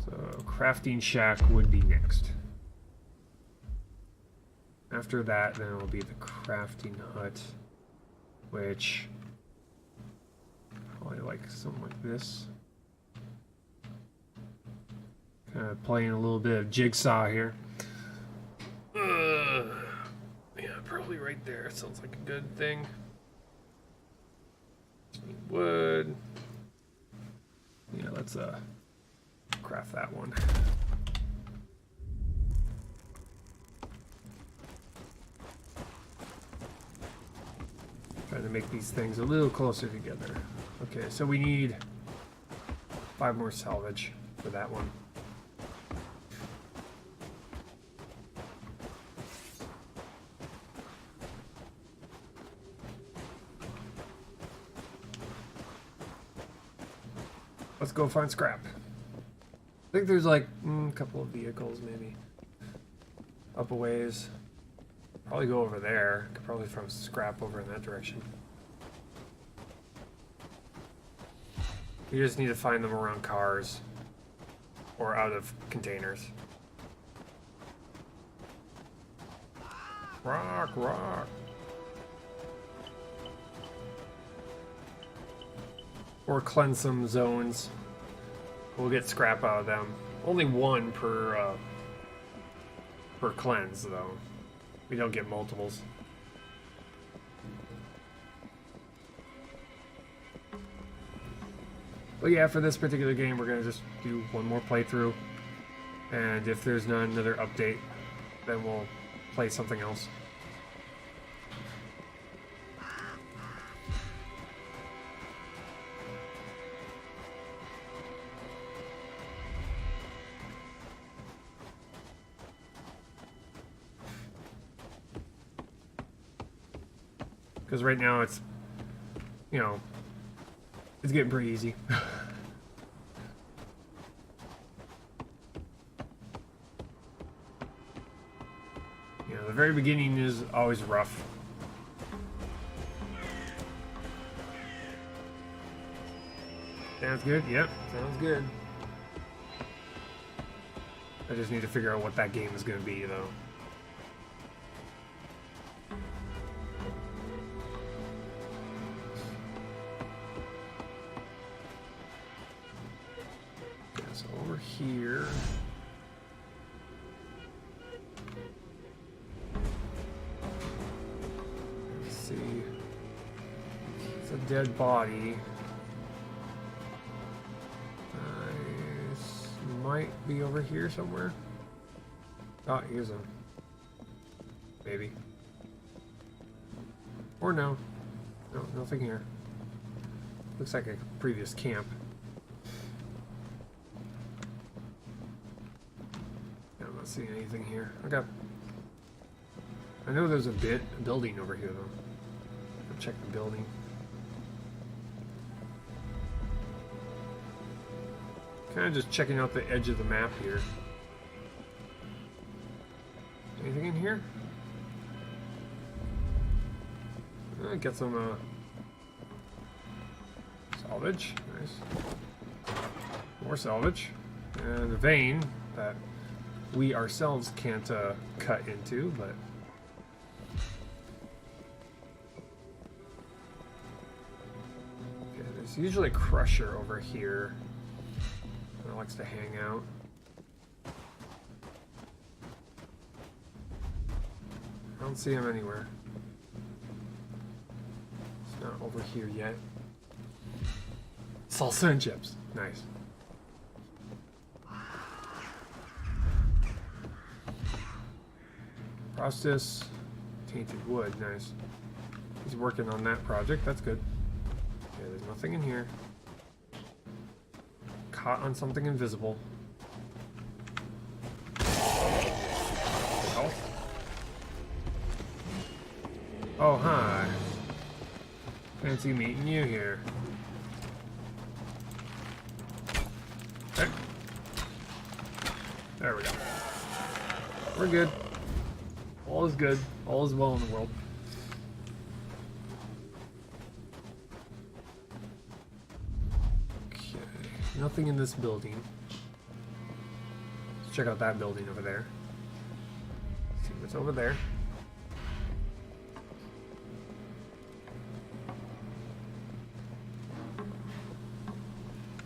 So, crafting shack would be next. After that, then it'll be the crafting hut, which... probably like something like this. Kind of playing a little bit of jigsaw here. Yeah, probably right there. Sounds like a good thing. Just need wood. Yeah, let's craft that one. Trying to make these things a little closer together. Okay, so we need 5 more salvage for that one. Let's go find scrap. I think there's like a couple of vehicles maybe up a ways. Probably go over there. Could probably throw scrap over in that direction. You just need to find them around cars or out of containers. Rock, rock. Or cleanse some zones. We'll get scrap out of them. Only 1 per cleanse, though. We don't get multiples. But yeah, for this particular game, we're gonna just do 1 more playthrough. And if there's not another update, then we'll play something else. Because right now it's, you know, it's getting pretty easy. You know, the very beginning is always rough. Sounds good? Yep, sounds good. I just need to figure out what that game is going to be, though. Okay, so over here. Let's see. It's a dead body. Might be over here somewhere. Oh, here's a... maybe. Or no. No, nothing here. Looks like a previous camp. Yeah, I'm not seeing anything here. Okay. I know there's a building over here, though. I'll check the building. Kind of just checking out the edge of the map here. Anything in here? Get some salvage. Nice. More salvage. And a vein that we ourselves can't cut into, but... Okay, there's usually a crusher over here. Likes to hang out. I don't see him anywhere. It's not over here yet. Salsa and chips. Nice. Prostis. Tainted wood. Nice. He's working on that project. That's good. Okay, there's nothing in here. Caught on something invisible. Oh. Oh, hi. Fancy meeting you here. Okay. There we go. We're good. All is good. All is well in the world. Nothing in this building. Let's check out that building over there. See what's over there.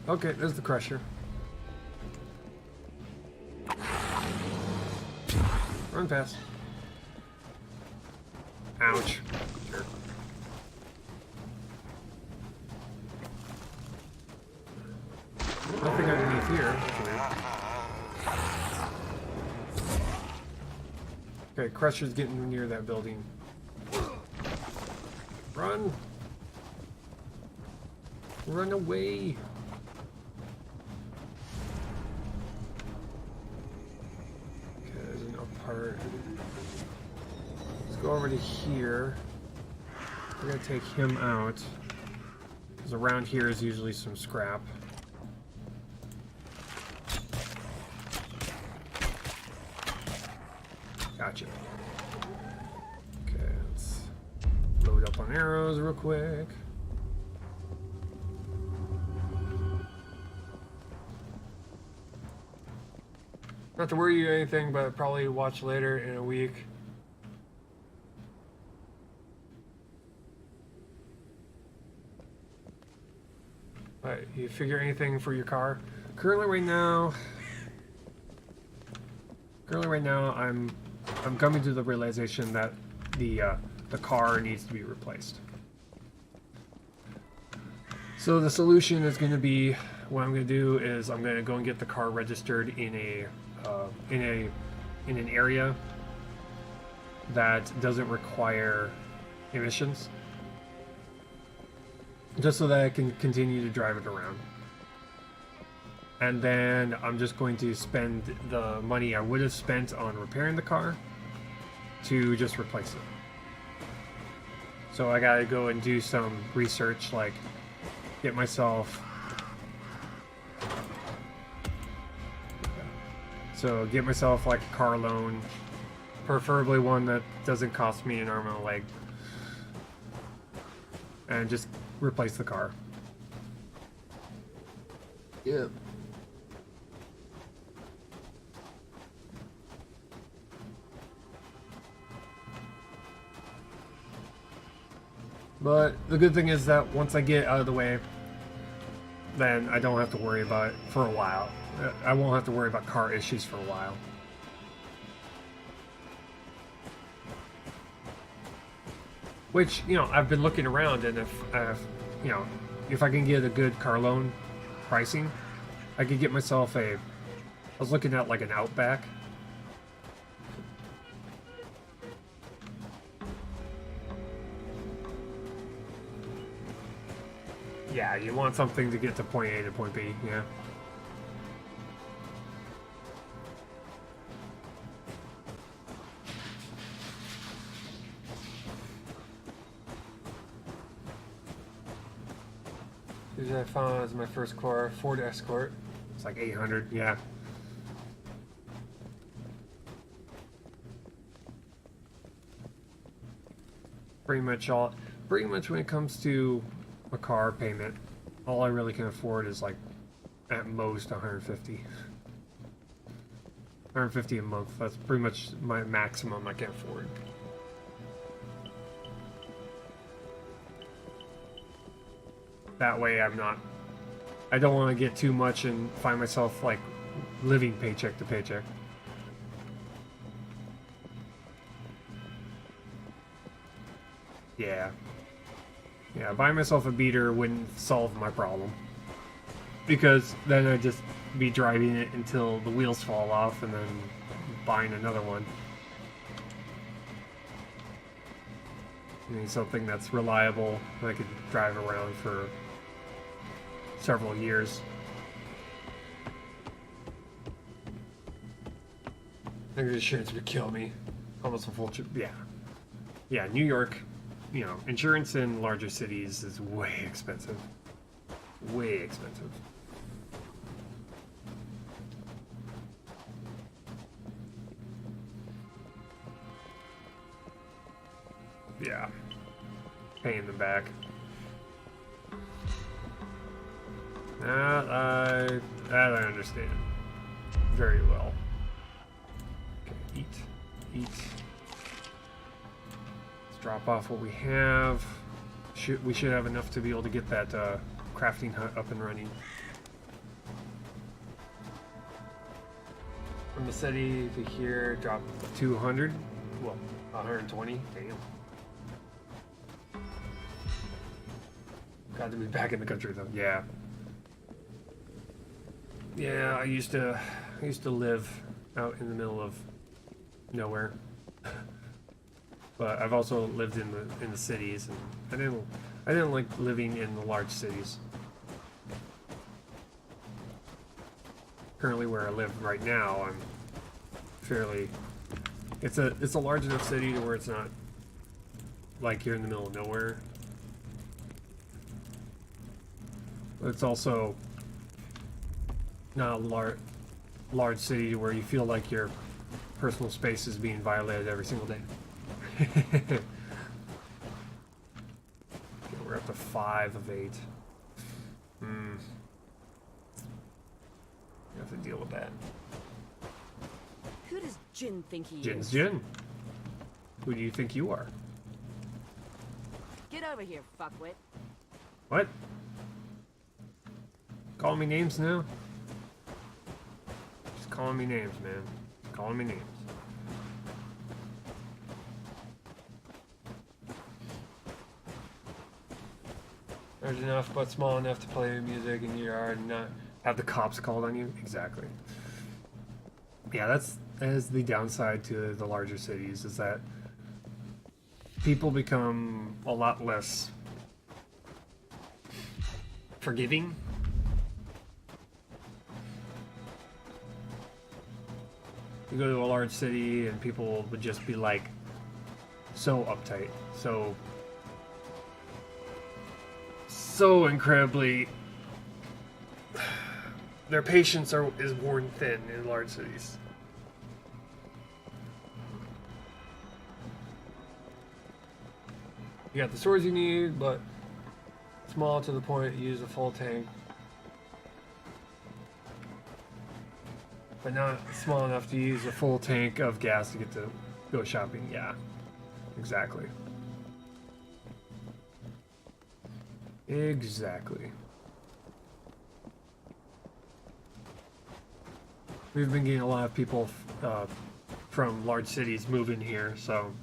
Okay, there's the crusher. Run fast. Ouch. Sure. Nothing underneath here. Okay, crusher's getting near that building. Run! Run away! Okay, there's an up part. Let's go over to here. We're gonna take him out. Because around here is usually some scrap. Gotcha. Okay, let's load up on arrows real quick. Not to worry you anything, but probably watch later in a week. But you figure anything for your car? Currently right now I'm coming to the realization that the car needs to be replaced. So the solution is going to be, what I'm going to do is I'm going to go and get the car registered in an area that doesn't require emissions, just so that I can continue to drive it around. And then I'm just going to spend the money I would have spent on repairing the car to just replace it. So I gotta go and do some research, like get myself. So get myself like a car loan, preferably one that doesn't cost me an arm and a leg, and just replace the car. Yeah. But the good thing is that once I get out of the way, then I don't have to worry about it for a while. I won't have to worry about car issues for a while. Which, you know, I've been looking around, and if, you know, if I can get a good car loan pricing, I could get myself a, I was looking at like an Outback. Yeah, you want something to get to point A to point B, yeah. Here's what I found as my first car, Ford Escort. It's like 800, yeah. Pretty much when it comes to a car payment, all I really can afford is like at most 150. 150 a month. That's pretty much my maximum I can afford. That way I don't want to get too much and find myself like living paycheck to paycheck. Yeah. Yeah, buying myself a beater wouldn't solve my problem. Because then I'd just be driving it until the wheels fall off and then buying another one. I need something that's reliable that I could drive around for several years. I think the insurance would kill me. Almost a full trip. Yeah. Yeah, New York, you know, insurance in larger cities is way expensive. Way expensive. Yeah. Paying them back. That I understand very well. Okay, eat. Let's drop off what we have. We should have enough to be able to get that crafting hut up and running. From the city to here, drop 200. Well, 120. Damn. Got to be back in the country though. Yeah. Yeah, I used to live out in the middle of nowhere. But I've also lived in the cities, and I didn't like living in the large cities. Currently where I live right now, I'm fairly it's a large enough city to where it's not like you're in the middle of nowhere. But it's also not a large city where you feel like your personal space is being violated every single day. Okay, we're up to 5 of 8. You have to deal with that. Who does Jin think he Jin's is? Jin. Who do you think you are? Get over here, fuckwit. What? Calling me names now? Just calling me names, man. Just calling me names. Large enough but small enough to play music in your yard and not have the cops called on you? Exactly. Yeah, that is the downside to the larger cities, is that people become a lot less forgiving. You go to a large city and people would just be like so uptight, so so incredibly. Their patience is worn thin in large cities. You got the swords you need, but small to the point. You use a full tank, but not small enough to use a full tank of gas to get to go shopping. Yeah, exactly. Exactly. We've been getting a lot of people from large cities moving here, so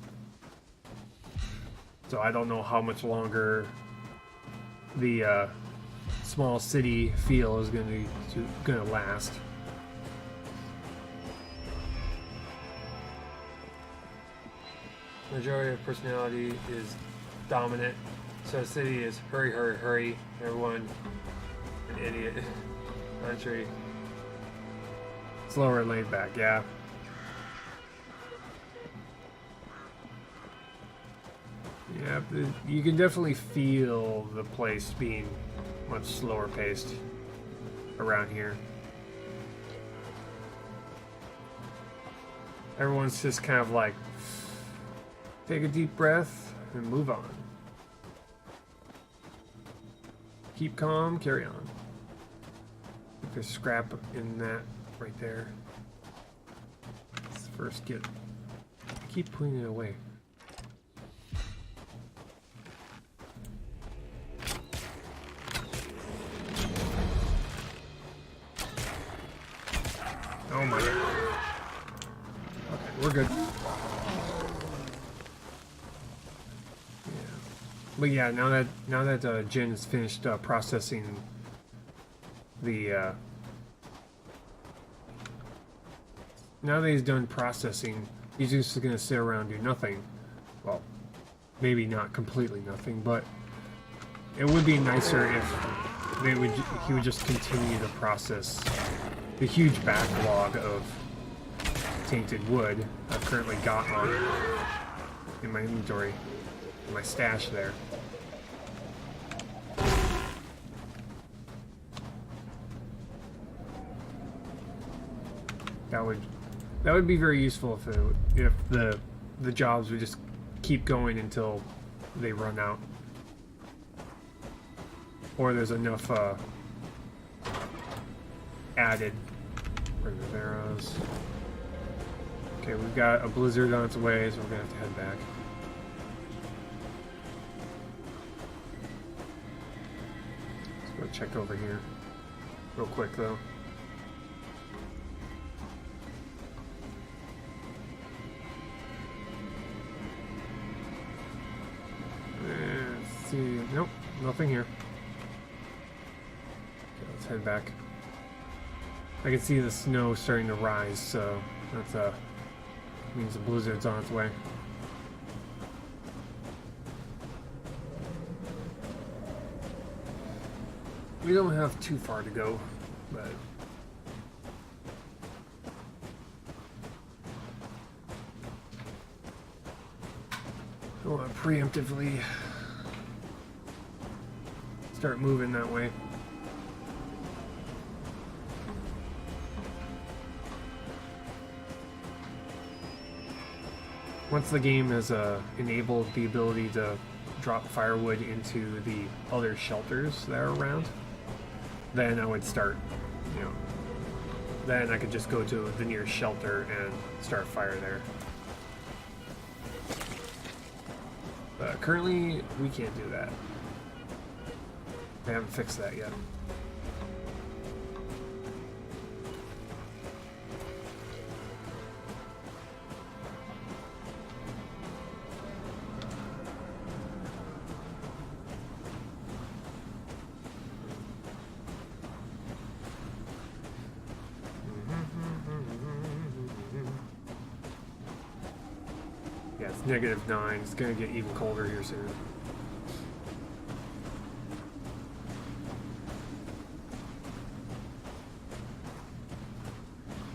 I don't know how much longer the small city feel is going to last. Majority of personality is dominant, so the city is hurry, hurry, hurry. Everyone an idiot. Country. Slower and laid back, yeah. Yeah, you can definitely feel the place being much slower paced around here. Everyone's just kind of like, take a deep breath and move on. Keep calm, carry on. There's scrap in that right there. Let's first get... I keep putting it away. Oh my god. Okay, we're good. Yeah. But yeah, now that Jin has finished processing the now that he's done processing, he's just gonna sit around and do nothing. Well, maybe not completely nothing, but it would be nicer if he would just continue to process the huge backlog of tainted wood I've currently got on in my inventory, in my stash there. That would be very useful if the jobs would just keep going until they run out, or there's enough added. Bring the arrows. Okay, we've got a blizzard on its way, so we're gonna have to head back. Let's go check over here real quick though. Let's see. Nope, nothing here. Okay, let's head back. I can see the snow starting to rise, so that means the blizzard's on its way. We don't have too far to go, but I want to preemptively start moving that way. Once the game has enabled the ability to drop firewood into the other shelters that are around, then I would start, then I could just go to the nearest shelter and start a fire there. But currently, we can't do that. They haven't fixed that yet. Yeah, it's -9. It's gonna get even colder here soon.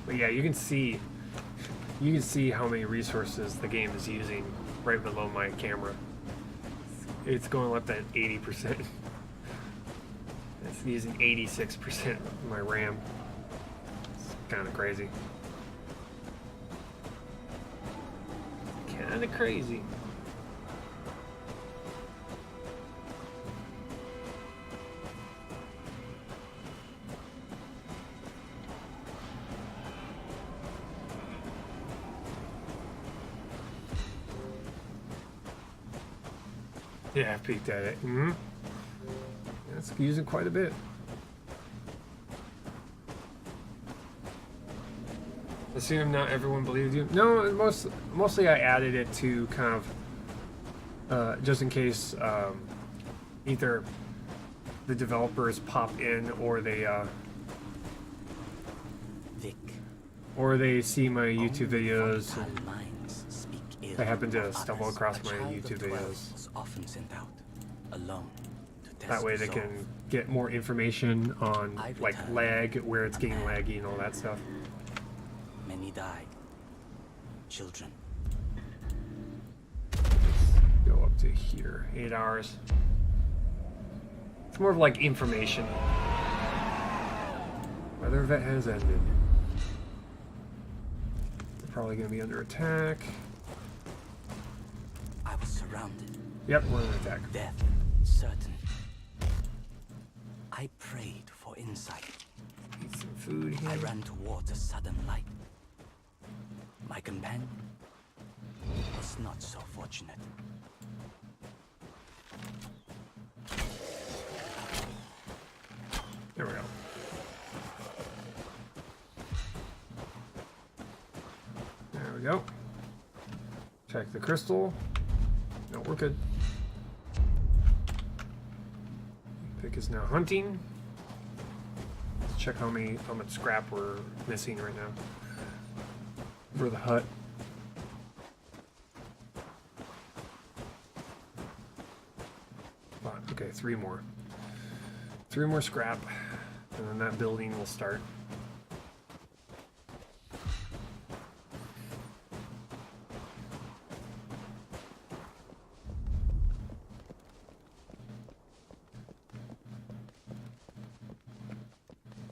But yeah, you can see how many resources the game is using right below my camera. It's going up to 80%. It's using 86% of my RAM. It's kind of crazy. Kind of crazy. Yeah, I peeked at it. Mm-hmm. It's using quite a bit. Assume not everyone believes you. No, mostly I added it to kind of just in case either the developers pop in or they Vic, see my YouTube videos. volatile minds speak ill I happen to of stumble others. across A my child of YouTube 12 videos. was often sent out alone to test That way they resolve. can get more information on I like returned. lag, where it's getting laggy and all that stuff. Many died. Children. Go up to here. 8 hours. It's more of like information. Weather vet has ended. They're probably going to be under attack. I was surrounded. Yep, we're under attack. Death certain. I prayed for insight. Eat some food here. I ran towards a sudden light. My companion was not so fortunate. There we go. There we go. Check the crystal. No, we're good. Vic is now hunting. Let's check how much scrap we're missing right now. For the hut. Okay, 3 more. 3 more scrap, and then that building will start.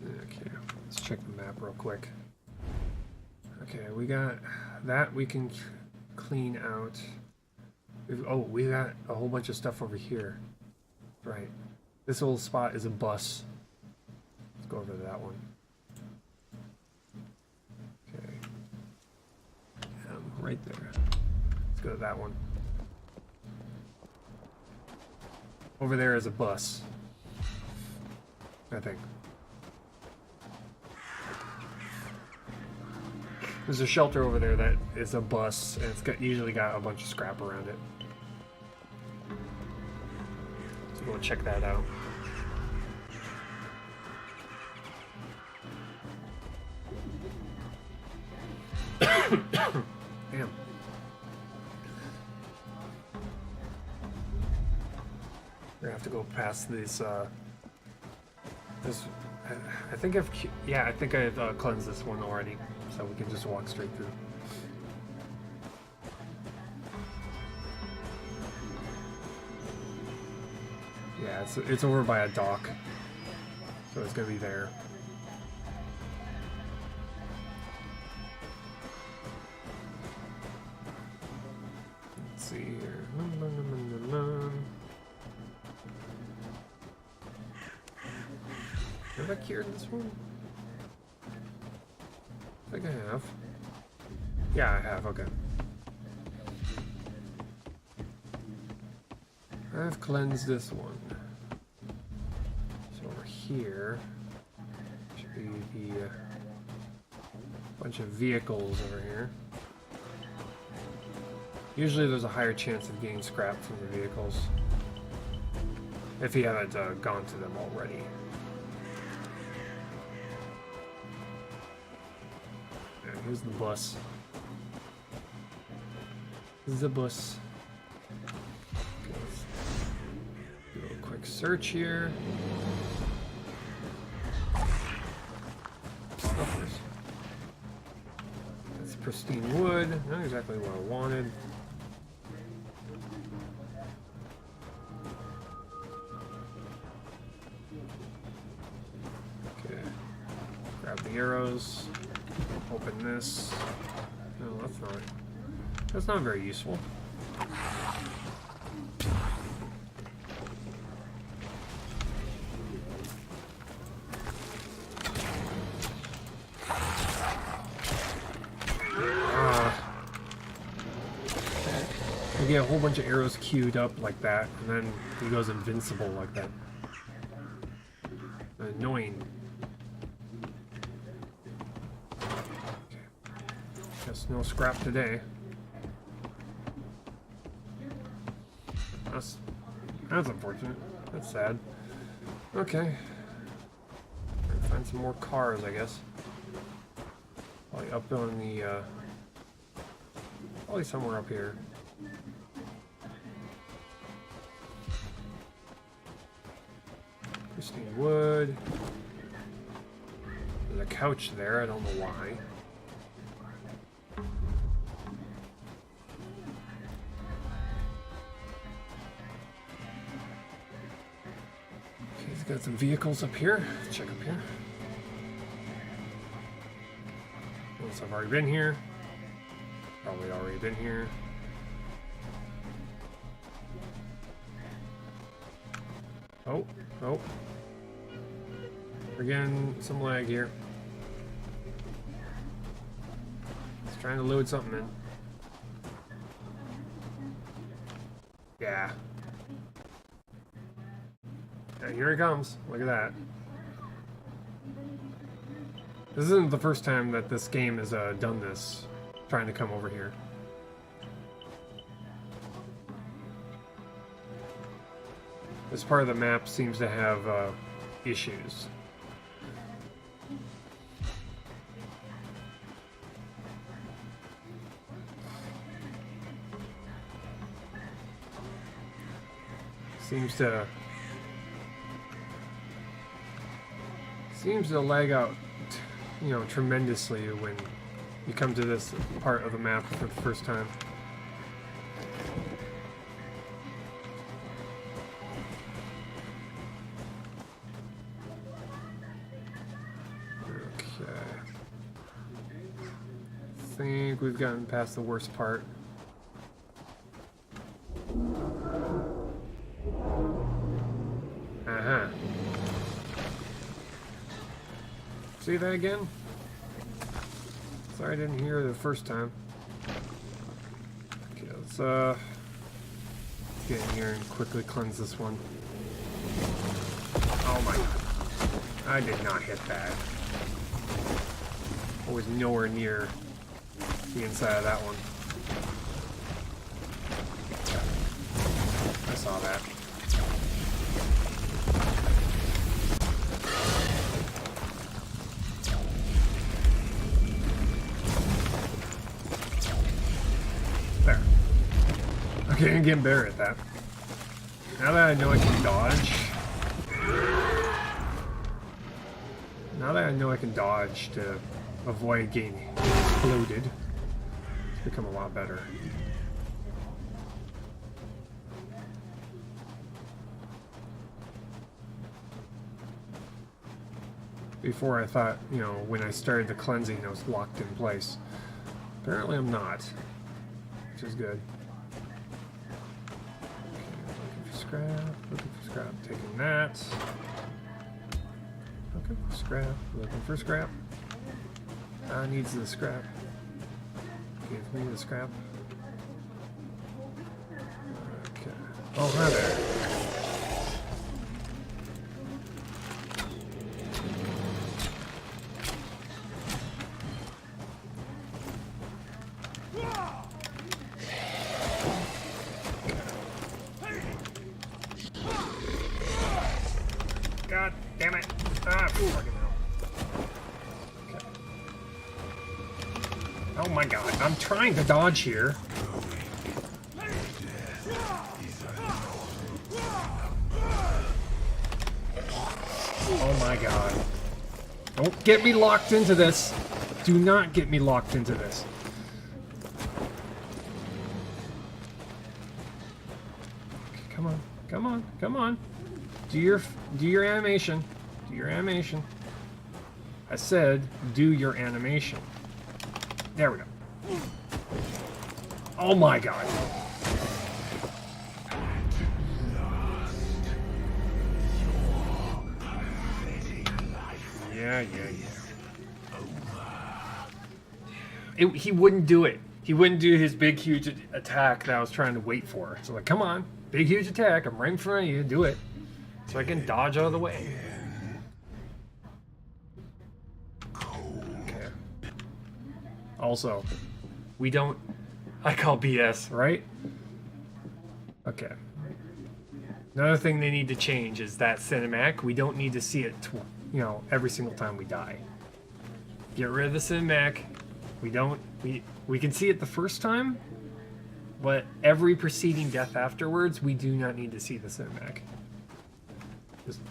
Okay, let's check the map real quick. Okay, we got that we can clean out. Oh, we got a whole bunch of stuff over here. Right. This little spot is a bus. Let's go over to that one. Okay. Right there. Let's go to that one. Over there is a bus. I think. There's a shelter over there that is a bus, and it's usually got a bunch of scrap around it. So we'll check that out. Damn. We're gonna have to go past this. I think I've cleansed this one already, so we can just walk straight through. Yeah, it's over by a dock, so it's gonna be there. Let's see here. Have I cured this one? I think I have. Yeah, I have, okay. I've cleansed this one. So over here should be the bunch of vehicles over here. Usually there's a higher chance of getting scrap from the vehicles if you haven't gone to them already. Here's the bus. This is the bus. Okay, let's do a quick search here. Stuffers. That's pristine wood. Not exactly what I wanted. arrows. Open this. No, that's not very useful. You get a whole bunch of arrows queued up like that, and then he goes invincible like that. Annoying. Okay. Guess no scrap today. That's unfortunate. That's sad. Okay. Find some more cars, I guess. Probably up on the probably somewhere up here. Pristine wood. There's a couch there, I don't know why. Okay, he's got some vehicles up here. Let's check up here. Unless I've already been here. Probably already been here. Oh, oh. We're getting some lag here. It's trying to load something in. Yeah. Yeah, here he comes. Look at that. This isn't the first time that this game has done this. Trying to come over here. This part of the map seems to have issues. Seems to lag out, you know, tremendously when you come to this part of the map for the first time. I think we've gotten past the worst part. Uh-huh. See that again? Sorry I didn't hear the first time. Okay, let's get in here and quickly cleanse this one. Oh my god. I did not hit that. I was nowhere near the inside of that one. I saw that. There. Okay, I'm getting better at that. Now that I know I can dodge. Now that I know I can dodge to avoid getting exploded, it's become a lot better. Before I thought, you know, when I started the cleansing, I was locked in place. Apparently I'm not, which is good. Okay, looking for scrap, taking that. Looking for scrap, looking for scrap. Needs the scrap. Give me the scrap. Okay. Oh, hi there. God damn it. Ah, fucking hell. Okay. Oh my god, I'm trying to dodge here. Oh my god. Don't get me locked into this. Do not get me locked into this. Okay, come on, come on, come on. Do your animation. Do your animation. I said, do your animation. There we go. Oh my god. Yeah. He wouldn't do it. He wouldn't do his big, huge attack that I was trying to wait for. So like, come on, big, huge attack. I'm right in front of you. Do it. So I can dodge out of the way. Okay. Also, we don't... I call BS, right? Okay. Another thing they need to change is that cinematic. We don't need to see it, you know, every single time we die. Get rid of the cinematic. We don't... We can see it the first time, but every preceding death afterwards, we do not need to see the cinematic. Just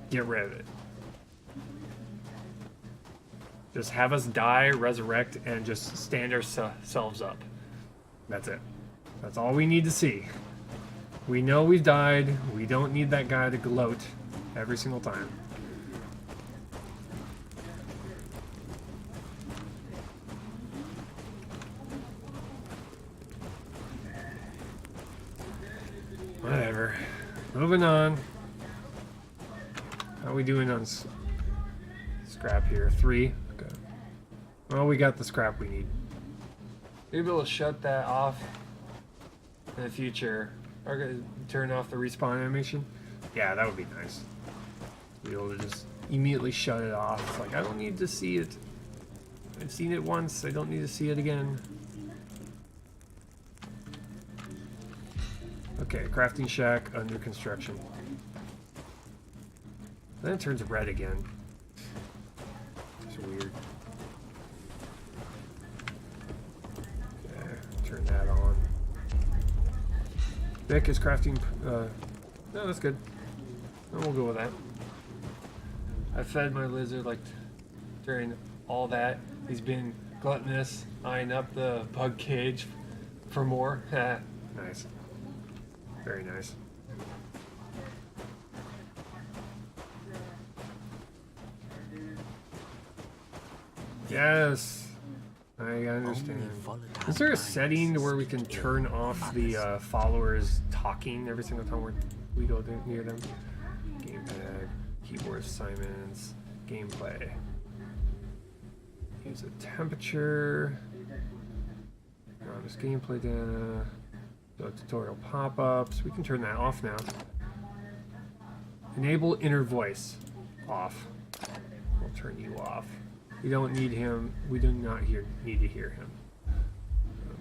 get rid of it. Just have us die, resurrect, and just stand ourselves up. That's it. That's all we need to see. We know we've died. We don't need that guy to gloat every single time. Whatever. Moving on. How are we doing on scrap here? 3. Okay. Well, we got the scrap we need. Maybe we'll shut that off in the future. Or turn off the respawn animation. Yeah, that would be nice. Be able to just immediately shut it off. It's like, I don't need to see it. I've seen it once. I don't need to see it again. Okay, crafting shack under construction. Then it turns red again. It's weird. Okay, turn that on. Vic is crafting. No, that's good. No, we'll go with that. I fed my lizard like during all that. He's been gluttonous, eyeing up the bug cage for more. Nice. Very nice. Yes, I understand. Is there a setting to where we can turn off the followers talking every single time we go near them? Gamepad, keyboard assignments, gameplay. Use a temperature. Just gameplay data. Tutorial pop-ups. We can turn that off now. Enable inner voice. Off. We'll turn you off. We don't need him. We do not need to hear him.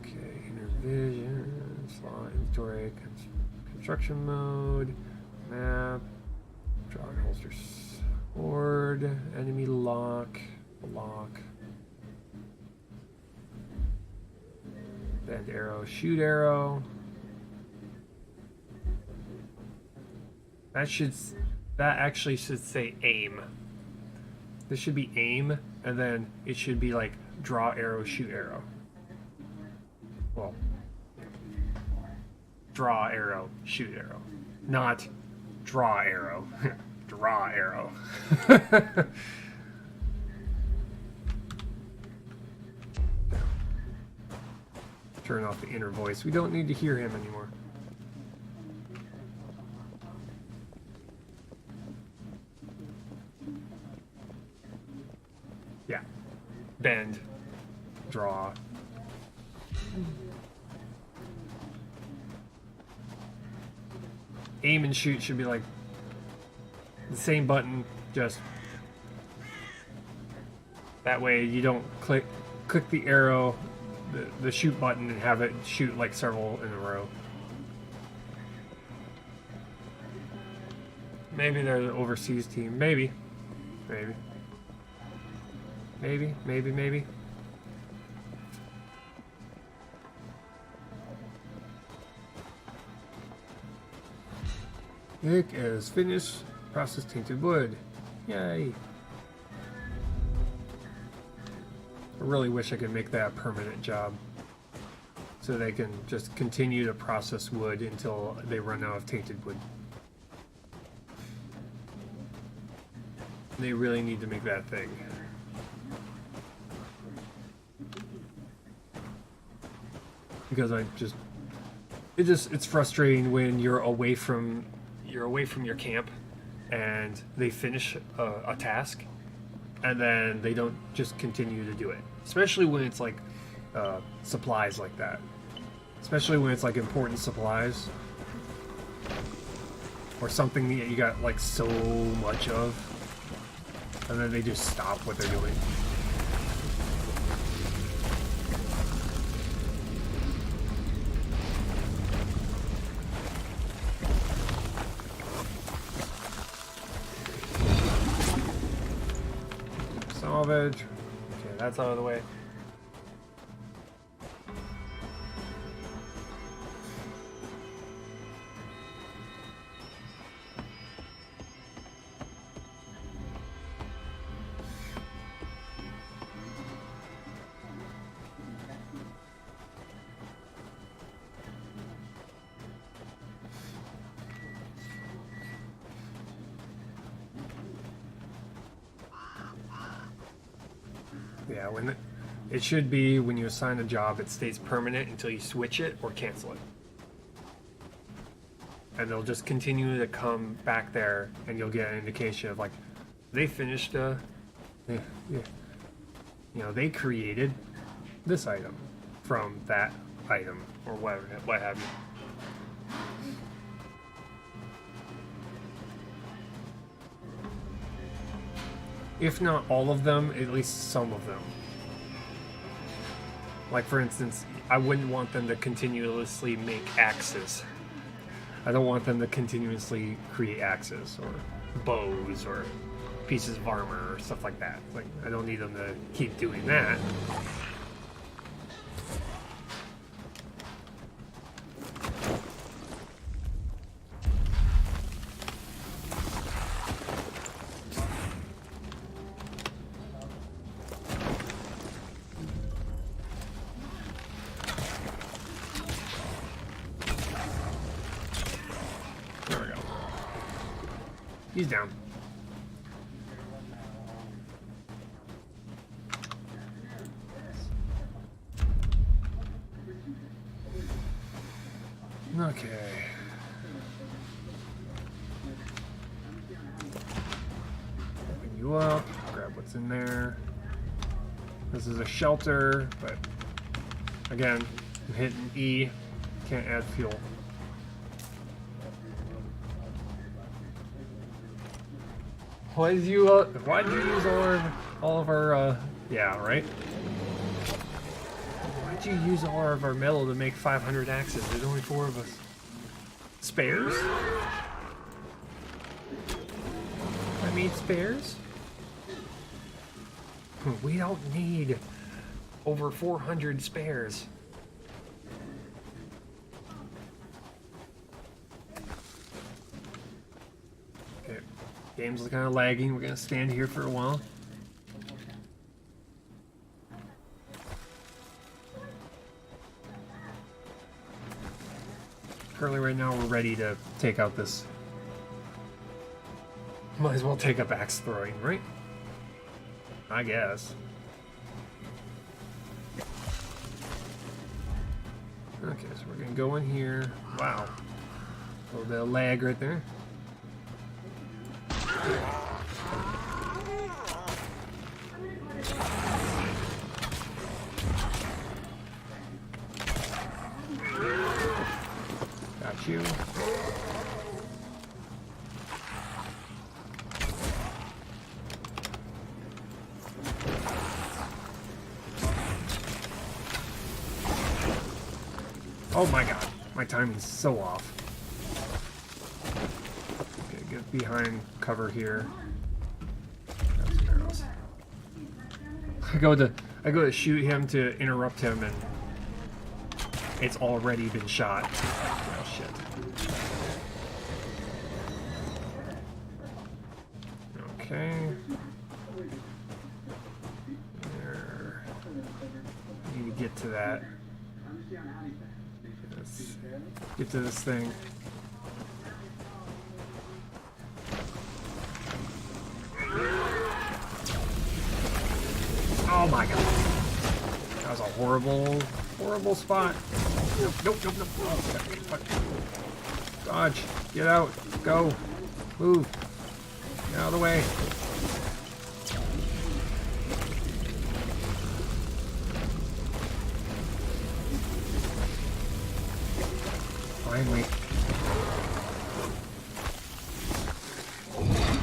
Okay, inner vision, slot, inventory, construction mode, map, draw and holster sword, enemy lock, bend arrow, shoot arrow. That actually should say aim. This should be aim, and then it should be like draw arrow, shoot arrow. Well, draw arrow, shoot arrow. Not draw arrow. Draw arrow. Turn off the inner voice. We don't need to hear him anymore. Yeah. Bend. Draw. Aim and shoot should be like the same button, just that way you don't click the arrow, the shoot button, and have it shoot like several in a row. Maybe they're the overseas team. Maybe. Nick is finished. Process tainted wood. Yay. I really wish I could make that a permanent job, so they can just continue to process wood until they run out of tainted wood. They really need to make that thing. because it's frustrating when you're away from your camp and they finish a task and then they don't just continue to do it, especially when it's like supplies like that, especially when it's like important supplies or something that you got like so much of, and then they just stop what they're doing. Salvage. Okay, that's out of the way. Yeah, it should be when you assign a job, it stays permanent until you switch it or cancel it. And they'll just continue to come back there, and you'll get an indication of like, they finished they created this item from that item or whatever, what have you. If not all of them, at least some of them. Like for instance, I wouldn't want them to continuously make axes. I don't want them to continuously create axes or bows or pieces of armor or stuff like that. Like, I don't need them to keep doing that. He's down. Okay. Open you up, grab what's in there. This is a shelter, but again, I'm hitting E, can't add fuel. Why did you use all of our yeah, right? Why'd you use all of our metal to make 500 axes? There's only 4 of us. Spares? I made spares? We don't need over 400 spares. Game's kind of lagging. We're gonna stand here for a while. Currently, right now, we're ready to take out this. Might as well take up axe throwing, right? I guess. Okay, so we're gonna go in here. Wow. A little bit of lag right there. Got you. Oh my god, my timing's so off. Okay, get behind cover here. Grab some arrows. I go to shoot him to interrupt him, and it's already been shot. Oh shit. Okay. There. I need to get to that. Let's get to this thing. Oh my god. That was a horrible, horrible spot. Nope. Oh, fuck. Dodge. Get out. Go. Move. Get out of the way. Finally.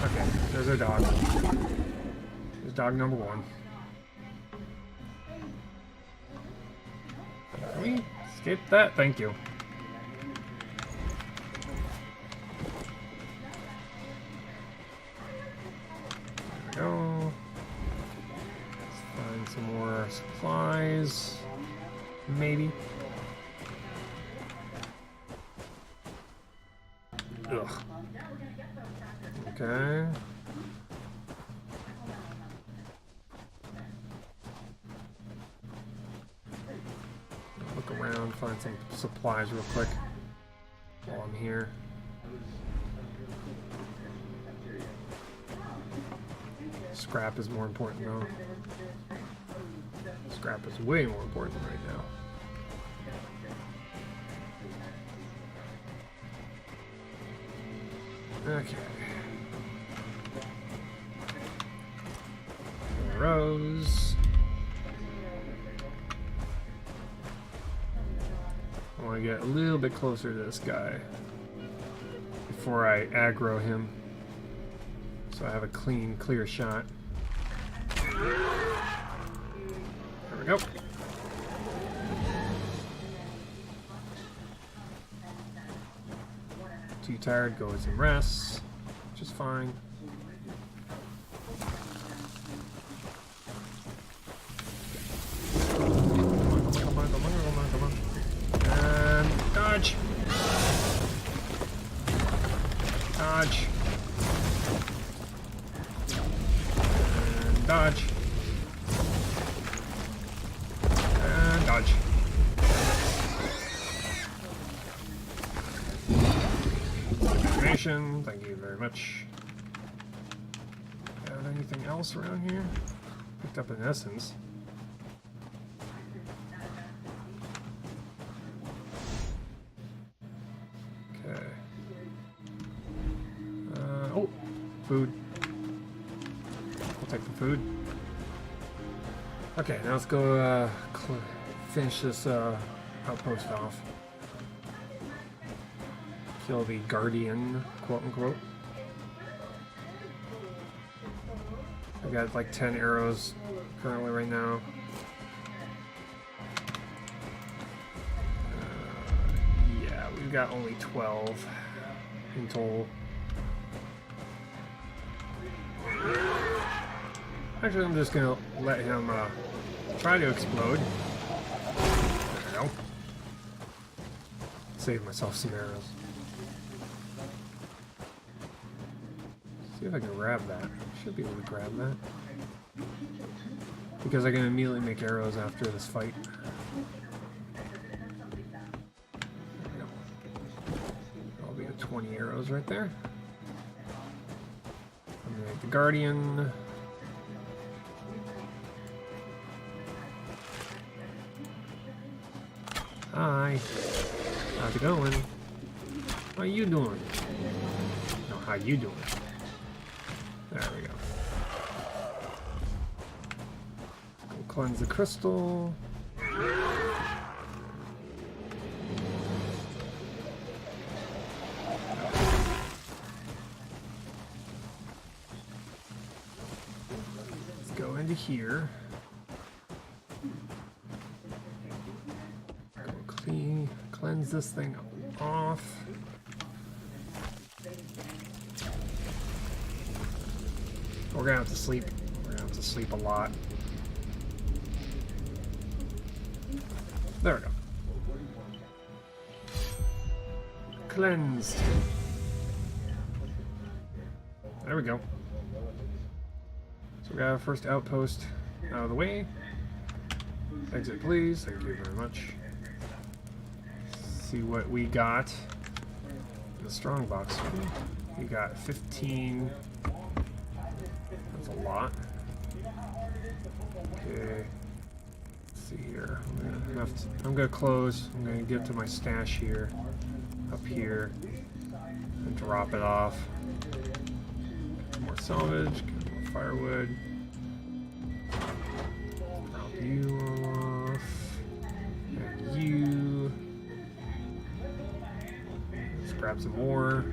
Okay, there's our dog. There's dog number 1. Can we escape that? Thank you. There we go. Let's find some more supplies. Maybe. Ugh. Okay. Look around, find some supplies real quick while I'm here. Scrap is more important though. Scrap is way more important right now. Okay. Arrows. I want to get a little bit closer to this guy before I aggro him, so I have a clear shot. There we go. Too tired, go with some rest, which is fine. Come on. And dodge. Dodge. And dodge. And dodge. Thank you very much. Have anything else around here? Picked up an essence. Okay. Oh, food. I'll take the food. Okay, now let's go finish this outpost off. Kill the Guardian, quote unquote. I got like 10 arrows currently right now. Yeah, we've got only 12 in total. Actually, I'm just gonna let him try to explode. There we go. Save myself some arrows. See if I can grab that. Should be able to grab that. Because I can immediately make arrows after this fight. There we go. That'll be 20 arrows right there. I'm gonna make the Guardian. Hi. How's it going? How you doing? No, how you doing? There we go. We'll cleanse the crystal. Let's go into here. Go cleanse this thing off. We're gonna have to sleep. We're gonna have to sleep a lot. There we go. Cleansed. There we go. So we got our first outpost out of the way. Exit, please. Thank you very much. See what we got in the strong box. We got 15. That's a lot. Okay. see here. I'm gonna close. I'm gonna get to my stash here, up here, and drop it off. Get more salvage, get more firewood. Drop you all off, and you. Let's grab some more.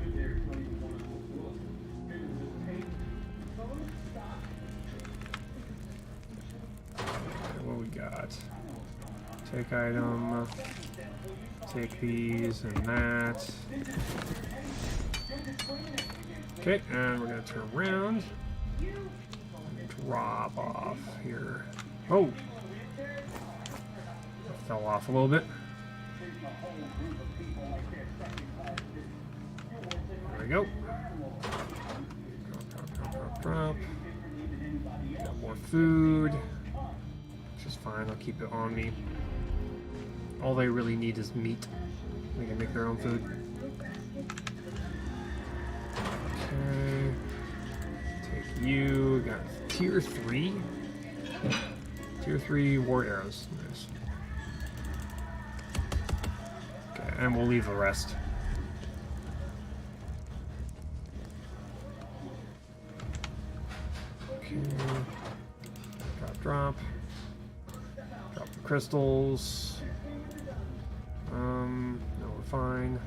What we got? Take item, take these and that. Okay, and we're gonna turn around and drop off here. Oh! That fell off a little bit. There we go. Drop. Got more food. Which is fine, I'll keep it on me. All they really need is meat. They can make their own food. Okay. Take you. Got tier 3. Tier 3 war arrows. Nice. Okay, and we'll leave the rest. Okay. Drop. Drop the crystals. No, we're fine.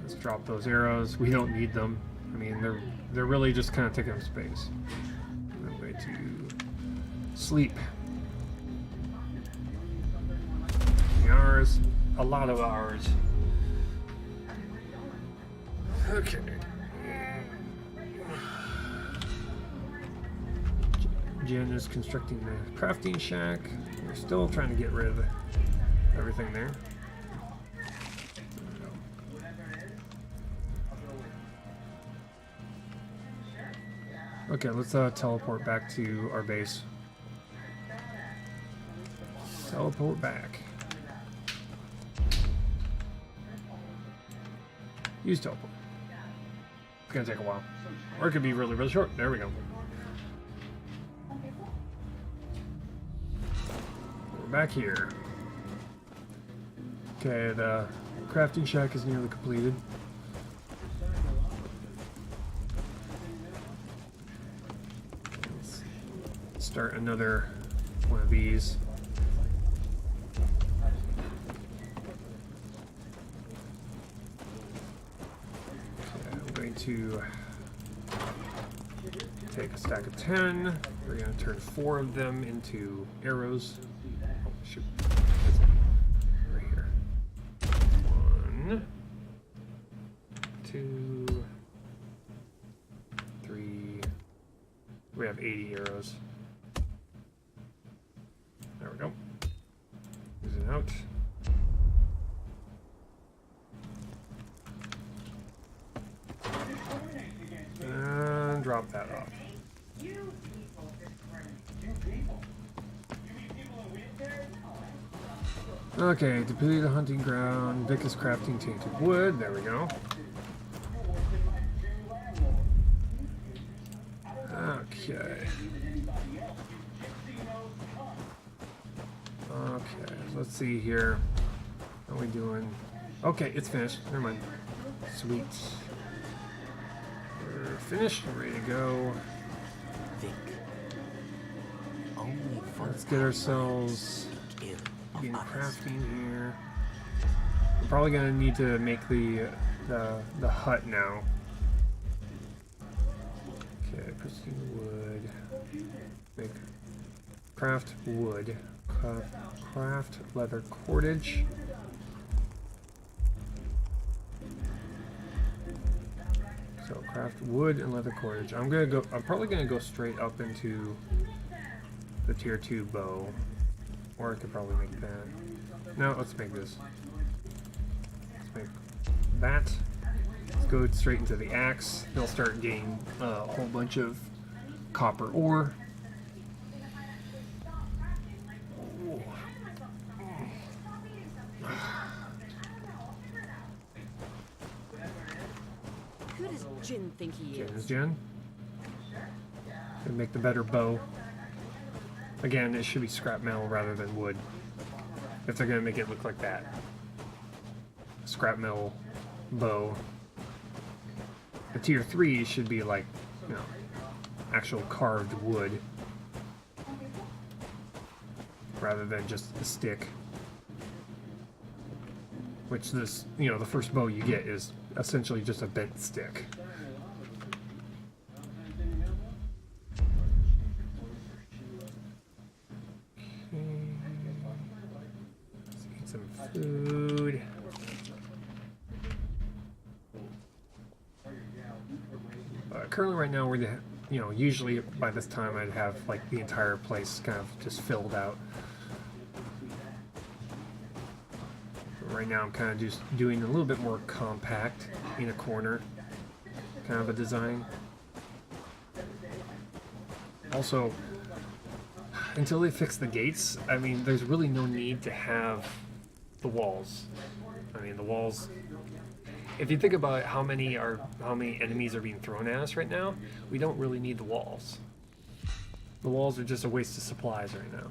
Let's drop those arrows. We don't need them. I mean, they're really just kind of taking up space. I'm going to sleep. Hours. A lot of hours. Okay. Jen is constructing the crafting shack. We're still trying to get rid of everything there. Okay, let's teleport back to our base. Teleport back. Use teleport. It's gonna take a while. Or it could be really, really short. There we go. We're back here. Okay, the crafting shack is nearly completed. Let's start another one of these. To take a stack of 10. We're going to turn 4 of them into arrows. Oh, shoot. Right here. 1, 2, 3. We have 80 arrows. There we go. Use it out. And drop that off. Okay, deplete the hunting ground. Vic is crafting tainted wood. There we go. Okay. Okay, let's see here. How are we doing? Okay, it's finished. Never mind. Sweet. We're finished. We're ready to go. Vic. Only Let's get ourselves in crafting here. We're probably gonna need to make the hut now. Okay, pristine wood. Make craft wood. Craft leather cordage. So craft wood and leather cordage. I'm probably gonna go straight up into the tier 2 bow. Or I could probably make that. No, let's make this. Let's make that. Let's go straight into the axe. They'll start getting a whole bunch of copper ore. Who does Jin think he Jen is? is Jen. Gonna make the better bow. Again, it should be scrap metal rather than wood. If they're gonna make it look like that. Scrap metal bow. The tier 3 should be like, you know, actual carved wood. Rather than just a stick. Which this, you know, the first bow you get is essentially just a bent stick. Let's eat some food. Currently right now we're, you know, usually by this time I'd have like the entire place kind of just filled out. Right now I'm kind of just doing a little bit more compact in a corner kind of a design. Also, until they fix the gates, I mean, there's really no need to have the walls. I mean, the walls, if you think about how many enemies are being thrown at us right now, we don't really need the walls. The walls are just a waste of supplies right now.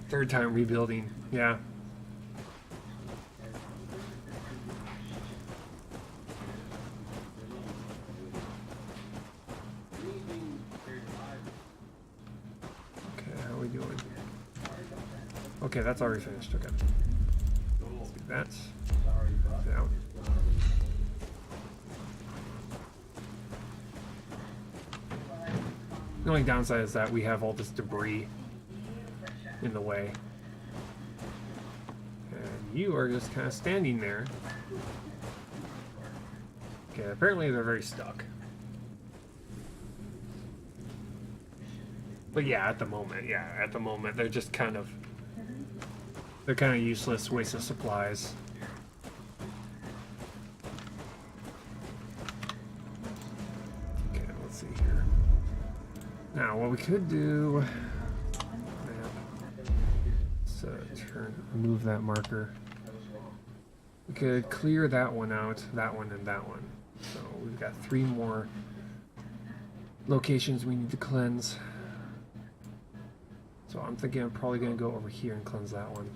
Third time rebuilding, yeah. Okay, how are we doing? Okay, that's already finished, okay. Let's do that. Down. The only downside is that we have all this debris in the way. And you are just kind of standing there. Okay, apparently they're very stuck. But yeah, at the moment, they're just kind of, they're kind of useless, waste of supplies. Okay, let's see here. Now, what we could do, move that marker. We could clear that one out, that one, and that one. So we've got 3 more locations we need to cleanse. So I'm thinking I'm probably going to go over here and cleanse that one.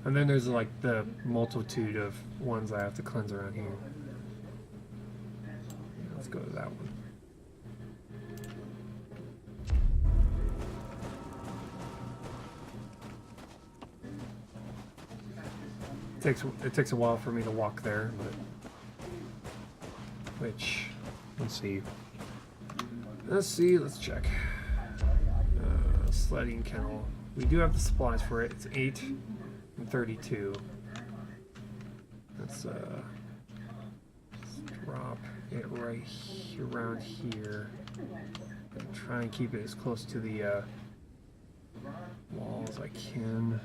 And then there's like the multitude of ones I have to cleanse around here. Let's go to that one. It takes a while for me to walk there, but let's check. Sledding kennel. We do have the supplies for it. It's 8 and 32. Let's drop it right here, around here. And try and keep it as close to the wall as I can.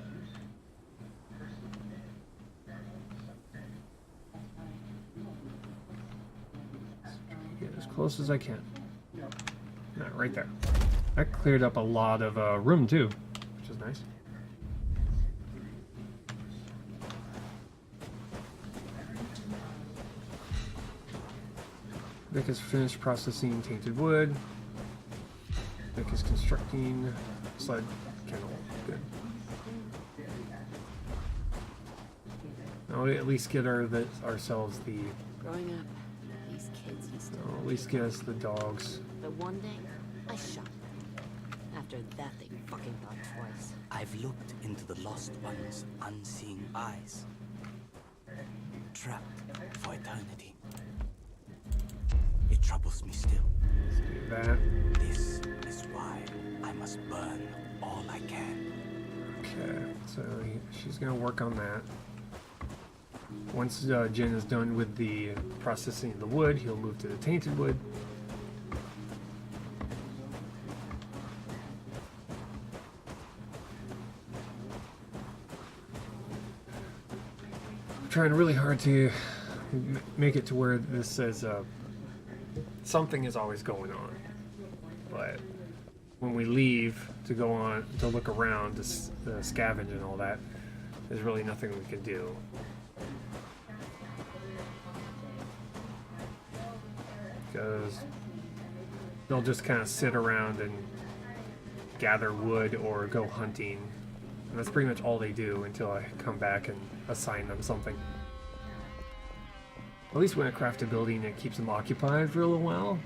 As close as I can. Right there. That cleared up a lot of room too, which is nice. Vic is finished processing tainted wood. Vic is constructing sled kennel. Good. Now we at least get ourselves the. Growing up, these kids used to. At least get us the dogs. But one day, I shot them. After that, they fucking thought twice. I've looked into the lost one's unseeing eyes. Trapped for eternity. It troubles me still. Let's do that. This is why I must burn all I can. Okay, so she's gonna work on that. Once Jin is done with the processing of the wood, he'll move to the tainted wood. I'm trying really hard to make it to where this says something is always going on, but when we leave to go on to look around to scavenge and all that, there's really nothing we can do. Because they'll just kind of sit around and gather wood or go hunting. And that's pretty much all they do until I come back and assign them something. At least when I craft a building, it keeps them occupied for a little while.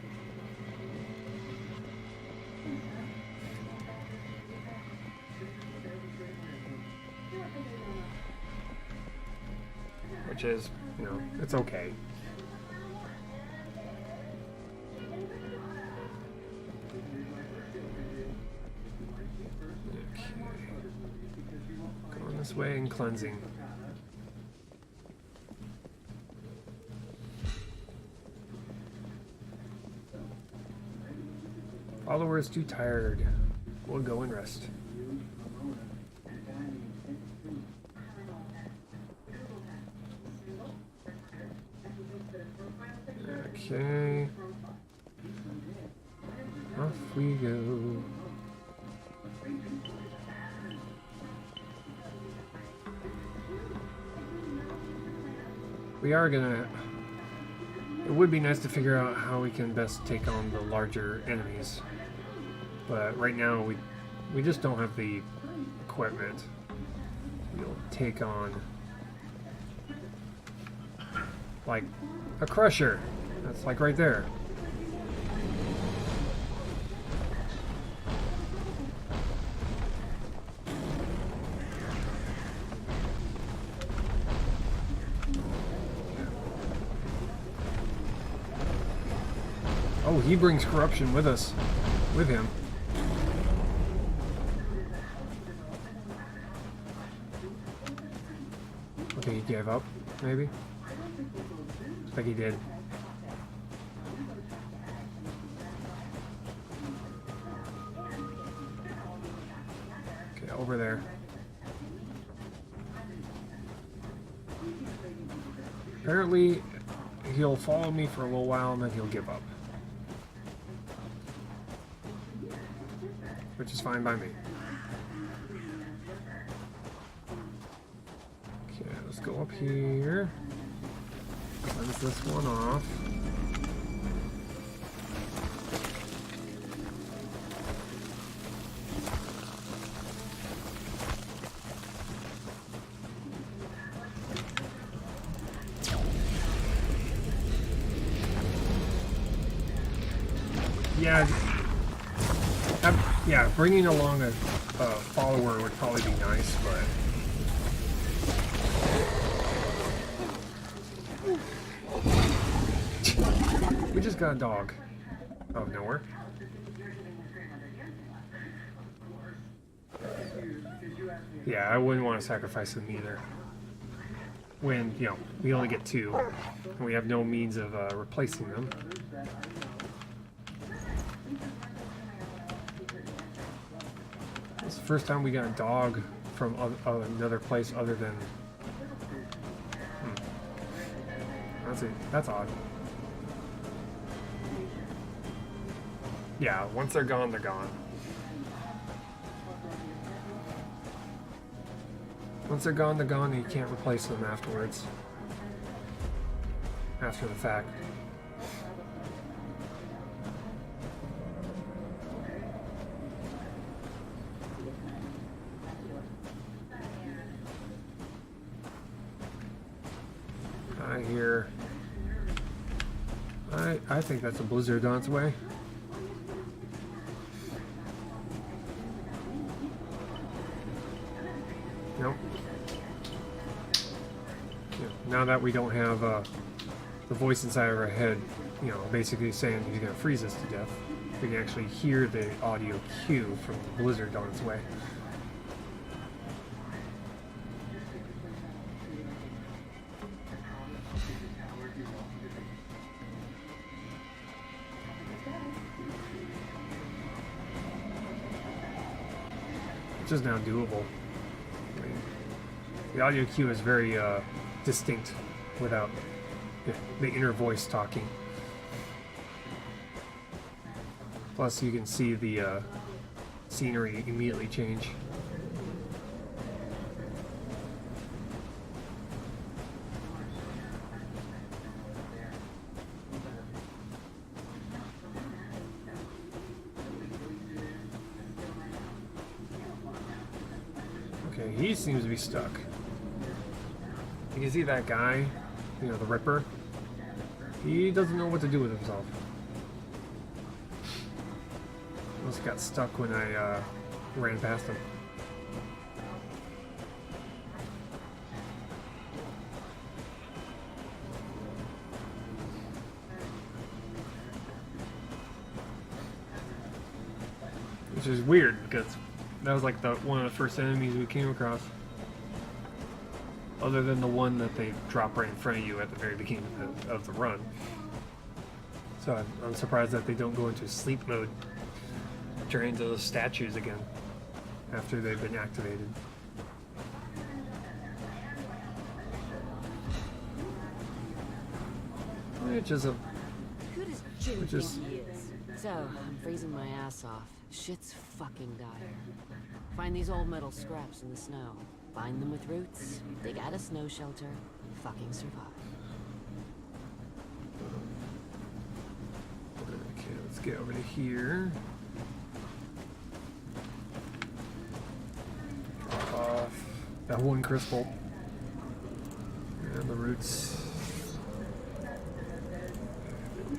Which is, you know, it's okay. Going this way and cleansing. Follower is too tired. We'll go and rest. Okay. Off we go. We are gonna... It would be nice to figure out how we can best take on the larger enemies. But right now we just don't have the equipment. We'll take on like a crusher. That's like right there. Oh, he brings corruption with us, with him. Okay, he gave up, maybe? Looks like he did. Okay, over there. Apparently, he'll follow me for a little while and then he'll give up. Which is fine by me. Okay, let's go up here. Cleanse this one off. Yeah, bringing along a follower would probably be nice, but... We just got a dog. Out of nowhere. Yeah, I wouldn't want to sacrifice them either. When, you know, we only get two, and we have no means of replacing them. It's the first time we got a dog from another place other than... That's odd. Yeah, once they're gone, they're gone. Once they're gone, and you can't replace them afterwards. After the fact. I hear... I think that's a blizzard on its way. Nope. Yeah, now that we don't have the voice inside of our head, you know, basically saying he's going to freeze us to death, we can actually hear the audio cue from the blizzard on its way. Which is now doable. I mean, the audio cue is very distinct without the inner voice talking. Plus you can see the scenery immediately change. Okay, he seems to be stuck. You can see that guy, you know, the Ripper. He doesn't know what to do with himself. Must have got stuck when I ran past him. Which is weird because that was like one of the first enemies we came across. Other than the one that they drop right in front of you at the very beginning of the run. So I'm surprised that they don't go into sleep mode during those statues again after they've been activated. Which is a... Who does Jin Which is- think he is? So, I'm freezing my ass off. Shit's fucking dire. Find these old metal scraps in the snow. Bind them with roots, dig out a snow shelter, and fucking survive. Okay, let's get over to here. Drop off that one crystal. And the roots.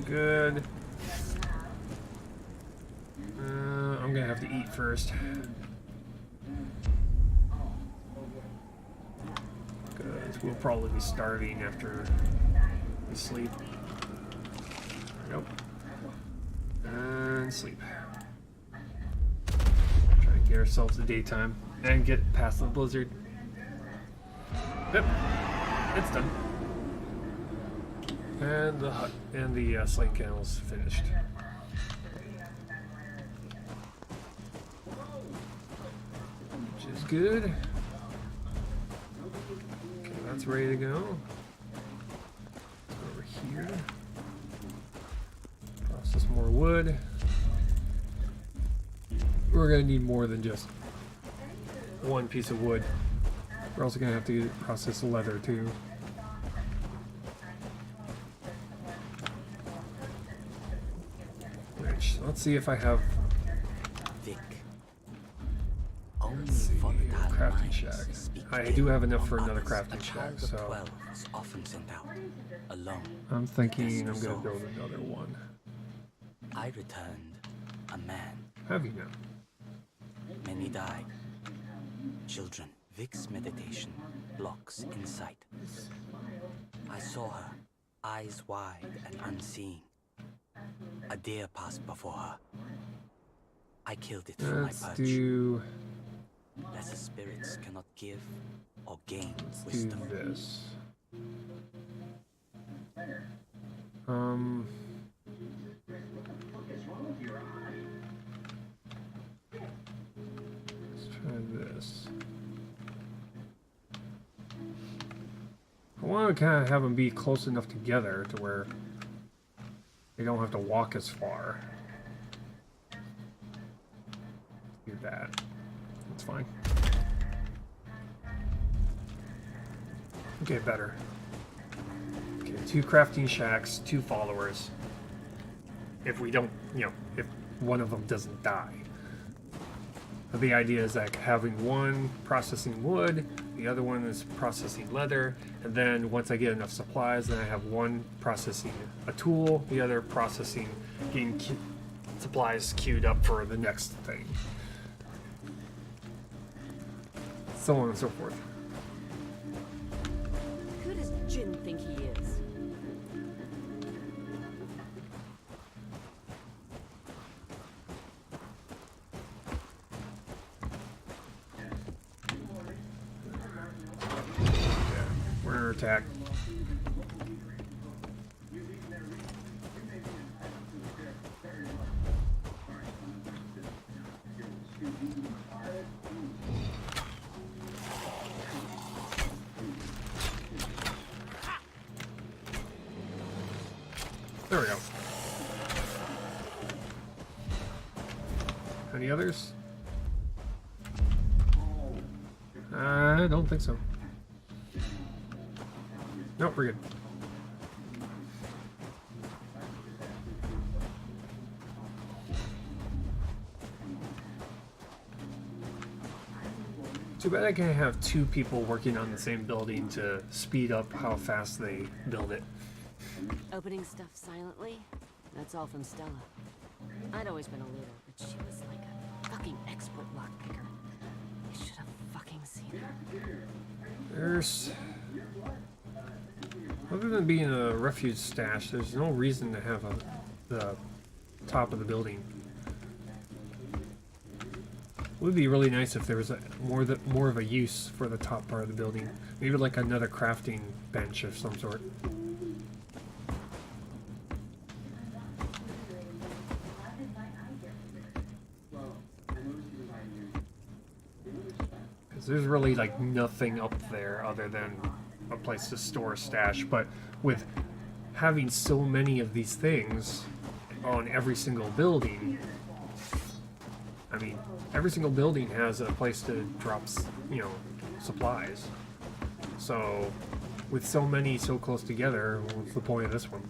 Good. I'm gonna have to eat first. Because we'll probably be starving after we sleep. Nope. And sleep. Try and get ourselves the daytime and get past the blizzard. Yep, it's done. And the hut and the slate kennel's finished. Which is good. Okay, that's ready to go. Let's go over here. Process more wood. We're gonna need more than just one piece of wood. We're also gonna have to process leather too. Which, let's see if I have. Vic. Only Let's see, volatile crafting minds shack. speak I ill do have enough of for another others. crafting A shack, child of so 12 is often sent out alone. I'm thinking I'm That's gonna resolve. build another one. I returned a man. Have you now? Many died. Children. Vic's meditation blocks insight. I saw her, eyes wide and unseeing. A deer passed before her. I killed it from my Let's perch. do. Lesser spirits cannot give or gain Let's do wisdom. this. Let's try this. I want to kind of have them be close enough together to where they don't have to walk as far. Do that. That's fine. Okay, better. Okay, 2 crafting shacks, 2 followers. If we don't, if one of them doesn't die. But the idea is like having one processing wood, the other one is processing leather, and then once I get enough supplies, then I have one processing a tool, the other processing, getting supplies queued up for the next thing. So on and so forth. Who does Jin think he is? We're under attack. There we go. Any others? I don't think so. Nope, we're good. Too bad I can't have two people working on the same building to speed up how fast they build it. Opening stuff silently? That's all from Stella. I'd always been a leader, but she was like a fucking expert lockpicker. I should have fucking seen her. There's... Other than being a refuge stash, there's no reason to have the top of the building. It would be really nice if there was more of a use for the top part of the building. Maybe like another crafting bench of some sort. Because there's really like nothing up there other than a place to store a stash, but with having so many of these things on every single building, I mean, every single building has a place to drop, you know, supplies. So, with so many so close together, what's the point of this one?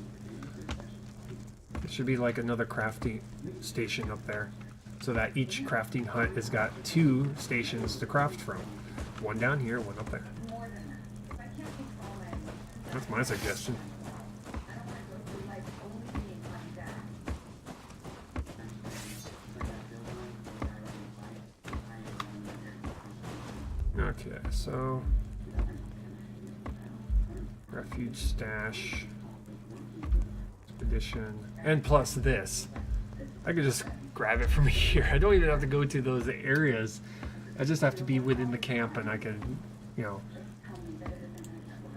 It should be like another crafting station up there, so that each crafting hut has got 2 stations to craft from. One down here, one up there. That's my suggestion. Okay, so refuge stash, expedition, and plus this. I could just grab it from here. I don't even have to go to those areas. I just have to be within the camp and I can, you know,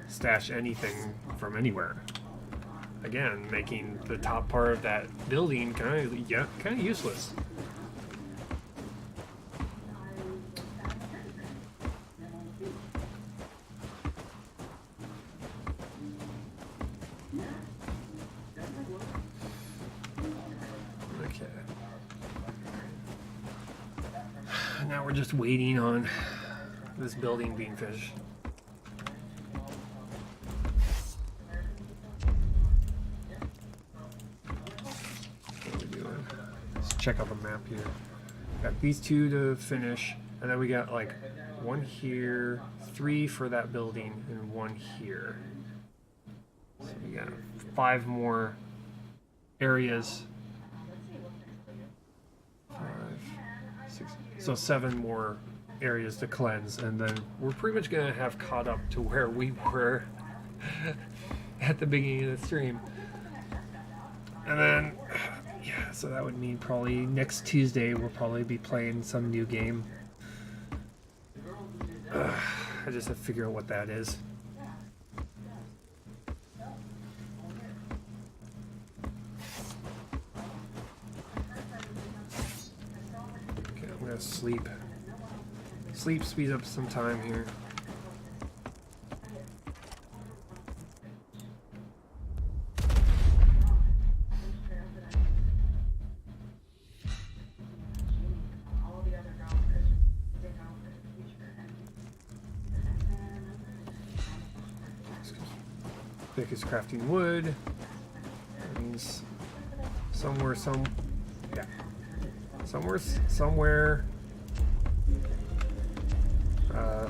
stash anything from anywhere. Again, making the top part of that building kind of useless. Okay. Now we're just waiting on this building being finished. Check out the map here. Got these 2 to finish, and then we got like 1 here, 3 for that building, and 1 here. So we got 5 more areas. 5, 6, so 7 more areas to cleanse, and then we're pretty much gonna have caught up to where we were at the beginning of the stream. And then yeah, so that would mean probably next Tuesday we'll probably be playing some new game. I just have to figure out what that is. Okay, I'm gonna sleep. Sleep speeds up some time here. Vic is crafting wood. That means somewhere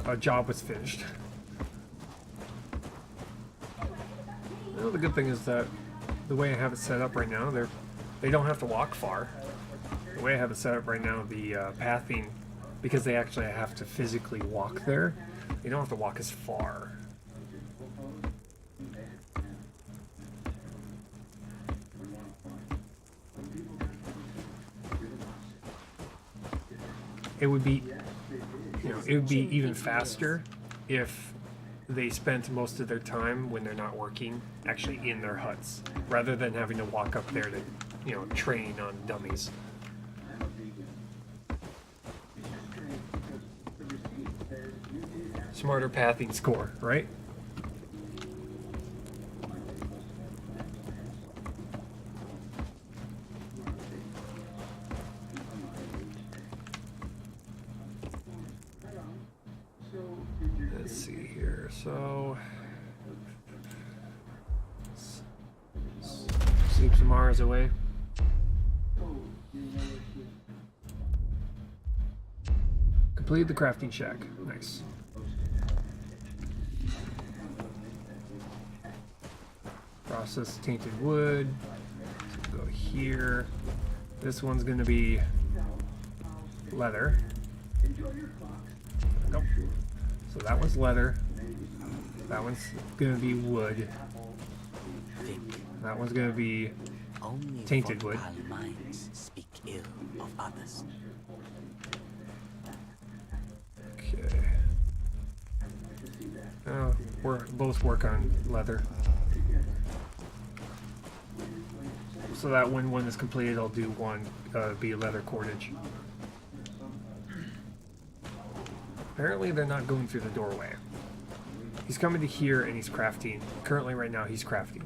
a job was finished. Well, the good thing is that the way I have it set up right now, they don't have to walk far. The way I have it set up right now, the pathing, because they actually have to physically walk there, they don't have to walk as far. It would be, it would be even faster if they spent most of their time when they're not working actually in their huts, rather than having to walk up there to, train on dummies. Smarter pathing score, right? Let's see here. So sleep some hours away. Could Complete the crafting shack. Nice. Process tainted wood. So go here. This one's gonna be leather. Nope. So that one's leather. That one's gonna be wood. Think. That one's gonna be Only tainted wood. volatile minds speak ill of others. Okay. We're both work on leather. So that when one is completed, I'll do one be leather cordage. Apparently they're not going through the doorway. He's coming to here and he's crafting. Currently right now he's crafting.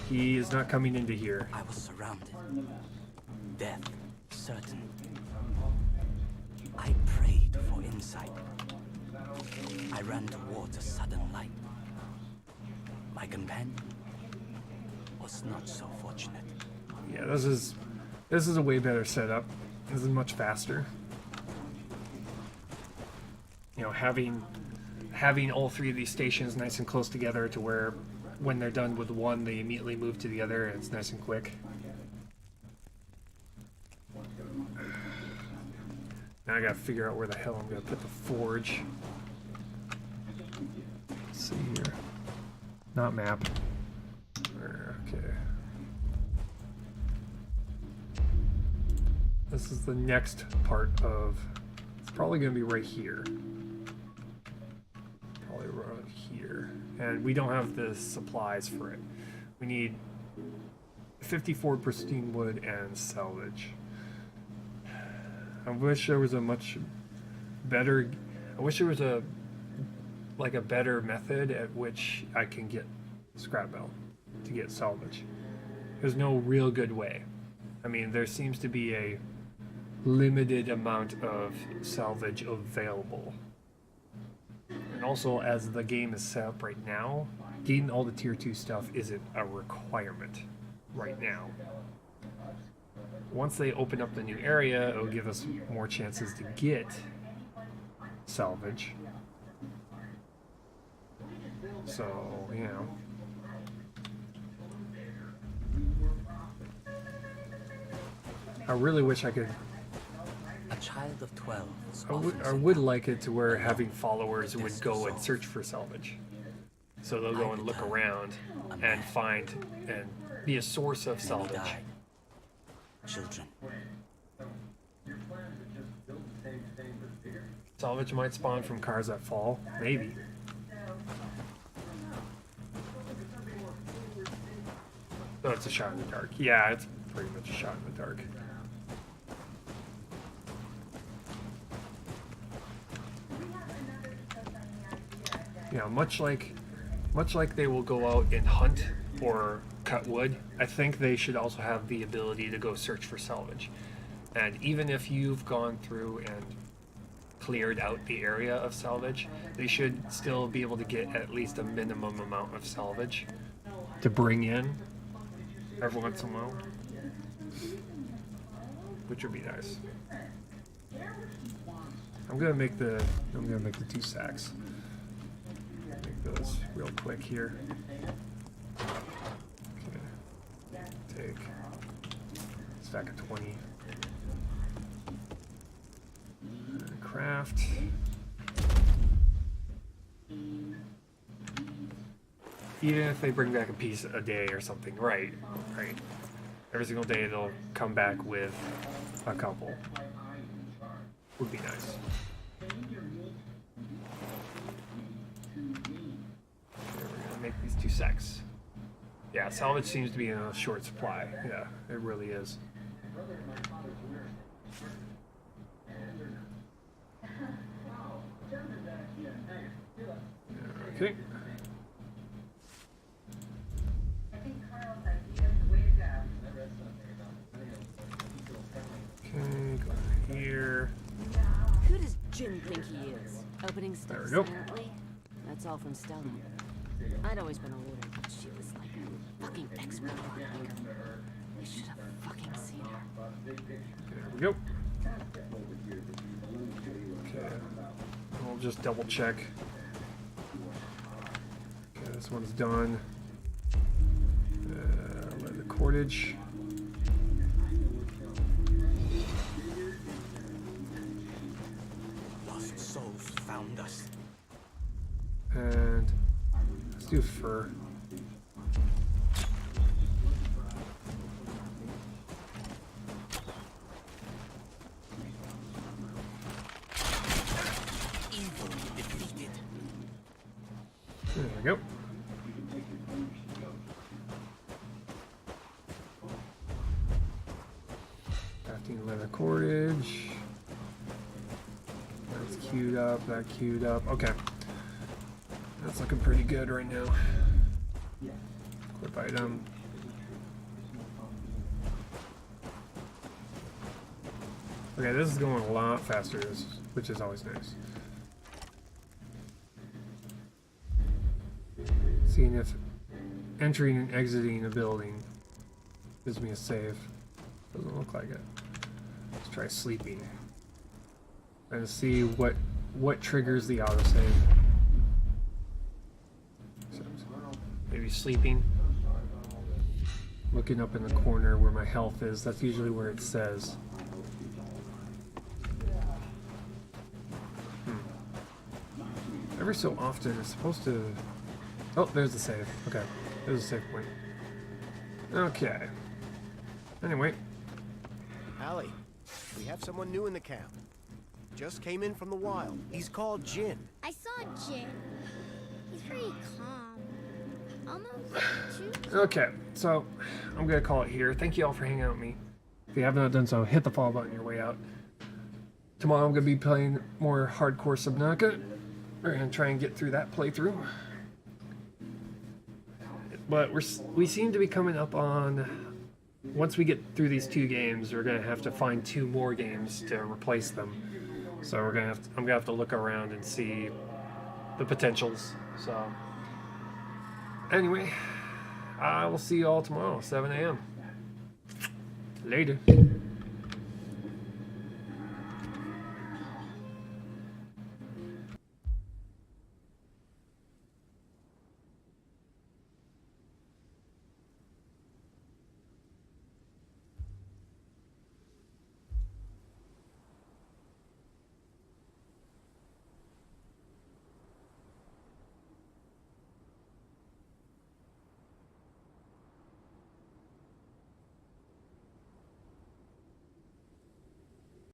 He is not coming into here. I was surrounded. Death certain. I prayed for insight. I ran towards a sudden light. My companion was not so fortunate. Yeah, this is a way better setup. This is much faster. You know, having all three of these stations nice and close together to where when they're done with one, they immediately move to the other, and it's nice and quick. Now I gotta figure out where the hell I'm gonna put the forge. Let's see here. Not map. Okay. This is the next part of... It's probably gonna be right here. Probably around here. And we don't have the supplies for it. We need 54 pristine wood and salvage. I wish there was a much better... I wish there was a better method at which I can get scrap metal to get salvage. There's no real good way. I mean, there seems to be a limited amount of salvage available. And also, as the game is set up right now, getting all the tier 2 stuff isn't a requirement right now. Once they open up the new area, it'll give us more chances to get salvage. So, you know. I really wish I could... A child of 12 was I would like it to where having followers would go and search for salvage. So they'll go and look around and find and be a source of salvage. died. Children. Salvage might spawn from cars that fall. Maybe. Oh, it's a shot in the dark. Yeah, it's pretty much a shot in the dark. Yeah, much like they will go out and hunt or cut wood, I think they should also have the ability to go search for salvage. And even if you've gone through and cleared out the area of salvage, they should still be able to get at least a minimum amount of salvage to bring in every once in a while, which would be nice. I'm gonna make the 2 sacks. Make those real quick here. Okay. Take a stack of 20. And craft. Even if they bring back a piece a day or something, right. Every single day they'll come back with a couple. Would be nice. Okay, we're gonna make these 2 sacks. Yeah, salvage seems to be in a short supply. Yeah, it really is. Okay. Okay, go here. Who does Jim think he is? Opening stuff There we go. silently? That's all from Stella. I'd always been a looter, but she was like a fucking expert lockpicker. I should have fucking seen her. There we go. Okay. We'll just double check. Okay, this one's done. Leather cordage. Lost souls found us. And let's do fur. Evil defeated. There we go. Crafting leather cordage. That's queued up, that queued up. Okay. That's looking pretty good right now. Equip item. Okay, this is going a lot faster, which is always nice. Seeing if entering and exiting a building gives me a save. Doesn't look like it. Let's try sleeping. And see what triggers the autosave. So, maybe sleeping. Looking up in the corner where my health is. That's usually where it says. Every so often it's supposed to... Oh, there's the save. Okay. There's a save point. Okay. Anyway. Allie, we have someone new in the camp. Just came in from the wild. He's called Jin. I saw Jin. He's pretty calm. Almost too Okay. So, I'm going to call it here. Thank you all for hanging out with me. If you have not done so, hit the follow button on your way out. Tomorrow I'm going to be playing more hardcore Subnautica. We're going to try and get through that playthrough. But we seem to be coming up on... Once we get through these 2 games, we're going to have to find 2 more games to replace them. So I'm going to have to look around and see the potentials. So anyway, I will see you all tomorrow, 7 a.m. Later.